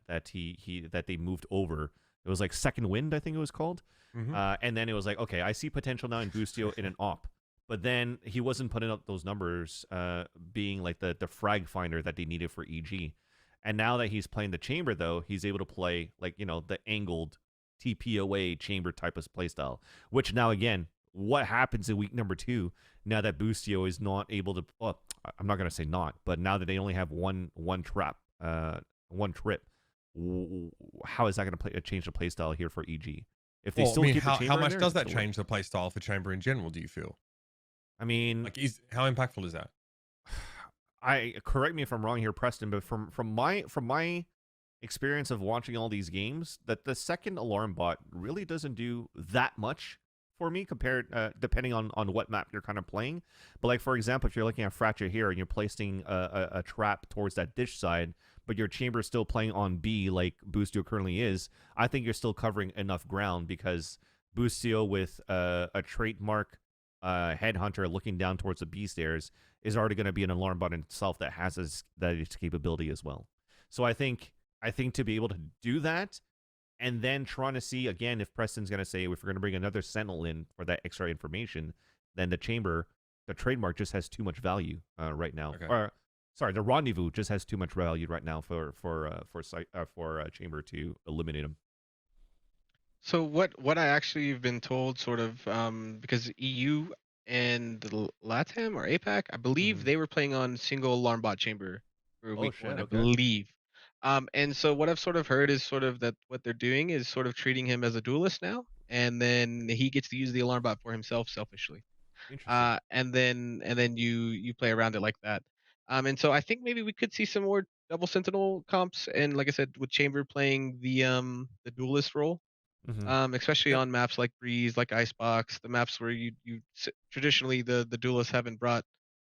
they moved over. It was like Second Wind, I think it was called. And then it was like, okay, I see potential now in Boostio in an op. But then he wasn't putting up those numbers, being like the frag finder that they needed for EG. And now that he's playing the Chamber, though, he's able to play like, the angled TPOA Chamber type of playstyle. Which now, again, what happens in week number 2, now that Boostio is not able to... Well, I'm not going to say not, but now that they only have one trip, how is that going to change the playstyle here for EG? If they still keep the Chamber how much there, does that change the playstyle for Chamber in general, do you feel? I mean, like, how impactful is that? Correct me if I'm wrong here, Preston, but from my experience of watching all these games, that the second alarm bot really doesn't do that much for me, compared depending on what map you're kind of playing. But like, for example, if you're looking at Fracture here and you're placing a trap towards that dish side, but your Chamber is still playing on B like Boostio currently is, I think you're still covering enough ground, because Boostio with a trademark Headhunter looking down towards the B stairs is already going to be an alarm bot in itself that has its capability as well. So I think to be able to do that, and then trying to see, again, if Preston's going to say, if we're going to bring another Sentinel in for that extra information, then the Chamber, the trademark just has too much value right now. Okay. Or, sorry, the Rendezvous just has too much value right now for Chamber to eliminate him. So what I actually have been told, sort of, because EU and LATAM or APAC, I believe they were playing on single alarm bot Chamber for week 1, I believe. And so what I've sort of heard is sort of that what they're doing is sort of treating him as a duelist now, and then he gets to use the alarm bot for himself selfishly. Interesting. And then you play around it like that. And so I think maybe we could see some more double Sentinel comps, and like I said, with Chamber playing the duelist role. Especially on maps like Breeze, like Icebox, the maps where you traditionally the duelists haven't brought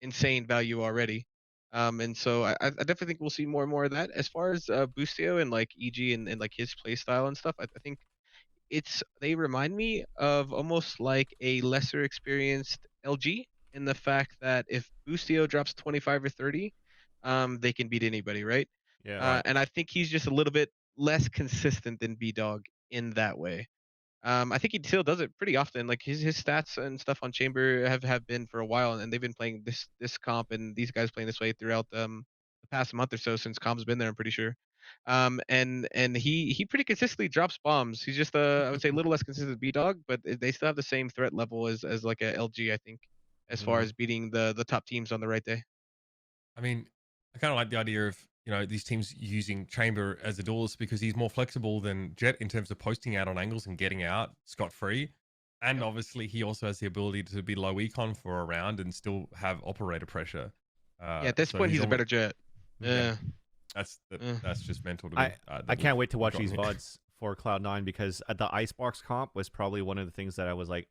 insane value already. And so I definitely think we'll see more and more of that. As far as Boostio and like EG and like his play style and stuff, I think they remind me of almost like a lesser experienced LG, in the fact that if Boostio drops 25 or 30, they can beat anybody, right? Yeah. And I think he's just a little bit less consistent than B-Dog in that way. I think he still does it pretty often. Like his stats and stuff on Chamber have been for a while, and they've been playing this comp and these guys playing this way throughout the past month or so since comp's been there, I'm pretty sure. And he pretty consistently drops bombs. He's just I would say a little less consistent B dog, but they still have the same threat level as like a LG, I think, as far as beating the top teams on the right day. I mean, I kind of like the idea of these teams using Chamber as a duelist because he's more flexible than Jet in terms of posting out on angles and getting out scot free. And obviously, he also has the ability to be low econ for a round and still have operator pressure. Yeah, at this so point, he's a almo- better Jet. Yeah. Yeah. That's just mental to me. I can't wait to watch got these me. VODs for Cloud9 because the Icebox comp was probably one of the things that I was like,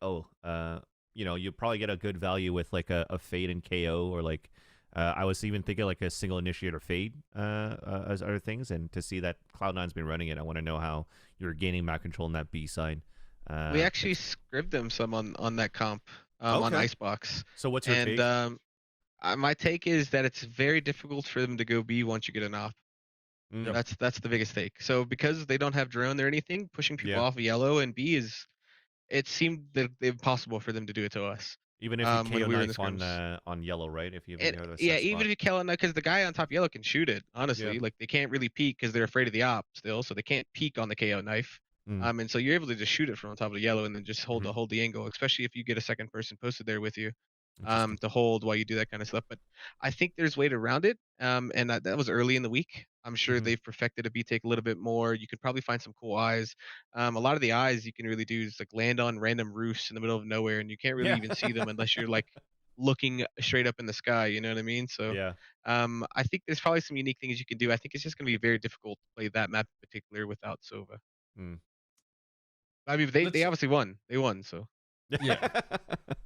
you probably get a good value with like a Fade and KO, or like I was even thinking like a single initiator Fade as other things. And to see that Cloud9's been running it, I want to know how you're gaining map control in that B side. We actually scribbed them some on that comp on Okay. Icebox. So what's your And take? my take is that it's very difficult for them to go B once you get an op. Mm, Yep. That's the biggest take. So because they don't have drone or anything, pushing people Yeah. off of yellow and B it seemed that impossible for them to do it to us. Even if you When KO we were in the knife scrims. on yellow, right? If you And have a yeah, set even spot. if you kill it, because the guy on top yellow can shoot it. Yeah. Honestly, like they can't really peek because they're afraid of the op still, so they can't peek on the KO knife. Mm. And so you're able to just shoot it from on top of the yellow and then just hold Mm-hmm. the angle, especially if you get a second person posted there with you, Interesting. to hold while you do that kind of stuff. But I think there's way around it. And that was early in the week. I'm sure Mhm. they've perfected a B take a little bit more. You could probably find some cool eyes. A lot of the eyes you can really do is like land on random roofs in the middle of nowhere, and you can't really Yeah. even see them unless you're like looking straight up in the sky. You know what I mean? So Yeah. I think there's probably some unique things you can do. I think it's just going to be very difficult to play that map in particular without Sova. Mm. I mean, they Let's obviously won. They won, so. Yeah.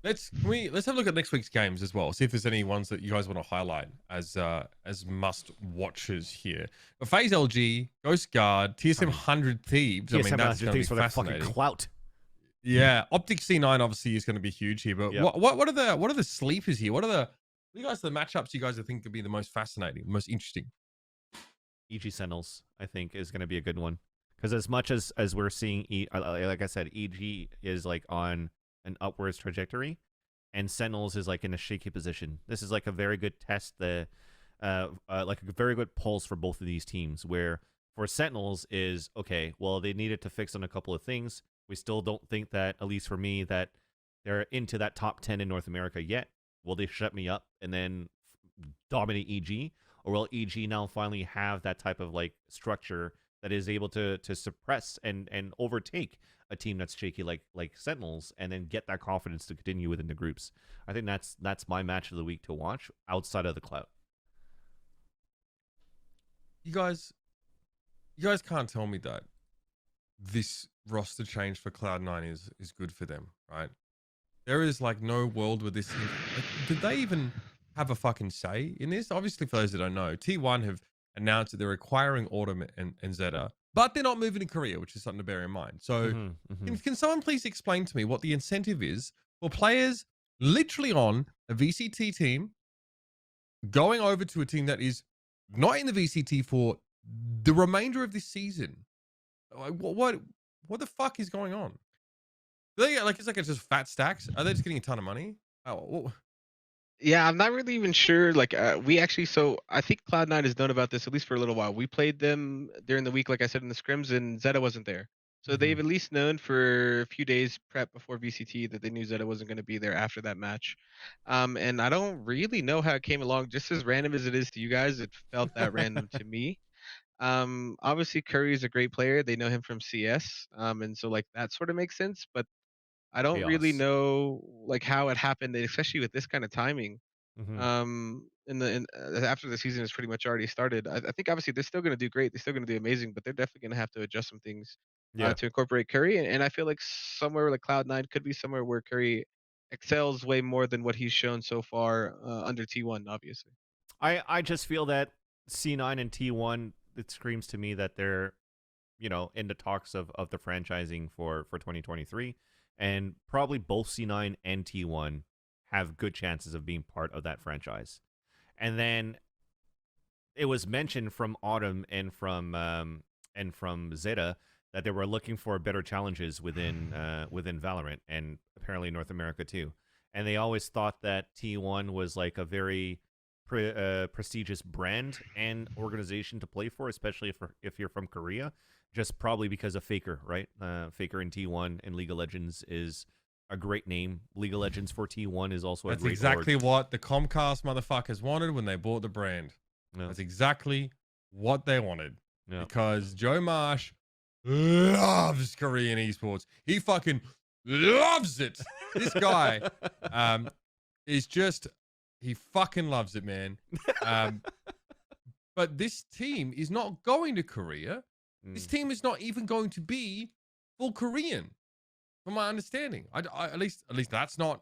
let's have a look at next week's games as well. See if there's any ones that you guys want to highlight as must watches here. But FaZe LG, Ghost Guard, TSM 100 Thieves. I mean, that's going to be for that fucking fascinating. clout. Yeah, OpTic C9 obviously is going to be huge here. But Yep. what are the sleepers here? What are you guys the matchups you guys think could be the most fascinating, most interesting? EG Sentinels, I think, is going to be a good one. Because as much as we're seeing, like I said, EG is like on an upwards trajectory, and Sentinels is like in a shaky position. This is like a very good test, like a very good pulse for both of these teams. Where for Sentinels is okay, well, they needed to fix on a couple of things. We still don't think that, at least for me, that they're into that top 10 in North America yet. Will they shut me up and then dominate EG? Or will EG now finally have that type of like structure that is able to suppress and overtake a team that's shaky like Sentinels, and then get that confidence to continue within the groups? I think that's my match of the week to watch outside of the clout. You guys can't tell me that this roster change for Cloud9 is good for them, right? There is like no world where this did they even have a fucking say in this? Obviously, for those that don't know, T1 have announced that they're acquiring Autumn and Zeta, but they're not moving to Korea, which is something to bear in mind. So can someone please explain to me what the incentive is for players literally on a VCT team going over to a team that is not in the VCT for the remainder of this season? Like, what the fuck is going on? It's like it's just fat stacks. Are they just getting a ton of money? Oh, Yeah, I'm not really even sure. Like, we actually, so I think Cloud9 has known about this at least for a little while. We played them during the week, like I said, in the scrims, and Zeta wasn't there. So they've at least known for a few days prep before VCT that they knew Zeta wasn't going to be there after that match. And I don't really know how it came along. Just as random as it is to you guys, it felt that random to me. Obviously Curry is a great player. They know him from CS. And so like that sort of makes sense, but I don't really Chaos. know like how it happened, especially with this kind of timing. After the season has pretty much already started, I think obviously they're still going to do great. They're still going to do amazing, but they're definitely going to have to adjust some things Yeah. to incorporate Curry. And I feel like somewhere like Cloud9 could be somewhere where Curry excels way more than what he's shown so far under T1, obviously. I just feel that C9 and T1, it screams to me that they're, in the talks of the franchising for 2023, and probably both C9 and T1 have good chances of being part of that franchise. And then it was mentioned from Autumn and from Zeta that they were looking for better challenges within Valorant, and apparently North America too. And they always thought that T1 was like a very prestigious brand and organization to play for, especially if you're from Korea. Just probably because of Faker, right? Faker in T1 and League of Legends is a great name. League of Legends for T1 is also a That's great exactly org. what the Comcast motherfuckers wanted when they bought the brand. Yeah. That's exactly what they wanted. Yeah. Because Joe Marsh loves Korean esports. He fucking loves it. This guy is just, he fucking loves it, man. But this team is not going to Korea. This team is not even going to be full Korean, from my understanding. At least that's not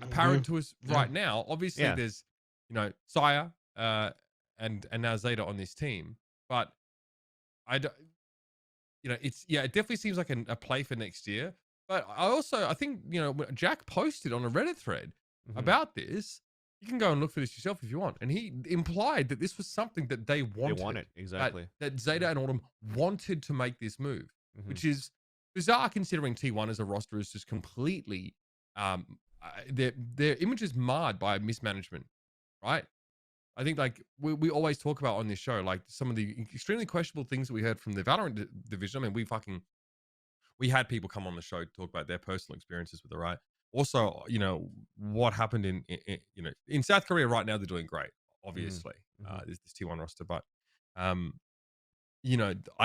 apparent to us right now. Obviously, there's Saya and now Zeta on this team, but I don't. It definitely seems like a play for next year. But I think Jack posted on a Reddit thread about this. You can go and look for this yourself if you want. And he implied that this was something that they wanted. They want it, exactly. That Zeta and Autumn wanted to make this move, which is bizarre considering T1 as a roster is just completely, their image is marred by mismanagement, right? I think like we always talk about on this show, like some of the extremely questionable things that we heard from the Valorant division. I mean, we had people come on the show to talk about their personal experiences with it, right? Also, what happened in South Korea right now, they're doing great, obviously. This T1 roster, but I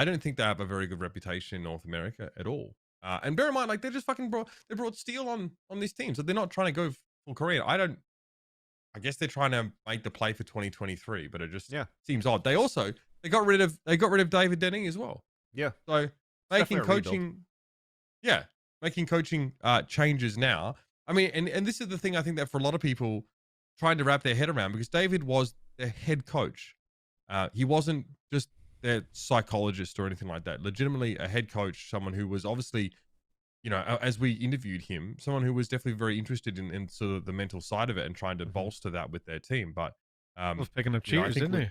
don't think they have a very good reputation in North America at all. And bear in mind, like they just fucking brought steel on this team, so they're not trying to go full Korean. I guess they're trying to make the play for 2023, but it just seems odd. They got rid of David Denning as well. Yeah. So making coaching changes now. I mean, and this is the thing I think that for a lot of people trying to wrap their head around, because David was the head coach. He wasn't just their psychologist or anything like that. Legitimately a head coach, someone who was obviously, as we interviewed him, someone who was definitely very interested in sort of the mental side of it and trying to bolster that with their team. But was picking up cheaters, didn't he?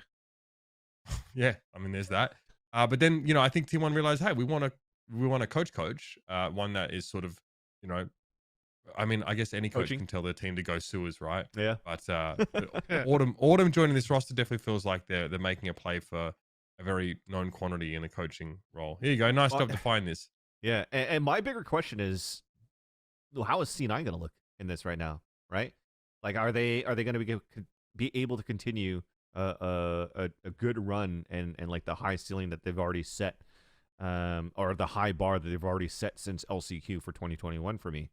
Yeah, I mean, there's that. But then, I think T1 realized, hey, we want a coach, one that is sort of, I mean, I guess any coach can tell their team to go sewers, right? Yeah. But Autumn joining this roster definitely feels like they're making a play for a very known quantity in a coaching role. Here you go. Nice job to find this. Yeah, and my bigger question is, how is C9 going to look in this right now? Right? Like, are they going to be able to continue a good run and like the high ceiling that they've already set, or the high bar that they've already set since LCQ for 2021 for me?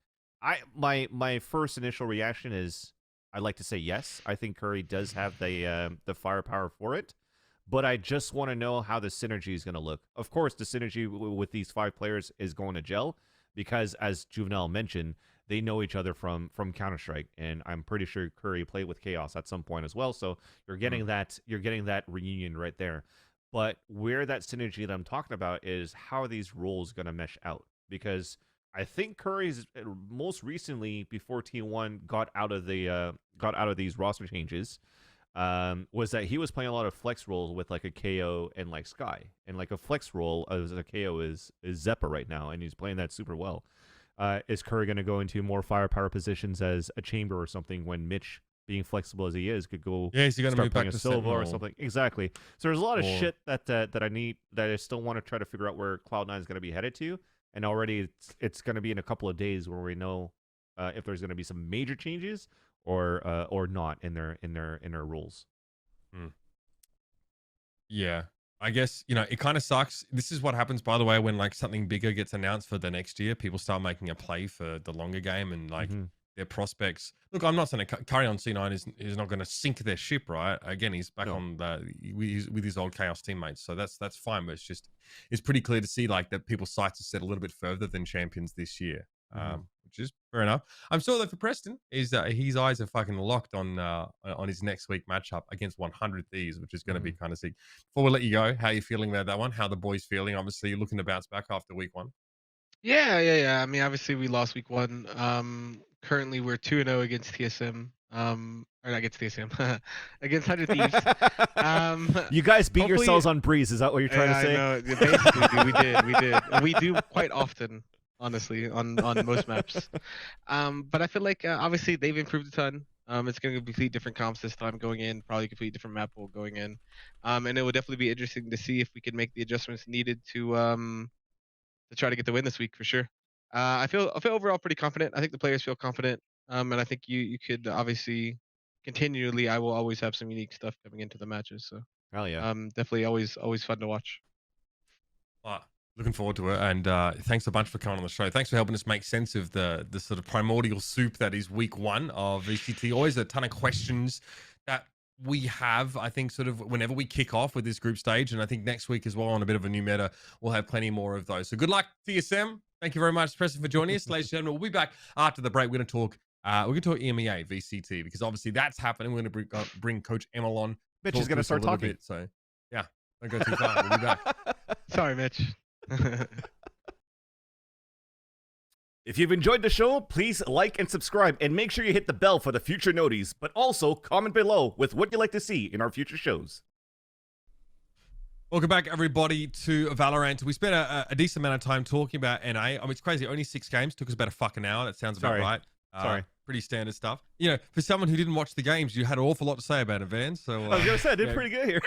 My first initial reaction is I'd like to say yes. I think Curry does have the firepower for it, but I just want to know how the synergy is going to look. Of course, the synergy with these 5 players is going to gel because, as Juvenile mentioned, they know each other from Counter-Strike, and I'm pretty sure Curry played with Chaos at some point as well. So you're getting that reunion right there. But where that synergy that I'm talking about is how are these roles going to mesh out? Because I think Curry's most recently, before T1 got out of these roster changes, was that he was playing a lot of flex roles with like a KO and like Sky, and like a flex role as a KO is Zeppa right now, and he's playing that super well. Is Curry going to go into more firepower positions as a chamber or something when Mitch, being flexible as he is, could go is he going to move back a to Silva or Sentinel? something? Exactly. So there's a lot of shit that I still want to try to figure out where Cloud9 is going to be headed to. And already it's going to be in a couple of days where we know if there's going to be some major changes or not in their rules. Yeah, I guess it kind of sucks. This is what happens, by the way, when like something bigger gets announced for the next year. People start making a play for the longer game and like their prospects. Look, I'm not saying Curry on C9 is not going to sink their ship, right? Again, he's back on with his old Chaos teammates, so that's fine. But it's pretty clear to see like that people's sights are set a little bit further than champions this year, which is fair enough. I'm sure that for Preston is his eyes are fucking locked on his next week matchup against 100 Thieves, which is going to be kind of sick. Before we let you go, how are you feeling about that one? How the boys feeling? Obviously, you're looking to bounce back after week 1. Yeah. I mean, obviously we lost week 1. Currently we're 2-0 against TSM. Or not against TSM, against 100 Thieves. You guys beat yourselves on Breeze. Is that what you're trying to say? I know. Basically, we did. We do quite often, honestly, on most maps. But I feel like obviously they've improved a ton. It's going to be complete different comps this time going in, probably complete different map pool going in. And it will definitely be interesting to see if we can make the adjustments needed to try to get the win this week for sure. I feel overall pretty confident. I think the players feel confident. And I think you could obviously continually. I will always have some unique stuff coming into the matches. So Hell yeah. definitely always fun to watch. Looking forward to it, and thanks a bunch for coming on the show. Thanks for helping us make sense of the sort of primordial soup that is week 1 of VCT. Always a ton of questions that we have, I think, sort of whenever we kick off with this group stage, and I think next week as well on a bit of a new meta, we'll have plenty more of those. So good luck, TSM. Thank you very much, Preston, for joining us. Ladies and gentlemen, we'll be back after the break. We're going to talk EMEA VCT, because obviously that's happening. We're going to bring Coach Emil on. Mitch is going to start talking. Bit, so yeah, don't go too far. We'll be back. Sorry, Mitch. If you've enjoyed the show, please like and subscribe, and make sure you hit the bell for the future noties, but also comment below with what you'd like to see in our future shows. Welcome back, everybody, to Valorant. We spent a decent amount of time talking about NA. I mean, it's crazy. Only 6 games. Took us about a fucking hour. That sounds about right. Sorry. Pretty standard stuff. You know, for someone who didn't watch the games, you had an awful lot to say about it, Van. So I was going to say, I did pretty good here.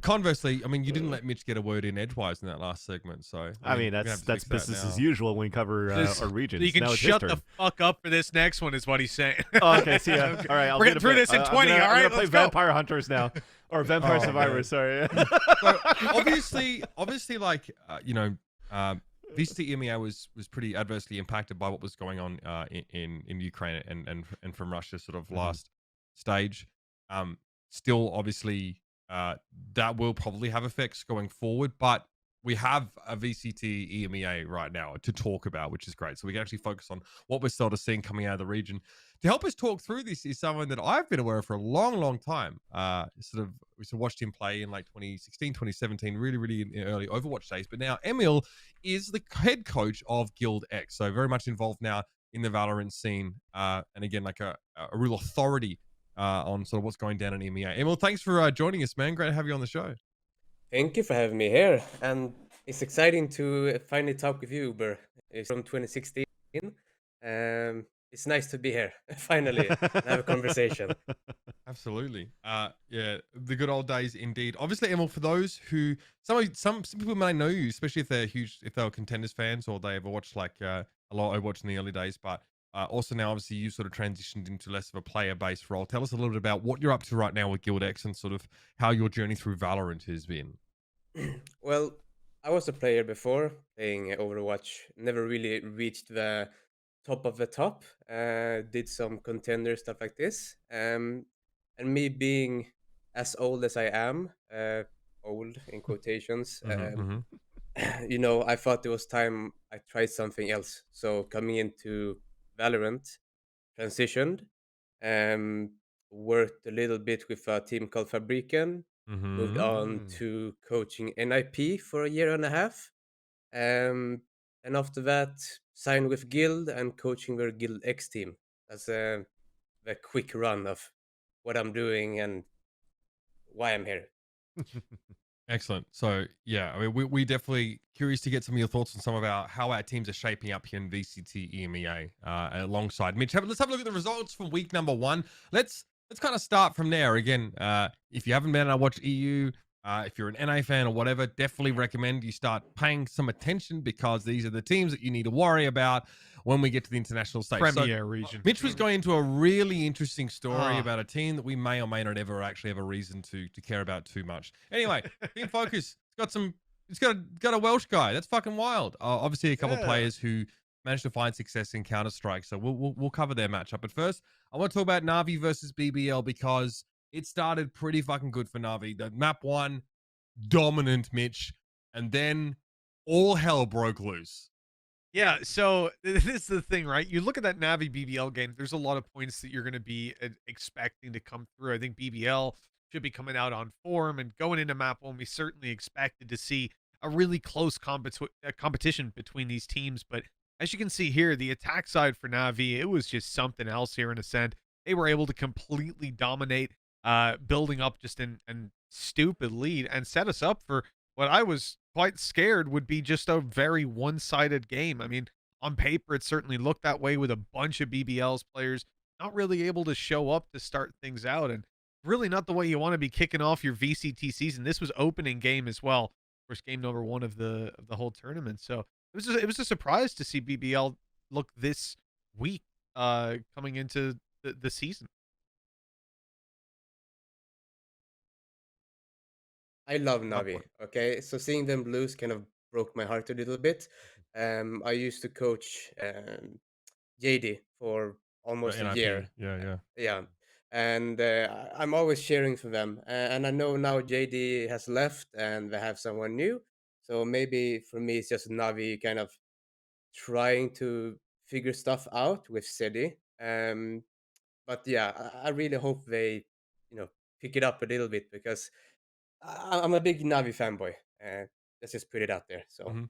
Conversely, I mean, you didn't let Mitch get a word in edgewise in that last segment, so I mean that's business as usual when we cover our regions. You can shut the fuck up for this next one, is what he's saying. Oh, okay, see ya. All right, I'll we're getting through this in 20. All right, I'm gonna play Vampire Hunters now, or Vampire Survivors. Sorry. So obviously, like you know, VCT EMEA was pretty adversely impacted by what was going on in Ukraine and from Russia sort of last stage. Still, obviously. That will probably have effects going forward, but we have a VCT EMEA right now to talk about, which is great. So we can actually focus on what we're sort of seeing coming out of the region. To help us talk through this is someone that I've been aware of for a long time. We watched him play in like 2016, 2017, really in early Overwatch days. But now Emil is the head coach of GuildX, so very much involved now in the Valorant scene, and again, like a real authority on sort of what's going down in EMEA. Emil, thanks for joining us, man. Great to have you on the show. Thank you for having me here. And it's exciting to finally talk with you, Uber. It's from 2016. It's nice to be here, finally, and have a conversation. Absolutely. Yeah, the good old days indeed. Obviously, Emil, for those who, some people may know you, especially if they were Contenders fans or they ever watched like a lot of Overwatch in the early days, but also now, obviously, you sort of transitioned into less of a player-based role. Tell us a little bit about what you're up to right now with GuildX and sort of how your journey through Valorant has been. Well, I was a player before, playing Overwatch. Never really reached the top of the top. Did some contender stuff like this. And me being as old as I am, old in quotations, you know, I thought it was time I tried something else. So coming into Valorant, transitioned, worked a little bit with a team called Fabriken, moved on to coaching NIP for a year and a half, and after that signed with Guild and coaching their GuildX team. That's the quick run of what I'm doing and why I'm here. Excellent. So yeah, I mean, we definitely curious to get some of your thoughts on some of how our teams are shaping up here in VCT EMEA alongside Mitch. Let's have a look at the results from week number 1. Let's kind of start from there. Again, if you haven't been on Watch EU, if you're an NA fan or whatever, definitely recommend you start paying some attention, because these are the teams that you need to worry about when we get to the international stage. Premier region. Mitch was going into a really interesting story about a team that we may or may not ever actually have a reason to care about too much. Anyway, Team Focus, it's got a Welsh guy. That's fucking wild. Obviously, a couple of players who managed to find success in Counter-Strike, so we'll cover their matchup. But first, I want to talk about Na'Vi versus BBL, because it started pretty fucking good for Na'Vi. The map 1, dominant, Mitch, and then all hell broke loose. Yeah, so this is the thing, right? You look at that Na'Vi BBL game, there's a lot of points that you're going to be expecting to come through. I think BBL should be coming out on form, and going into map 1, we certainly expected to see a really close competition between these teams. But as you can see here, the attack side for Na'Vi, it was just something else here in Ascent. They were able to completely dominate, building up just an stupid lead, and set us up for what I was quite scared would be just a very one-sided game. I mean, on paper, it certainly looked that way with a bunch of BBL's players not really able to show up to start things out, and really not the way you want to be kicking off your VCT season. This was opening game as well, of course, game number 1 of the whole tournament. So it was a surprise to see BBL look this weak coming into the season. I love Navi. Okay, so seeing them lose kind of broke my heart a little bit. I used to coach JD for almost a year. Yeah. Yeah, and I'm always cheering for them. And I know now JD has left and they have someone new. So maybe for me, it's just Navi kind of trying to figure stuff out with Cedi. But yeah, I really hope they, you know, pick it up a little bit because I'm a big Navi fanboy. Let's just put it out there. So Mhm.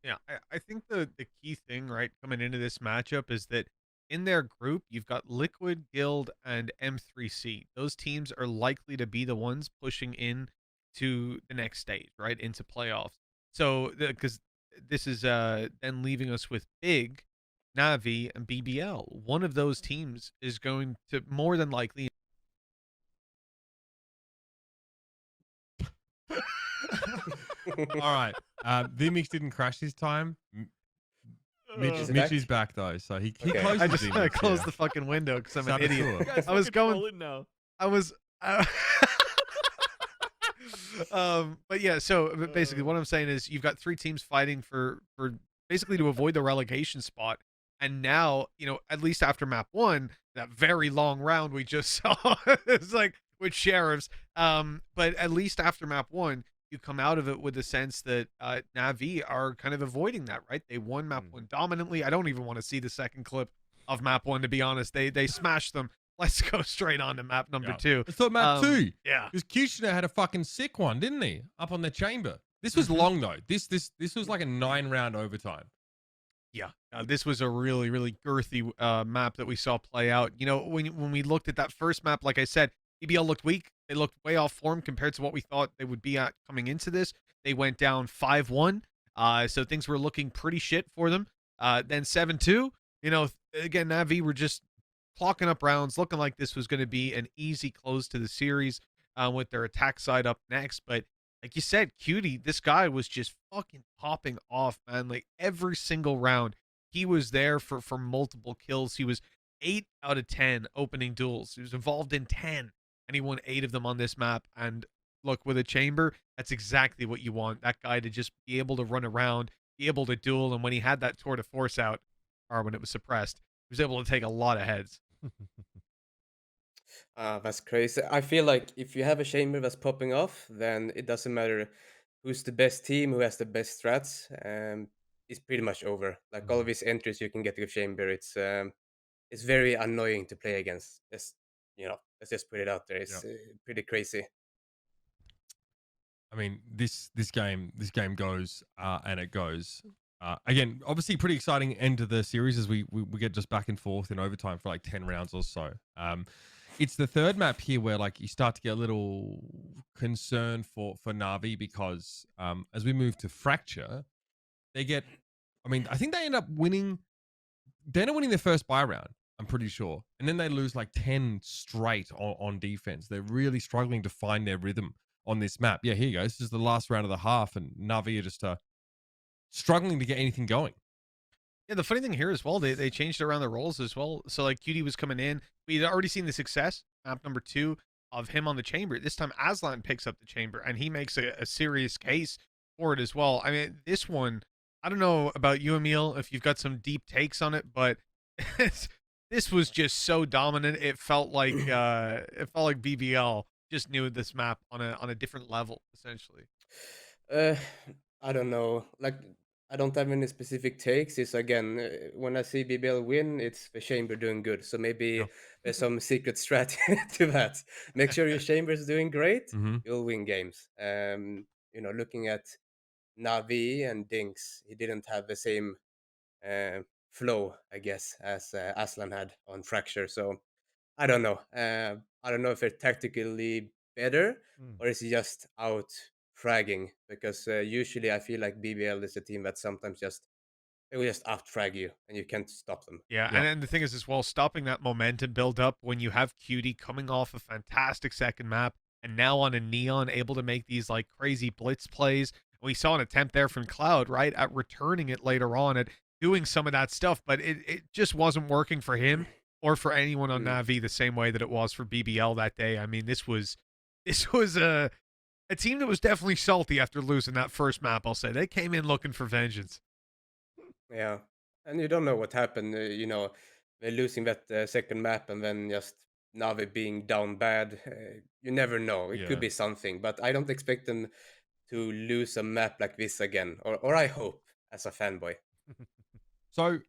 Yeah, I think the key thing, right, coming into this matchup is that in their group, you've got Liquid, Guild, and M3C. Those teams are likely to be the ones pushing in to the next stage, right, into playoffs. So, because this is then leaving us with Big, Navi, and BBL. One of those teams is going to more than likely. All right. Vmix didn't crash this time. Is it Mitch is back? back though, so he Okay. closed I the just Vmix, closed yeah. the fucking window because I'm an Saboteur. idiot. You guys I was fucking going. troll it now. I was. But yeah, so basically, what I'm saying is, you've got 3 teams fighting for basically to avoid the relegation spot, and now, you know, at least after map 1, that very long round we just saw, it's like with sheriffs. But at least after map 1, you come out of it with the sense that Navi are kind of avoiding that, right? They won map 1 dominantly. I don't even want to see the second clip of map 1, to be honest. They smashed them. Let's go straight on to map number 2. Let's talk map 2. Yeah. Because Kushner had a fucking sick one, didn't he? Up on the chamber. This was long though. This was like a 9-round overtime. Yeah, this was a really, really girthy map that we saw play out. You know, when we looked at that first map, like I said, BBL looked weak. They looked way off form compared to what we thought they would be at coming into this. They went down 5-1, so things were looking pretty shit for them. Then 7-2, you know, again, Navi were just clocking up rounds, looking like this was going to be an easy close to the series with their attack side up next. But like you said, Cutie, this guy was just fucking popping off, man. Like every single round, he was there for multiple kills. He was 8 out of 10 opening duels. He was involved in 10, and he won 8 of them on this map. And look, with a chamber, that's exactly what you want. That guy to just be able to run around, be able to duel. And when he had that tour de force out, or when it was suppressed, he was able to take a lot of heads. That's crazy. I feel like if you have a chamber that's popping off, then it doesn't matter who's the best team, who has the best strats. It's pretty much over. Like all of these entries you can get to the chamber, it's very annoying to play against. Just, you know, let's just put it out there. It's pretty crazy. I mean, this game goes and it goes. Again, obviously, pretty exciting end to the series as we get just back and forth in overtime for like 10 rounds or so. It's the third map here where like you start to get a little concerned for Navi because as we move to Fracture, they get. I mean, I think they end up winning. They end up winning their first buy round. I'm pretty sure, and then they lose like 10 straight on defense. They're really struggling to find their rhythm on this map. Yeah, here you go. This is the last round of the half, and Navi are just struggling to get anything going. Yeah, the funny thing here as well, they changed around the roles as well. So like Cutie was coming in. We'd already seen the success, map number 2, of him on the chamber. This time Aslan picks up the chamber and he makes a serious case for it as well. I mean, this one, I don't know about you, Emil, if you've got some deep takes on it, but this was just so dominant. It felt like BBL just knew this map on a different level, essentially. I don't know. Like, I don't have any specific takes. It's again, when I see BBL win, it's the chamber doing good. So maybe there's some secret strategy to that. Make sure your chamber is doing great, you'll win games. You know, looking at Navi and Dinks, he didn't have the same flow, I guess, as Aslan had on Fracture. So I don't know. I don't know if they're tactically better or is he just out fragging? Because usually I feel like BBL is a team that sometimes just they will just out-frag you, and you can't stop them. Yeah, Yep. and the thing is as well, stopping that momentum build up when you have Cutie coming off a fantastic second map and now on a Neon able to make these like crazy blitz plays. We saw an attempt there from Cloud, right, at returning it later on, at doing some of that stuff, but it just wasn't working for him or for anyone on Navi the same way that it was for BBL that day. I mean, this was a team that was definitely salty after losing that first map, I'll say. They came in looking for vengeance. Yeah, and you don't know what happened. They're losing that second map, and then just Navi being down bad. You never know. It Yeah. could be something, but I don't expect them to lose a map like this again, or I hope as a fanboy. So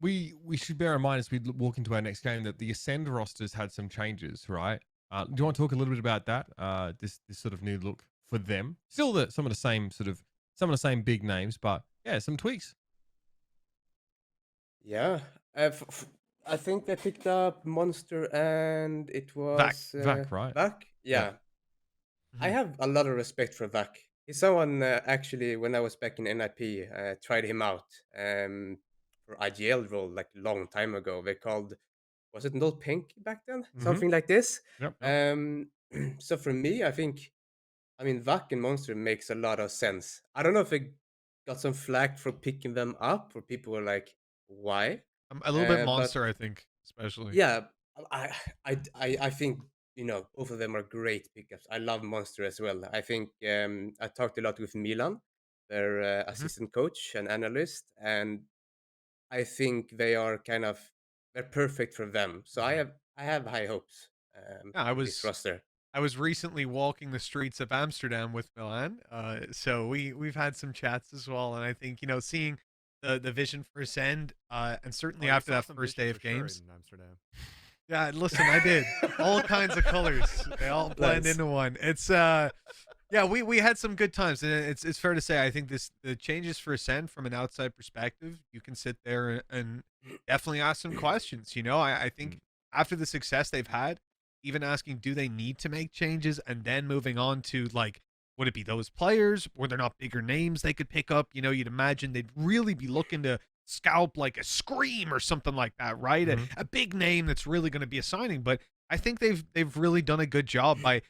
we should bear in mind as we walk into our next game that the Ascend rosters had some changes, right? Do you want to talk a little bit about that? This sort of new look for them. Still some of the same big names, but yeah, some tweaks. Yeah, I think they picked up Monster, and it was Vac, right? Vac. Yeah. I have a lot of respect for Vac. He's someone actually when I was back in NIP, tried him out for IGL role like a long time ago. They called was it not Pink back then? Something like this. Yep. So for me, I mean Vac and Monster makes a lot of sense. I don't know if it got some flack for picking them up, or people were like, "Why?" A little bit but Monster, I think, especially. yeah, I think both of them are great pickups. I love Monster as well. I think I talked a lot with Milan, their assistant coach and analyst, and I think they're perfect for them. So I have high hopes Yeah, for this roster. I was recently walking the streets of Amsterdam with Milan, so we've had some chats as well, and I think seeing the vision for Ascend, and certainly after that first day of games. In Amsterdam. Yeah, listen, I did all kinds of colors. They all blend into one. It's yeah, we had some good times, and it's fair to say I think the changes for Ascend from an outside perspective, you can sit there and definitely ask some questions. I think after the success they've had, even asking do they need to make changes, and then moving on to like would it be those players? Were there not bigger names they could pick up? You'd imagine they'd really be looking to scalp like a Scream or something like that, right? A big name that's really going to be a signing. But I think they've really done a good job by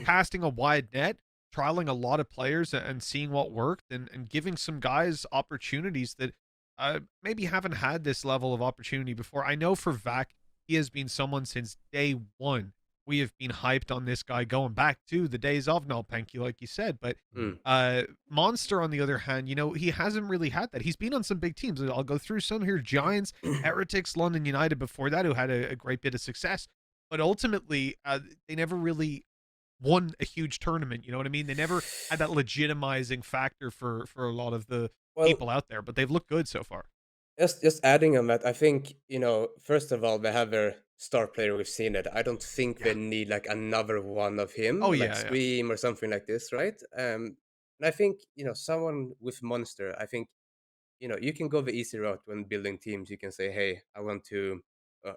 casting a wide net, trialing a lot of players and seeing what worked, and giving some guys opportunities that maybe haven't had this level of opportunity before. I know for Vac, he has been someone since day one. We have been hyped on this guy going back to the days of Nullpenky, like you said. But Monster, on the other hand, he hasn't really had that. He's been on some big teams. I'll go through some here. Giants, Heretics, London United before that, who had a great bit of success. But ultimately, they never really won a huge tournament. You know what I mean? They never had that legitimizing factor for a lot of the people out there. But they've looked good so far. Just adding on that, I think first of all, they have their star player. We've seen it. I don't think they need like another one of him. Oh, like yeah, Scream or something like this, right? And I think someone with Monster. I think you can go the easy route when building teams. You can say, hey, I want to.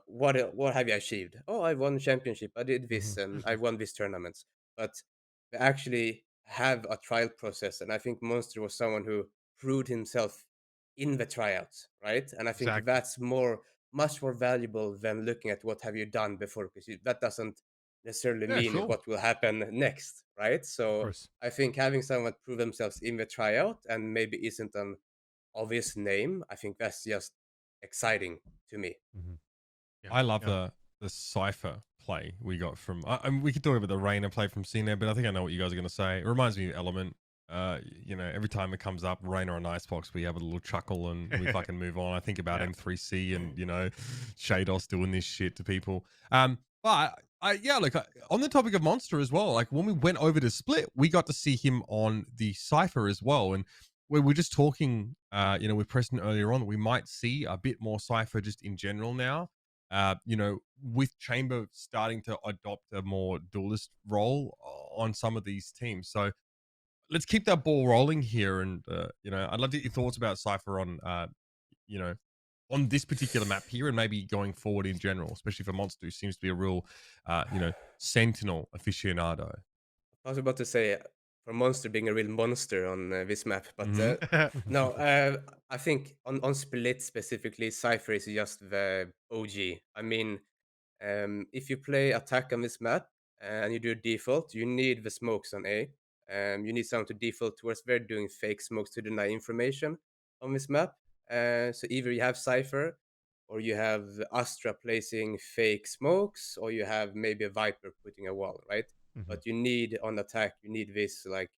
What have you achieved? Oh, I won championship. I did this, and I won these tournaments. But they actually have a trial process, and I think Monster was someone who proved himself in the tryouts, right? And I think Exactly. that's much more valuable than looking at what have you done before, because that doesn't necessarily mean what will happen next, right? So I think having someone prove themselves in the tryout and maybe isn't an obvious name, I think that's just exciting to me. Yeah, I love the Cypher play we got from. We could talk about the Rainer play from CNET, but I think I know what you guys are going to say. It reminds me of Element. Every time it comes up, Rainer on Icebox, we have a little chuckle and we fucking move on. I think about M3C and Shados doing this shit to people. But on the topic of Monster as well, like when we went over to Split, we got to see him on the Cypher as well, and we were just talking, with Preston earlier on that we might see a bit more Cypher just in general now. With Chamber starting to adopt a more duelist role on some of these teams. So let's keep that ball rolling here. And, I'd love to get your thoughts about Cypher on, on this particular map here and maybe going forward in general, especially for Monster, who seems to be a real, Sentinel aficionado. I was about to say, for Monster being a real monster on this map. But no, I think on Split specifically, Cypher is just the OG. I mean, if you play attack on this map and you do default, you need the smokes on A. You need someone to default towards they're doing fake smokes to deny information on this map. So either you have Cypher, or you have Astra placing fake smokes, or you have maybe a Viper putting a wall, right? But you need on attack, you need this like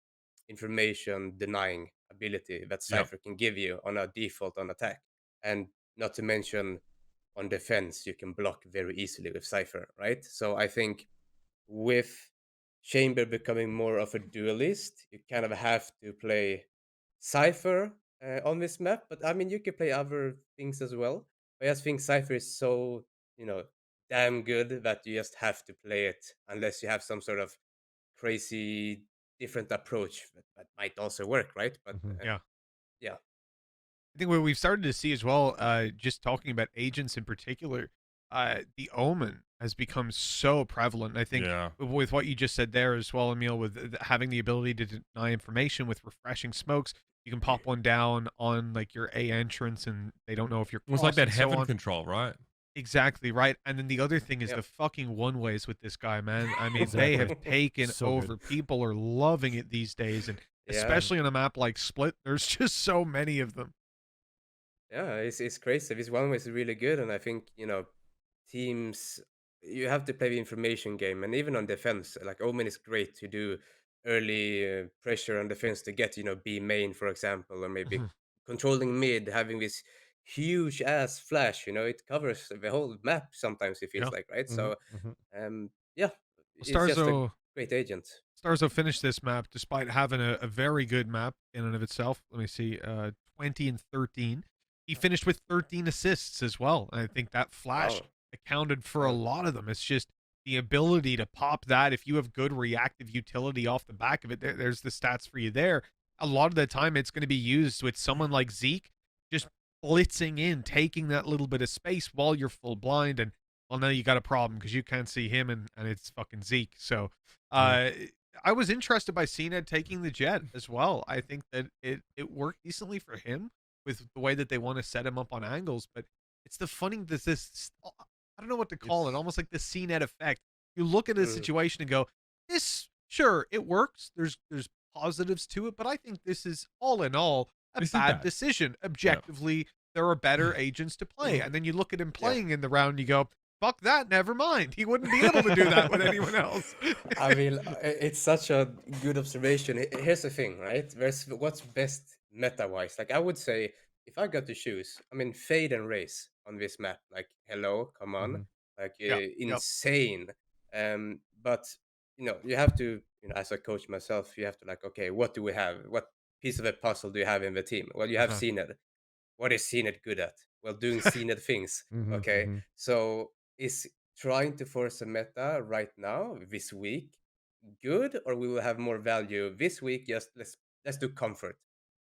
information denying ability that Cypher can give you on a default on attack. And not to mention on defense, you can block very easily with Cypher, right? So I think with Chamber becoming more of a duelist, you kind of have to play Cypher on this map. But I mean, you can play other things as well. I just think Cypher is so, damn good that you just have to play it unless you have some sort of crazy different approach that might also work, right? But Yeah. yeah. I think what we've started to see as well, just talking about agents in particular, the Omen has become so prevalent. I think with what you just said there as well, Emil, with having the ability to deny information with refreshing smokes, you can pop one down on like your A entrance, and they don't know if you're. It was like that and so heaven on. control, right? Exactly right. And then the other thing is the fucking one ways with this guy, man. I mean, they have taken over. People are loving it these days, and especially on a map like Split, there's just so many of them. Yeah, it's crazy. This one way is really good, and I think teams, you have to play the information game, and even on defense, like Omen is great to do early pressure on defense to get B main, for example, or maybe controlling mid, having this huge ass flash. It covers the whole map sometimes. It feels like, right? So, yeah, it's just a great agent. Starzo finished this map despite having a very good map in and of itself. Let me see, 20 and 13. He finished with 13 assists as well. And I think that flash accounted for a lot of them. It's just the ability to pop that. If you have good reactive utility off the back of it, there's the stats for you there. A lot of the time it's going to be used with someone like Zeke just blitzing in, taking that little bit of space while you're full blind. And well, now you got a problem because you can't see him, and it's fucking Zeke. So I was interested by CNED taking the Jet as well. I think that it worked decently for him with the way that they want to set him up on angles, but it's the funny this I don't know what to call it, almost like the CNET effect. You look at a situation and go, this, sure, it works. There's positives to it, but I think this is all in all a bad decision. Objectively, there are better agents to play. And then you look at him playing in the round and you go, fuck that, never mind. He wouldn't be able to do that with anyone else. I mean, it's such a good observation. Here's the thing, right? What's best meta-wise? Like, I would say, if I got to choose, I mean, Fade and Race on this map, like, hello, come on, like, insane. But, you have to, as a coach myself, you have to like, okay, what do we have? What piece of a puzzle do you have in the team? Well, you have CNED. What is CNED good at? Well, doing CNED things, okay? So is trying to force a meta right now, this week, good, or we will have more value this week? Just let's do comfort.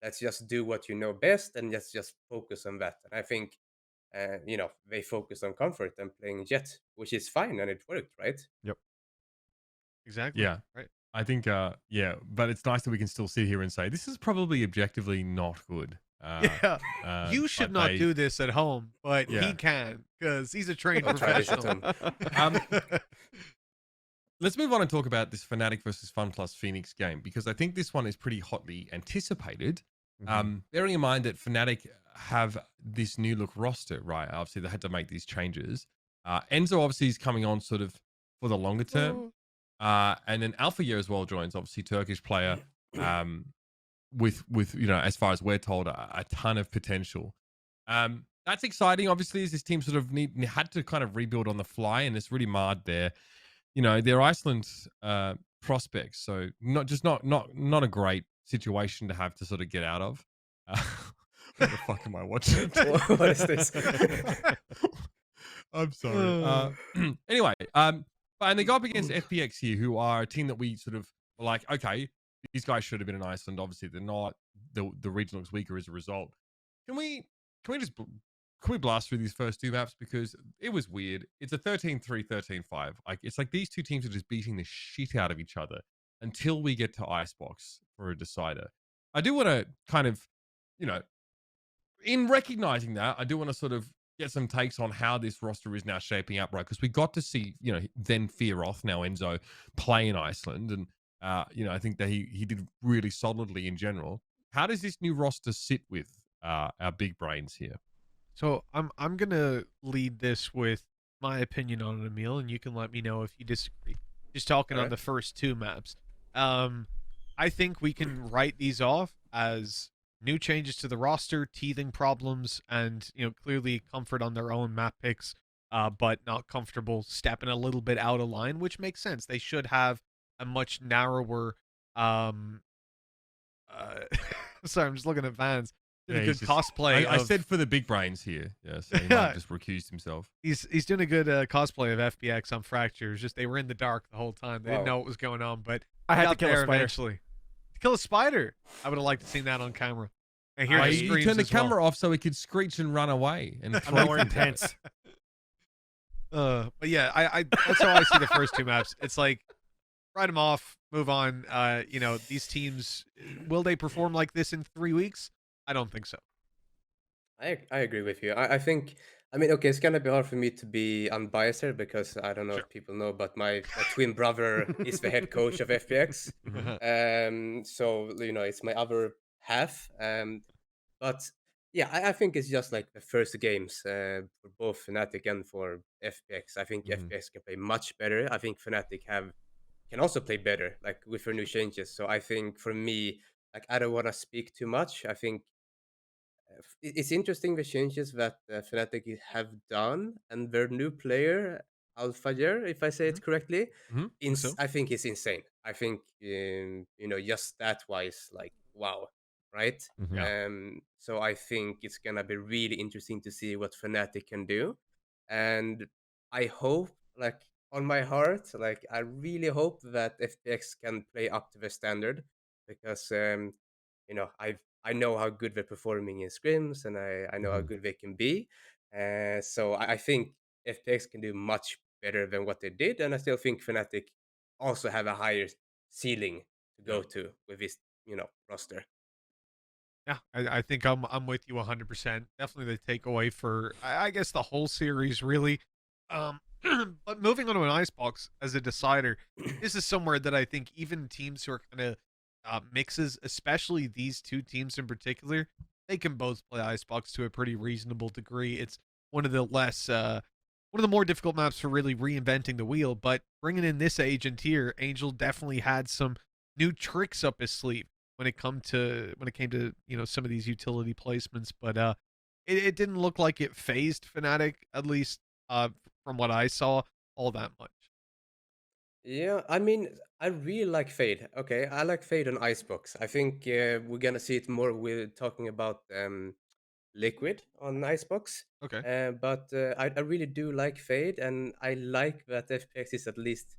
Let's just do what you know best, and let's just focus on that. And I think, they focused on comfort and playing Jet, which is fine, and it worked, right? Yep. Exactly. Yeah. Right. I think, but it's nice that we can still sit here and say this is probably objectively not good. You should not do this at home, but he can because he's a trained professional. Let's move on and talk about this Fnatic versus Fun Plus Phoenix game, because I think this one is pretty hotly anticipated. Bearing in mind that Fnatic have this new look roster, right? Obviously, they had to make these changes. Enzo obviously is coming on sort of for the longer term. And then Alpha Year as well joins, obviously Turkish player, with as far as we're told, a ton of potential. That's exciting. Obviously, as this team sort of had to kind of rebuild on the fly, and it's really marred their Iceland prospects. So not a great situation to have to sort of get out of. What the fuck am I watching? What is this? I'm sorry. Anyway, and they go up against FPX here, who are a team that we sort of were like, okay, these guys should have been in Iceland. Obviously, they're not. The region looks weaker as a result. Can we blast through these first two maps, because it was weird? It's a 13-3, 13-5. Like, it's like these two teams are just beating the shit out of each other. until we get to Icebox for a decider. I do want to kind of, you know, in recognizing that, I do want to sort of get some takes on how this roster is now shaping up, right? Because we got to see, you know, then Fearoth, now Enzo, play in Iceland. And, you know, I think that he did really solidly in general. How does this new roster sit with our big brains here? So I'm gonna lead this with my opinion on it, Emil, and you can let me know if you disagree. Just talking on the first two maps. I think we can write these off as new changes to the roster, teething problems, and clearly comfort on their own map picks, but not comfortable stepping a little bit out of line, which makes sense. They should have a much narrower sorry, I'm just looking at Vans. Doing a good cosplay. I said for the big brains here. Yeah, so he might just recused himself. He's doing a good cosplay of FPX on Fractures. Just they were in the dark the whole time. They didn't know what was going on, but I had to kill a spider. Eventually. To kill a spider. I would have liked to seen that on camera. And here you turned the camera off so he could screech and run away. And I'm more intense. But yeah, I that's how I see the first two maps. It's like write them off, move on. These teams, will they perform like this in 3 weeks? I don't think so. I agree with you. I think, okay, it's gonna be hard for me to be unbiased here because I don't know if people know, but my twin brother is the head coach of FPX. So it's my other half. But yeah, I think it's just like the first games for both Fnatic and for FPX. I think FPX can play much better. I think Fnatic can also play better, like with their new changes. So I think for me, like I don't want to speak too much. I think it's interesting the changes that Fnatic have done, and their new player Alphager, if I say it correctly, I think it's insane. I think just stat wise, like wow, right? So I think it's gonna be really interesting to see what Fnatic can do, and I hope, like on my heart, like I really hope that FPX can play up to the standard because I know how good they're performing in scrims, and I know how good they can be. So I think FPX can do much better than what they did, and I still think Fnatic also have a higher ceiling to go to with this, roster. Yeah, I think I'm with you 100%. Definitely the takeaway for I guess the whole series really. But moving on to an Icebox as a decider, this is somewhere that I think even teams who are kind of mixes, especially these two teams in particular, they can both play Icebox to a pretty reasonable degree. It's one of the more difficult maps for really reinventing the wheel, but bringing in this agent here, Angel definitely had some new tricks up his sleeve when it came to some of these utility placements, but it didn't look like it phased Fnatic, at least from what I saw, all that much. Yeah, I really like Fade. Okay, I like Fade on Icebox. I think we're gonna see it more with talking about Liquid on Icebox. Okay. But I really do like Fade, and I like that FPX is at least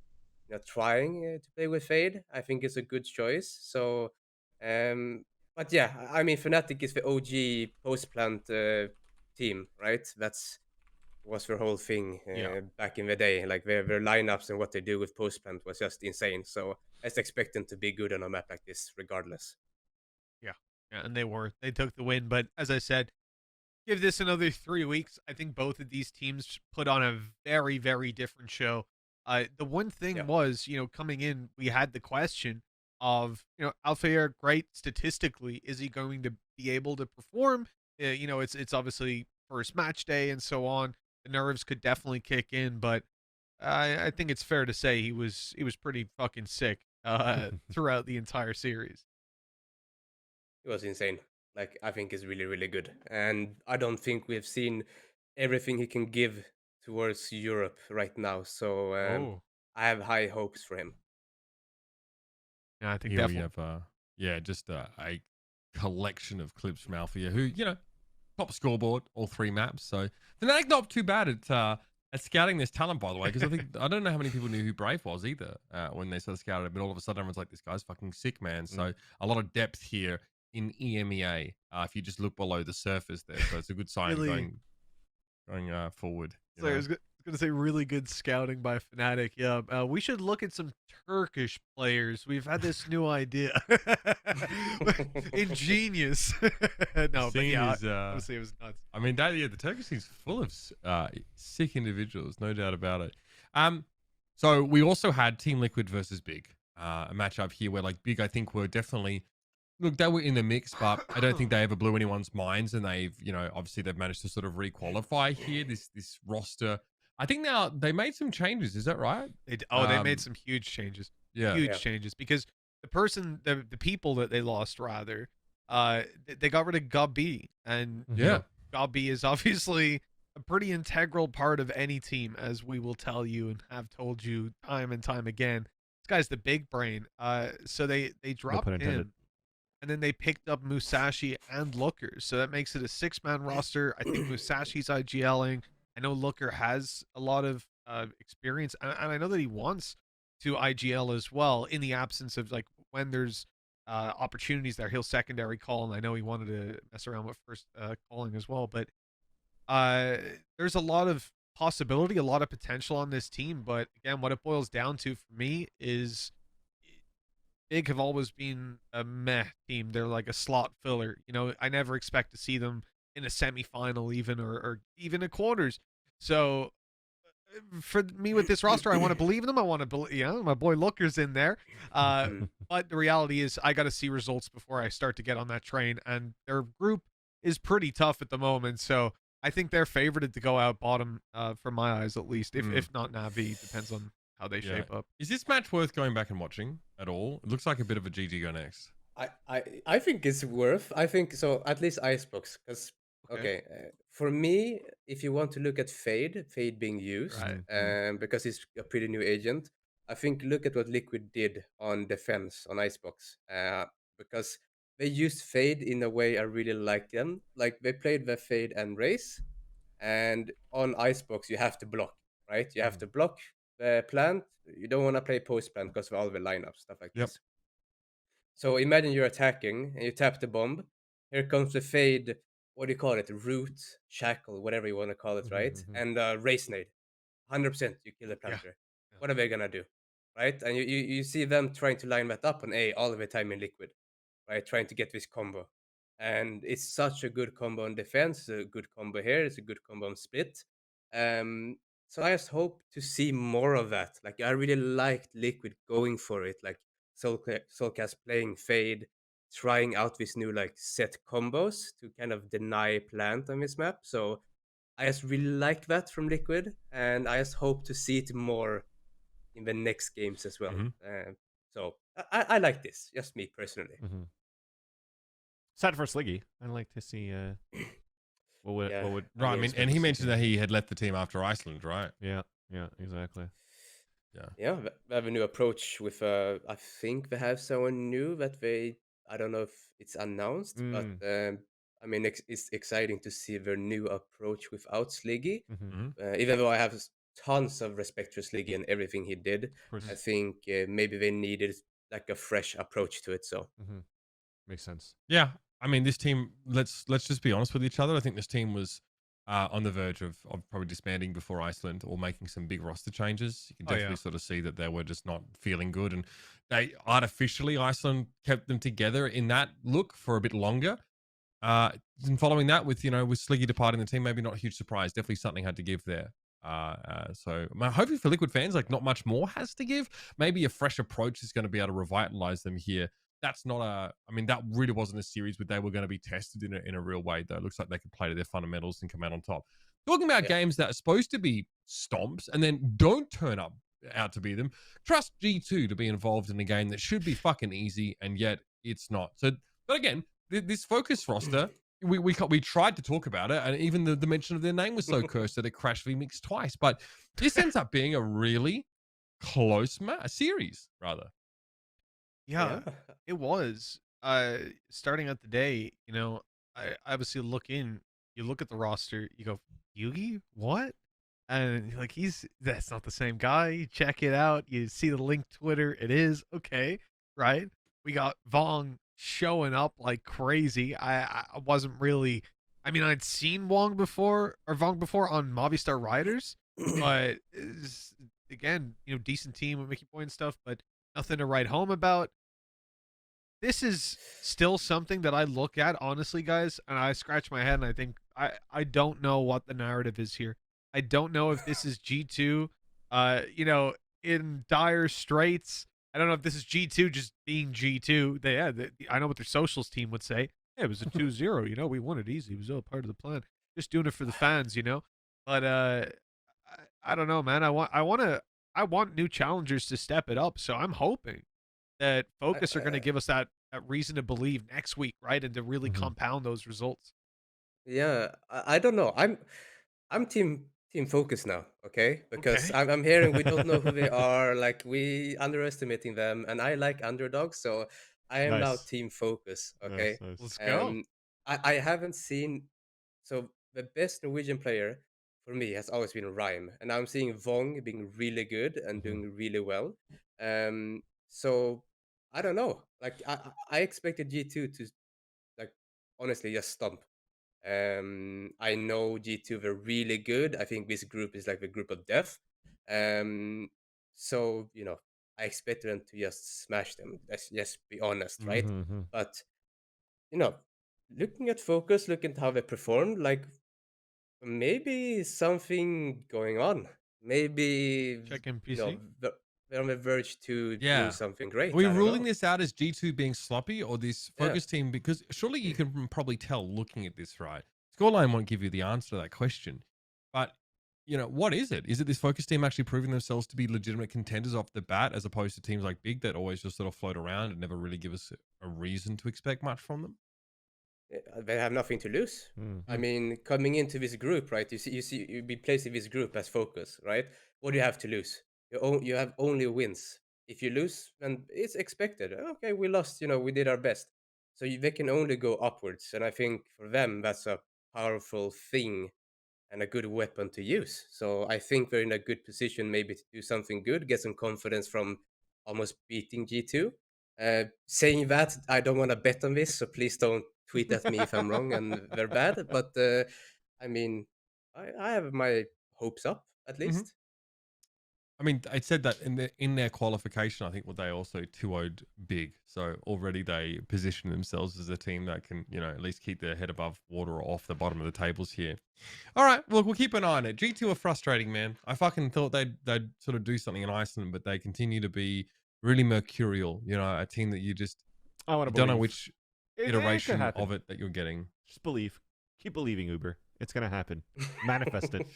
trying to play with Fade. I think it's a good choice. So, but yeah, Fnatic is the OG post plant team, right? Was their whole thing back in the day. Like their lineups and what they do with post plant was just insane. So I just expect them to be good on a map like this, regardless. Yeah, and they took the win. But as I said, give this another 3 weeks. I think both of these teams put on a very, very different show. The one thing was, coming in, we had the question of, Alphair, great statistically, is he going to be able to perform? It's obviously first match day and so on. The nerves could definitely kick in, but I think it's fair to say he was pretty fucking sick throughout the entire series. It was insane. Like I think he's really, really good, and I don't think we've seen everything he can give towards Europe right now. So I have high hopes for him. Yeah, I think Here definitely. we have just a collection of clips from Alpha, who top scoreboard all 3 maps. So Fnatic not too bad at scouting this talent, by the way, because I don't know how many people knew who Brave was either when they sort of scouted him, but all of a sudden everyone's like, this guy's fucking sick, man. So a lot of depth here in EMEA if you just look below the surface there. So it's a good sign going forward. So I was gonna say really good scouting by Fnatic. Yeah, we should look at some Turkish players. We've had this new idea. Ingenious. No, but Scene yeah, is, honestly, it was nuts. I mean, the Turkish scene's full of sick individuals, no doubt about it. So we also had Team Liquid versus Big, a matchup here where like Big, I think, were definitely look, they were in the mix, but I don't think they ever blew anyone's minds, and they've, you know, obviously they've managed to sort of requalify here. This roster, I think now they made some changes. Is that right? They made some huge changes. Yeah, Huge changes, because the people that they lost, rather, they got rid of Gabi, and you know, Gabi is obviously a pretty integral part of any team, as we will tell you and have told you time and time again. This guy's the big brain. So they dropped him, and then they picked up Musashi and Looker. So that makes it a 6-man roster. I think Musashi's IGLing. I know Looker has a lot of experience, and I know that he wants to IGL as well, in the absence of, like, when there's opportunities there, he'll secondary call, and I know he wanted to mess around with first calling as well. But there's a lot of possibility, a lot of potential on this team. But again, what it boils down to for me is Big have always been a meh team. They're like a slot filler. You know, I never expect to see them in a semifinal even, or even a quarters. So for me with this roster, I want to believe in them. I want to believe, you know, my boy Looker's in there. But the reality is I got to see results before I start to get on that train. And their group is pretty tough at the moment. So I think they're favored to go out bottom, from my eyes, at least. If not Navi, depends on how they shape up. Is this match worth going back and watching at all? It looks like a bit of a GG go next. I think it's worth. I think so. At least Icebox, because for me, if you want to look at Fade being used, because he's a pretty new agent, I think look at what Liquid did on defense on Icebox, because they used Fade in a way I really like them. Like, they played the Fade and Race, and on Icebox you have to block, right? You have to block the plant. You don't want to play post plant because of all the lineups, stuff like this. So imagine you're attacking and you tap the bomb. Here comes the Fade. What do you call it? Root, shackle, whatever you want to call it, right? And race nade. 100% you kill the planter. What are they gonna do, right? And you see them trying to line that up on A all of the time in Liquid, right? Trying to get this combo, and it's such a good combo on defense. It's a good combo here. It's a good combo on split. So I just hope to see more of that. Like, I really liked Liquid going for it, like Soulcast playing Fade, trying out these new like set combos to kind of deny plant on this map. So I just really like that from Liquid, and I just hope to see it more in the next games as well. So I like this, just me personally. Sad for Sliggy. I'd like to see what would right. I mean, and he mentioned that he had left the team after Iceland, right? Yeah, exactly. Yeah, they have a new approach with I think they have someone new that I don't know if it's announced, but I mean, it's exciting to see their new approach without Sliggy. Even though I have tons of respect for Sliggy and everything he did, I think maybe they needed like a fresh approach to it. So makes sense. Yeah, I mean, this team. Let's just be honest with each other. I think this team was on the verge of probably disbanding before Iceland, or making some big roster changes. You can definitely sort of see that they were just not feeling good, and they artificially, Iceland kept them together in that look for a bit longer. And following that, with Sliggy departing the team, maybe not a huge surprise. Definitely something had to give there. So hopefully for Liquid fans, like, not much more has to give. Maybe a fresh approach is going to be able to revitalize them here. That's not I mean, that really wasn't a series where they were going to be tested in a real way, though. It looks like they could play to their fundamentals and come out on top. Talking about games that are supposed to be stomps and then don't turn out to be them, trust G2 to be involved in a game that should be fucking easy, and yet it's not. So, but again, this focus roster, we tried to talk about it, and even the mention of their name was so cursed that it crashed VMix twice. But this ends up being a really close series, rather. Yeah, it was. Starting out the day, I obviously you look at the roster, you go, Yugi? What? And like, that's not the same guy. You check it out, you see the link Twitter, it is, okay, right? We got Vong showing up like crazy. I wasn't really, I mean, I'd seen Vong before on Movistar Riders, but again, decent team with Mickey Boy and stuff, but nothing to write home about. This is still something that I look at, honestly, guys, and I scratch my head and I think I don't know what the narrative is here. I don't know if this is G2, in dire straits. I don't know if this is G2 just being G2. I know what their socials team would say. Yeah, it was a 2-0. We won it easy. It was all part of the plan. Just doing it for the fans, But I don't know, man. I want new challengers to step it up. So I'm hoping that Focus are going to give us that reason to believe next week, right? And to really compound those results. Yeah, I don't know. I'm team Focus now, okay? Because Okay. I'm hearing we don't know who they are, like we underestimating them, and I like underdogs, so I am now Nice. team Focus, Nice, okay? nice. Let's go. I haven't seen so the best Norwegian player for me has always been Rhyme, and I'm seeing Vong being really good and doing really well. So I don't know. Like I expected G2 to like honestly just stomp. I know G2 were really good. I think this group is like the group of death. So I expected them to just smash them. Let's just be honest, right? But looking at Focus, looking at how they performed, like maybe something going on. Maybe Check NPC. they're on the verge to Yeah. do something great. Are we I don't ruling know. this out as G2 being sloppy or this Yeah. Focus team? Because surely you can probably tell looking at this, right? Scoreline won't give you the answer to that question. But, what is it? Is it this Focus team actually proving themselves to be legitimate contenders off the bat as opposed to teams like Big that always just sort of float around and never really give us a reason to expect much from them? They have nothing to lose. I mean, coming into this group, right? You be placed in this group as Focus, right? What do you have to lose? You have only wins. If you lose, then it's expected. Okay, we lost. We did our best. So they can only go upwards, and I think for them that's a powerful thing and a good weapon to use. So I think they're in a good position maybe to do something good, get some confidence from almost beating G2. Saying that, I don't want to bet on this, so please don't tweet at me if I'm wrong and they're bad. But I mean, I have my hopes up at least. I mean, it said that in their qualification, I think they also 2-0'd Big. So already they position themselves as a team that can, at least keep their head above water or off the bottom of the tables here. All right, well, we'll keep an eye on it. G2 are frustrating, man. I fucking thought they'd sort of do something in Iceland, but they continue to be really mercurial. A team that you just I want to don't know believe. which It could iteration happen. of it that you're getting. Just believe. Keep believing, Uber. It's gonna happen. Manifest it.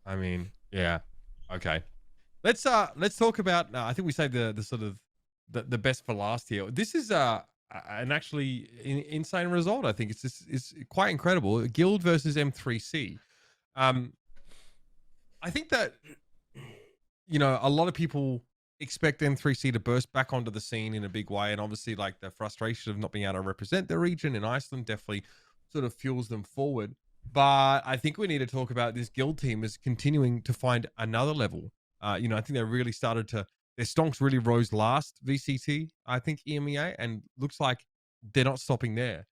I mean, yeah. Okay. Let's talk about. I think we saved the sort of the best for last here. This is an actually insane result. I think it's quite incredible. Guild versus M3C. I think that a lot of people expect M3C to burst back onto the scene in a big way, and obviously like the frustration of not being able to represent the region in Iceland definitely sort of fuels them forward. But I think we need to talk about this Guild team is continuing to find another level. I think they really started to, their stonks really rose last VCT, I think, EMEA, and looks like they're not stopping there.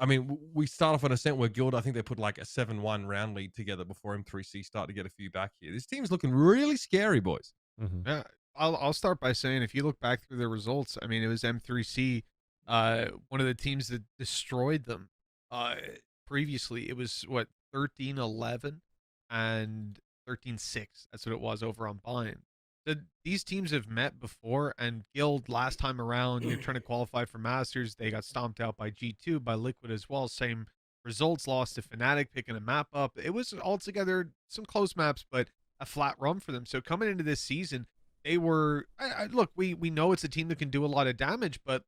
I mean, we start off on a scent where Guild, I think they put like a 7-1 round lead together before M3C start to get a few back here. This team's looking really scary, boys. Yeah, I'll start by saying if you look back through their results, I mean, it was M3C, one of the teams that destroyed them. Previously, it was 13-11 and 13-6. That's what it was over on Bind. These teams have met before, and Guild last time around, you're trying to qualify for Masters. They got stomped out by G2, by Liquid as well. Same results, lost to Fnatic, picking a map up. It was altogether some close maps, but a flat run for them. So coming into this season, they were look. We know it's a team that can do a lot of damage, but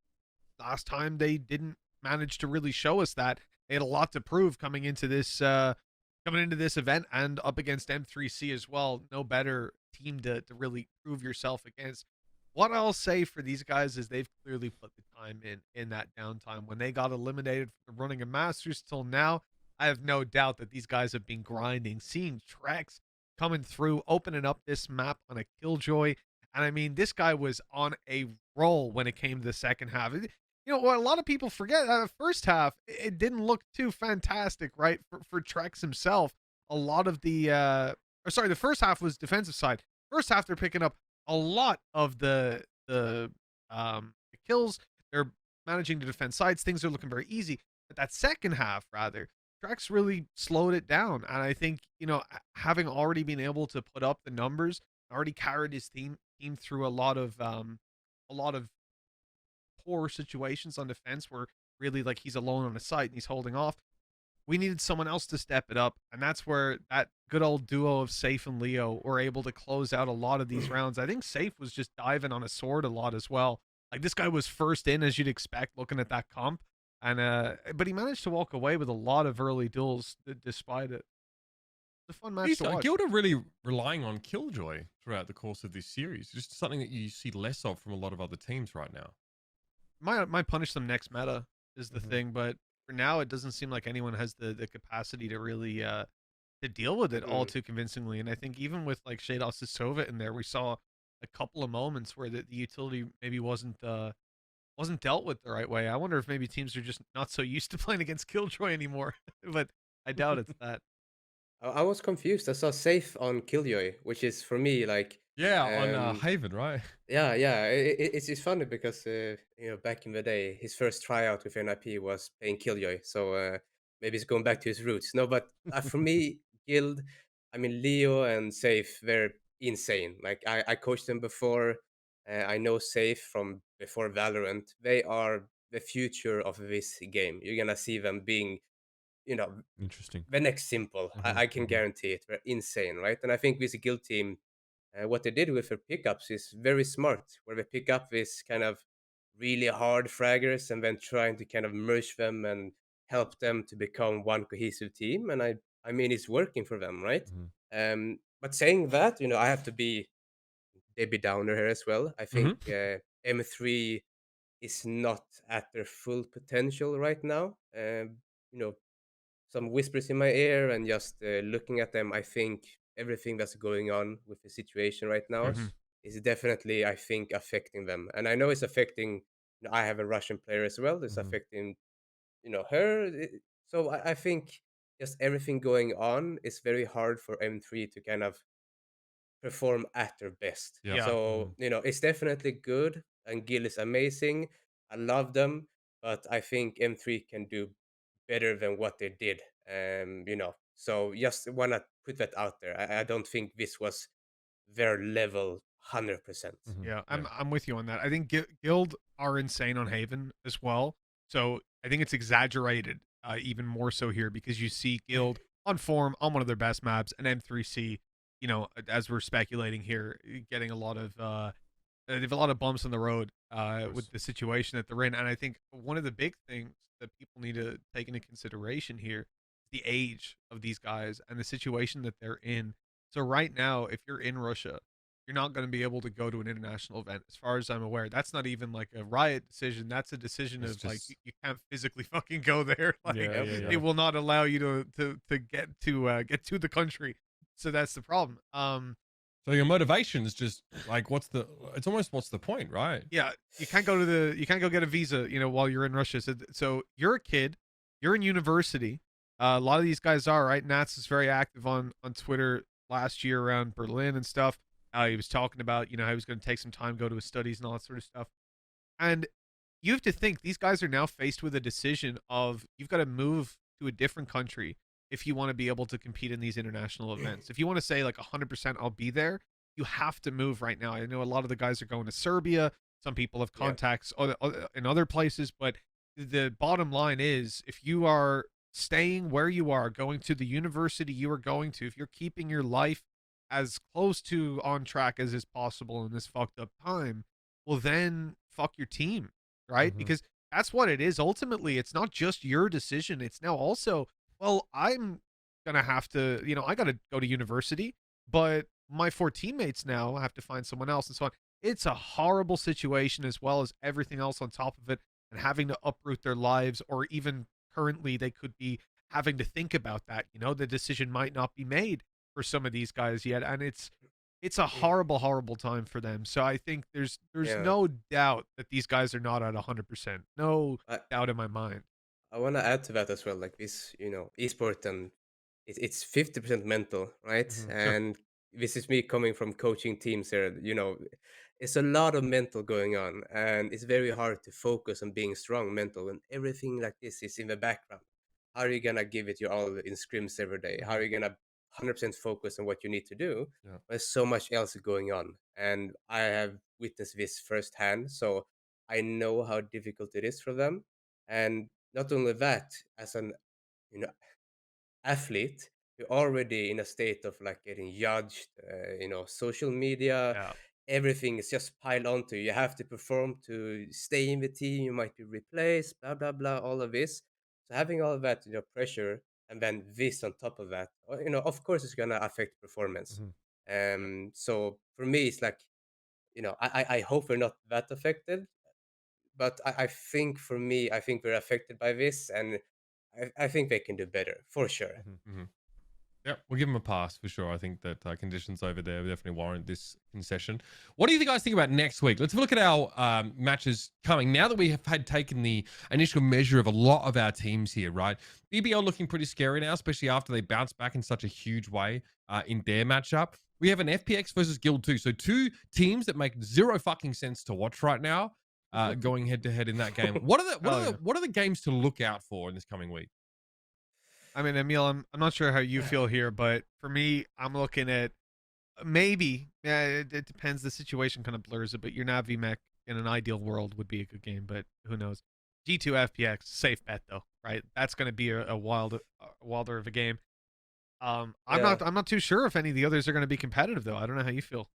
last time they didn't manage to really show us that. They had a lot to prove coming into this event and up against M3C as well. No better team to really prove yourself against. What I'll say for these guys is they've clearly put the time in that downtime. When they got eliminated from running a Masters till now, I have no doubt that these guys have been grinding, seeing Trex coming through, opening up this map on a Killjoy. And I mean, this guy was on a roll when it came to the second half. What a lot of people forget, first half, it didn't look too fantastic, right? For Trex himself, a lot of the or sorry, the first half was defensive side. First half, they're picking up a lot of the kills. They're managing to defend sides. Things are looking very easy. But that second half, rather, Drax really slowed it down. And I think, having already been able to put up the numbers, already carried his team through a lot of poor situations on defense where really like he's alone on a site and he's holding off. We needed someone else to step it up, and that's where that good old duo of Safe and Leo were able to close out a lot of these rounds. I think Safe was just diving on a sword a lot as well. Like, this guy was first in, as you'd expect, looking at that comp, and but he managed to walk away with a lot of early duels despite it. It's a fun match to watch. Guild are really relying on Killjoy throughout the course of this series. Just something that you see less of from a lot of other teams right now. Might punish them next meta is the thing, but for now it doesn't seem like anyone has the capacity to really to deal with it all too convincingly. And I think even with like Shados Sova in there, we saw a couple of moments where the utility maybe wasn't dealt with the right way. I wonder if maybe teams are just not so used to playing against Killjoy anymore, but I doubt it's that. I was confused. I saw Safe on Killjoy, which is for me like on Haven, right? yeah. It's funny because back in the day, his first tryout with NIP was playing Killjoy, so maybe he's going back to his roots. No, but for me, Guild, I mean Leo and Safe, they're insane. Like I coached them before. I know Safe from before Valorant. They are the future of this game. You're gonna see them being, Interesting. the next Simple. I can guarantee it. They're insane, right? And I think this Guild team, what they did with their pickups is very smart, where they pick up this kind of really hard fraggers and then trying to kind of merge them and help them to become one cohesive team. And I mean, it's working for them, right? But saying that, I have to be Debbie Downer here as well. I think M3 is not at their full potential right now. Some whispers in my ear and just looking at them, I think everything that's going on with the situation right now is definitely, I think, affecting them. And I know it's affecting, I have a Russian player as well. It's affecting, her. So I think just everything going on is very hard for M3 to kind of perform at their best. Yeah. So, it's definitely good and Gil is amazing. I love them, but I think M3 can do better than what they did. So just wanna put that out there. I don't think this was their level 100%. Yeah, I'm with you on that. I think Guild are insane on Haven as well. So I think it's exaggerated even more so here because you see Guild on form on one of their best maps and M3C, as we're speculating here, getting a lot of they have a lot of bumps in the road with the situation that they're in. And I think one of the big things that people need to take into consideration here is the age of these guys and the situation that they're in. So right now, if you're in Russia, you're not going to be able to go to an international event. As far as I'm aware, that's not even like a riot decision. That's a decision of like you can't physically fucking go there. Like they will not allow you to get to the country. So that's the problem. So your motivation is just like, what's the point, right? Yeah, you can't go get a visa, while you're in Russia. So you're a kid, you're in university. A lot of these guys are, right? Nats is very active on Twitter last year around Berlin and stuff. He was talking about, how he was going to take some time, go to his studies and all that sort of stuff. And you have to think these guys are now faced with a decision of you've got to move to a different country if you want to be able to compete in these international events. If you want to say like 100% I'll be there, you have to move right now. I know a lot of the guys are going to Serbia. Some people have contacts in other places, but the bottom line is if you are staying where you are, going to the university you are going to, if you're keeping your life as close to on track as is possible in this fucked up time, well then fuck your team, right? Because that's what it is. Ultimately, it's not just your decision. It's now also, well, I'm gonna have to, I gotta go to university, but my 4 teammates now have to find someone else and so on. It's a horrible situation as well as everything else on top of it, and having to uproot their lives, or even currently they could be having to think about that. The decision might not be made for some of these guys yet, and it's a horrible time for them. So I think there's no doubt that these guys are not at 100%. No doubt in my mind. I want to add to that as well, like this, esport and it's 50% mental, right? Mhm. Sure. And this is me coming from coaching teams here. It's a lot of mental going on, and it's very hard to focus on being strong mental when everything like this is in the background. How are you gonna give it your all in scrims every day? How are you gonna 100% focus on what you need to do? Yeah. There's so much else going on, and I have witnessed this firsthand, so I know how difficult it is for them. And not only that, as an you know athlete, you're already in a state of like getting judged. Social media, Yeah. everything is just piled onto you. You have to perform to stay in the team. You might be replaced, blah blah blah, all of this. So having all of that, pressure, and then this on top of that, of course, it's gonna affect performance. Mhm. So for me, it's like, I hope we're not that affected, but I think for me, I think we're affected by this, and I think they can do better for sure. Mhm. Yeah, we'll give them a pass for sure. I think that conditions over there definitely warrant this concession. What do you guys think about next week? Let's look at our matches coming. Now that we have taken the initial measure of a lot of our teams here, right? BBL looking pretty scary now, especially after they bounced back in such a huge way in their matchup. We have an FPX versus Guild 2. So two teams that make zero fucking sense to watch right now, going head to head in that game. What are the games to look out for in this coming week? I mean, Emil, I'm not sure how you feel here, but for me, I'm looking at maybe. Yeah, it depends. The situation kind of blurs it, but your Navi mech in an ideal world would be a good game, but who knows? G2 FPX, safe bet though, right? That's going to be a wilder of a game. I'm Yeah. not too sure if any of the others are going to be competitive though. I don't know how you feel.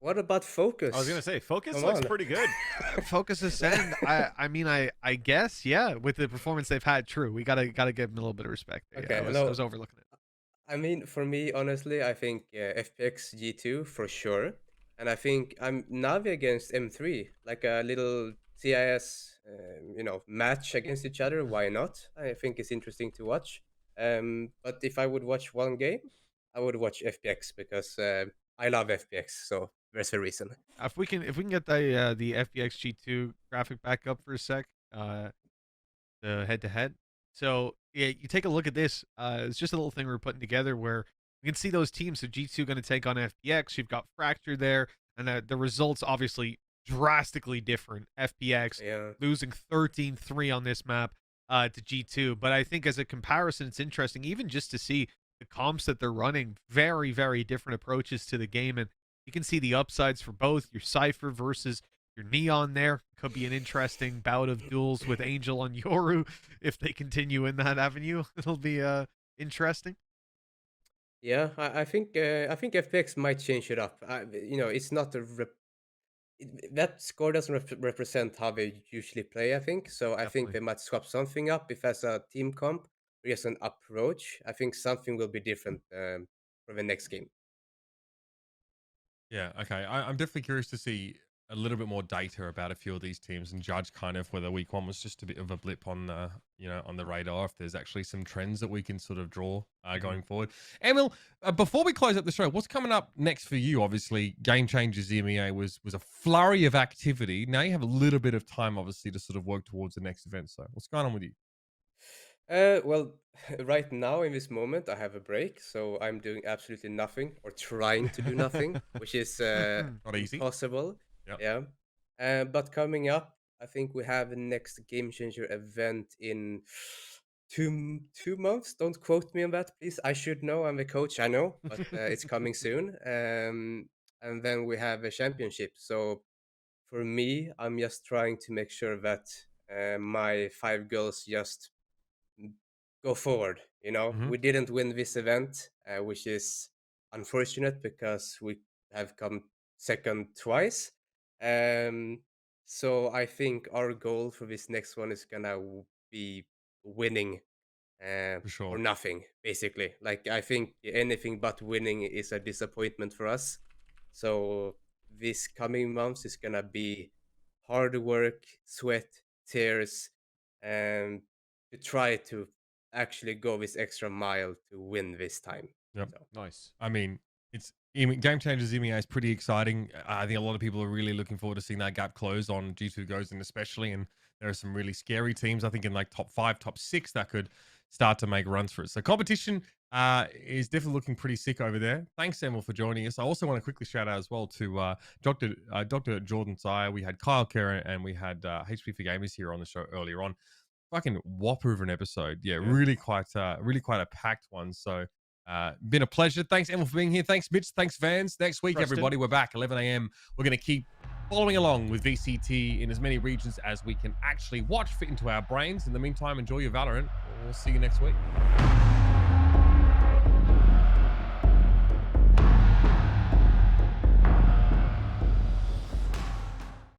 What about focus? I was gonna say Focus Come looks on. pretty good. Focus Ascend. I mean, I guess yeah. With the performance they've had, true. We gotta give them a little bit of respect. There. Okay, I no. was overlooking it. I mean, for me, honestly, I think FPX G2 for sure, and I think I'm Navi against M3, like a little CIS, match against each other. Why not? I think it's interesting to watch. But if I would watch one game, I would watch FPX because I love FPX. So there's a reason. If we can get the FBX G2 graphic back up for a sec, the head to head. So yeah, you take a look at this. It's just a little thing we're putting together where you can see those teams. So G2 going to take on FBX. You've got Fracture there, and the results obviously drastically different. FBX Yeah. losing 13-3 on this map to G2. But I think as a comparison, it's interesting even just to see the comps that they're running. Very, very different approaches to the game, and you can see the upsides for both. Your Cypher versus your Neon there could be an interesting bout of duels with Angel on Yoru if they continue in that avenue. It'll be interesting. Yeah, I think FPX might change it up. It's not that score doesn't represent how they usually play. I think so. I think Definitely. they might swap something up if as a team comp or just an approach. I think something will be different for the next game. Yeah, okay. I'm definitely curious to see a little bit more data about a few of these teams and judge kind of whether week one was just a bit of a blip on the, on the radar, if there's actually some trends that we can sort of draw going forward. Emil, before we close up the show, what's coming up next for you? Obviously, Game Changers EMEA was a flurry of activity. Now you have a little bit of time, obviously, to sort of work towards the next event. So what's going on with you? Well, right now in this moment, I have a break, so I'm doing absolutely nothing or trying to do nothing, which is Not easy. impossible. Yep. Yeah. But coming up, I think we have the next Game Changer event in 2 months. Don't quote me on that, please. I should know. I'm the coach. I know, but it's coming soon. And then we have a championship. So for me, I'm just trying to make sure that my 5 girls just go forward. We didn't win this event, which is unfortunate because we have come second twice. So I think our goal for this next one is gonna be winning For sure. or nothing, basically. Like I think anything but winning is a disappointment for us. So this coming months is gonna be hard work, sweat, tears, and to try to actually go this extra mile to win this time. Yep. So. Nice. I mean, Game Changers EMEA is pretty exciting. I think a lot of people are really looking forward to seeing that gap close on G2 Goes in especially. And there are some really scary teams, I think, in like top 5, top 6 that could start to make runs for it. So competition is definitely looking pretty sick over there. Thanks, Emil, for joining us. I also want to quickly shout out as well to Dr. Jordan Sire. We had Kyle Kerr and we had HP for Gamers here on the show earlier on. Fucking whopper of an episode. Yeah, really quite a packed one. So been a pleasure. Thanks, Emil, for being here. Thanks, Mitch. Thanks, fans. Next week, everybody, we're back 11 a.m. We're going to keep following along with VCT in as many regions as we can actually watch fit into our brains. In the meantime, enjoy your Valorant. We'll see you next week.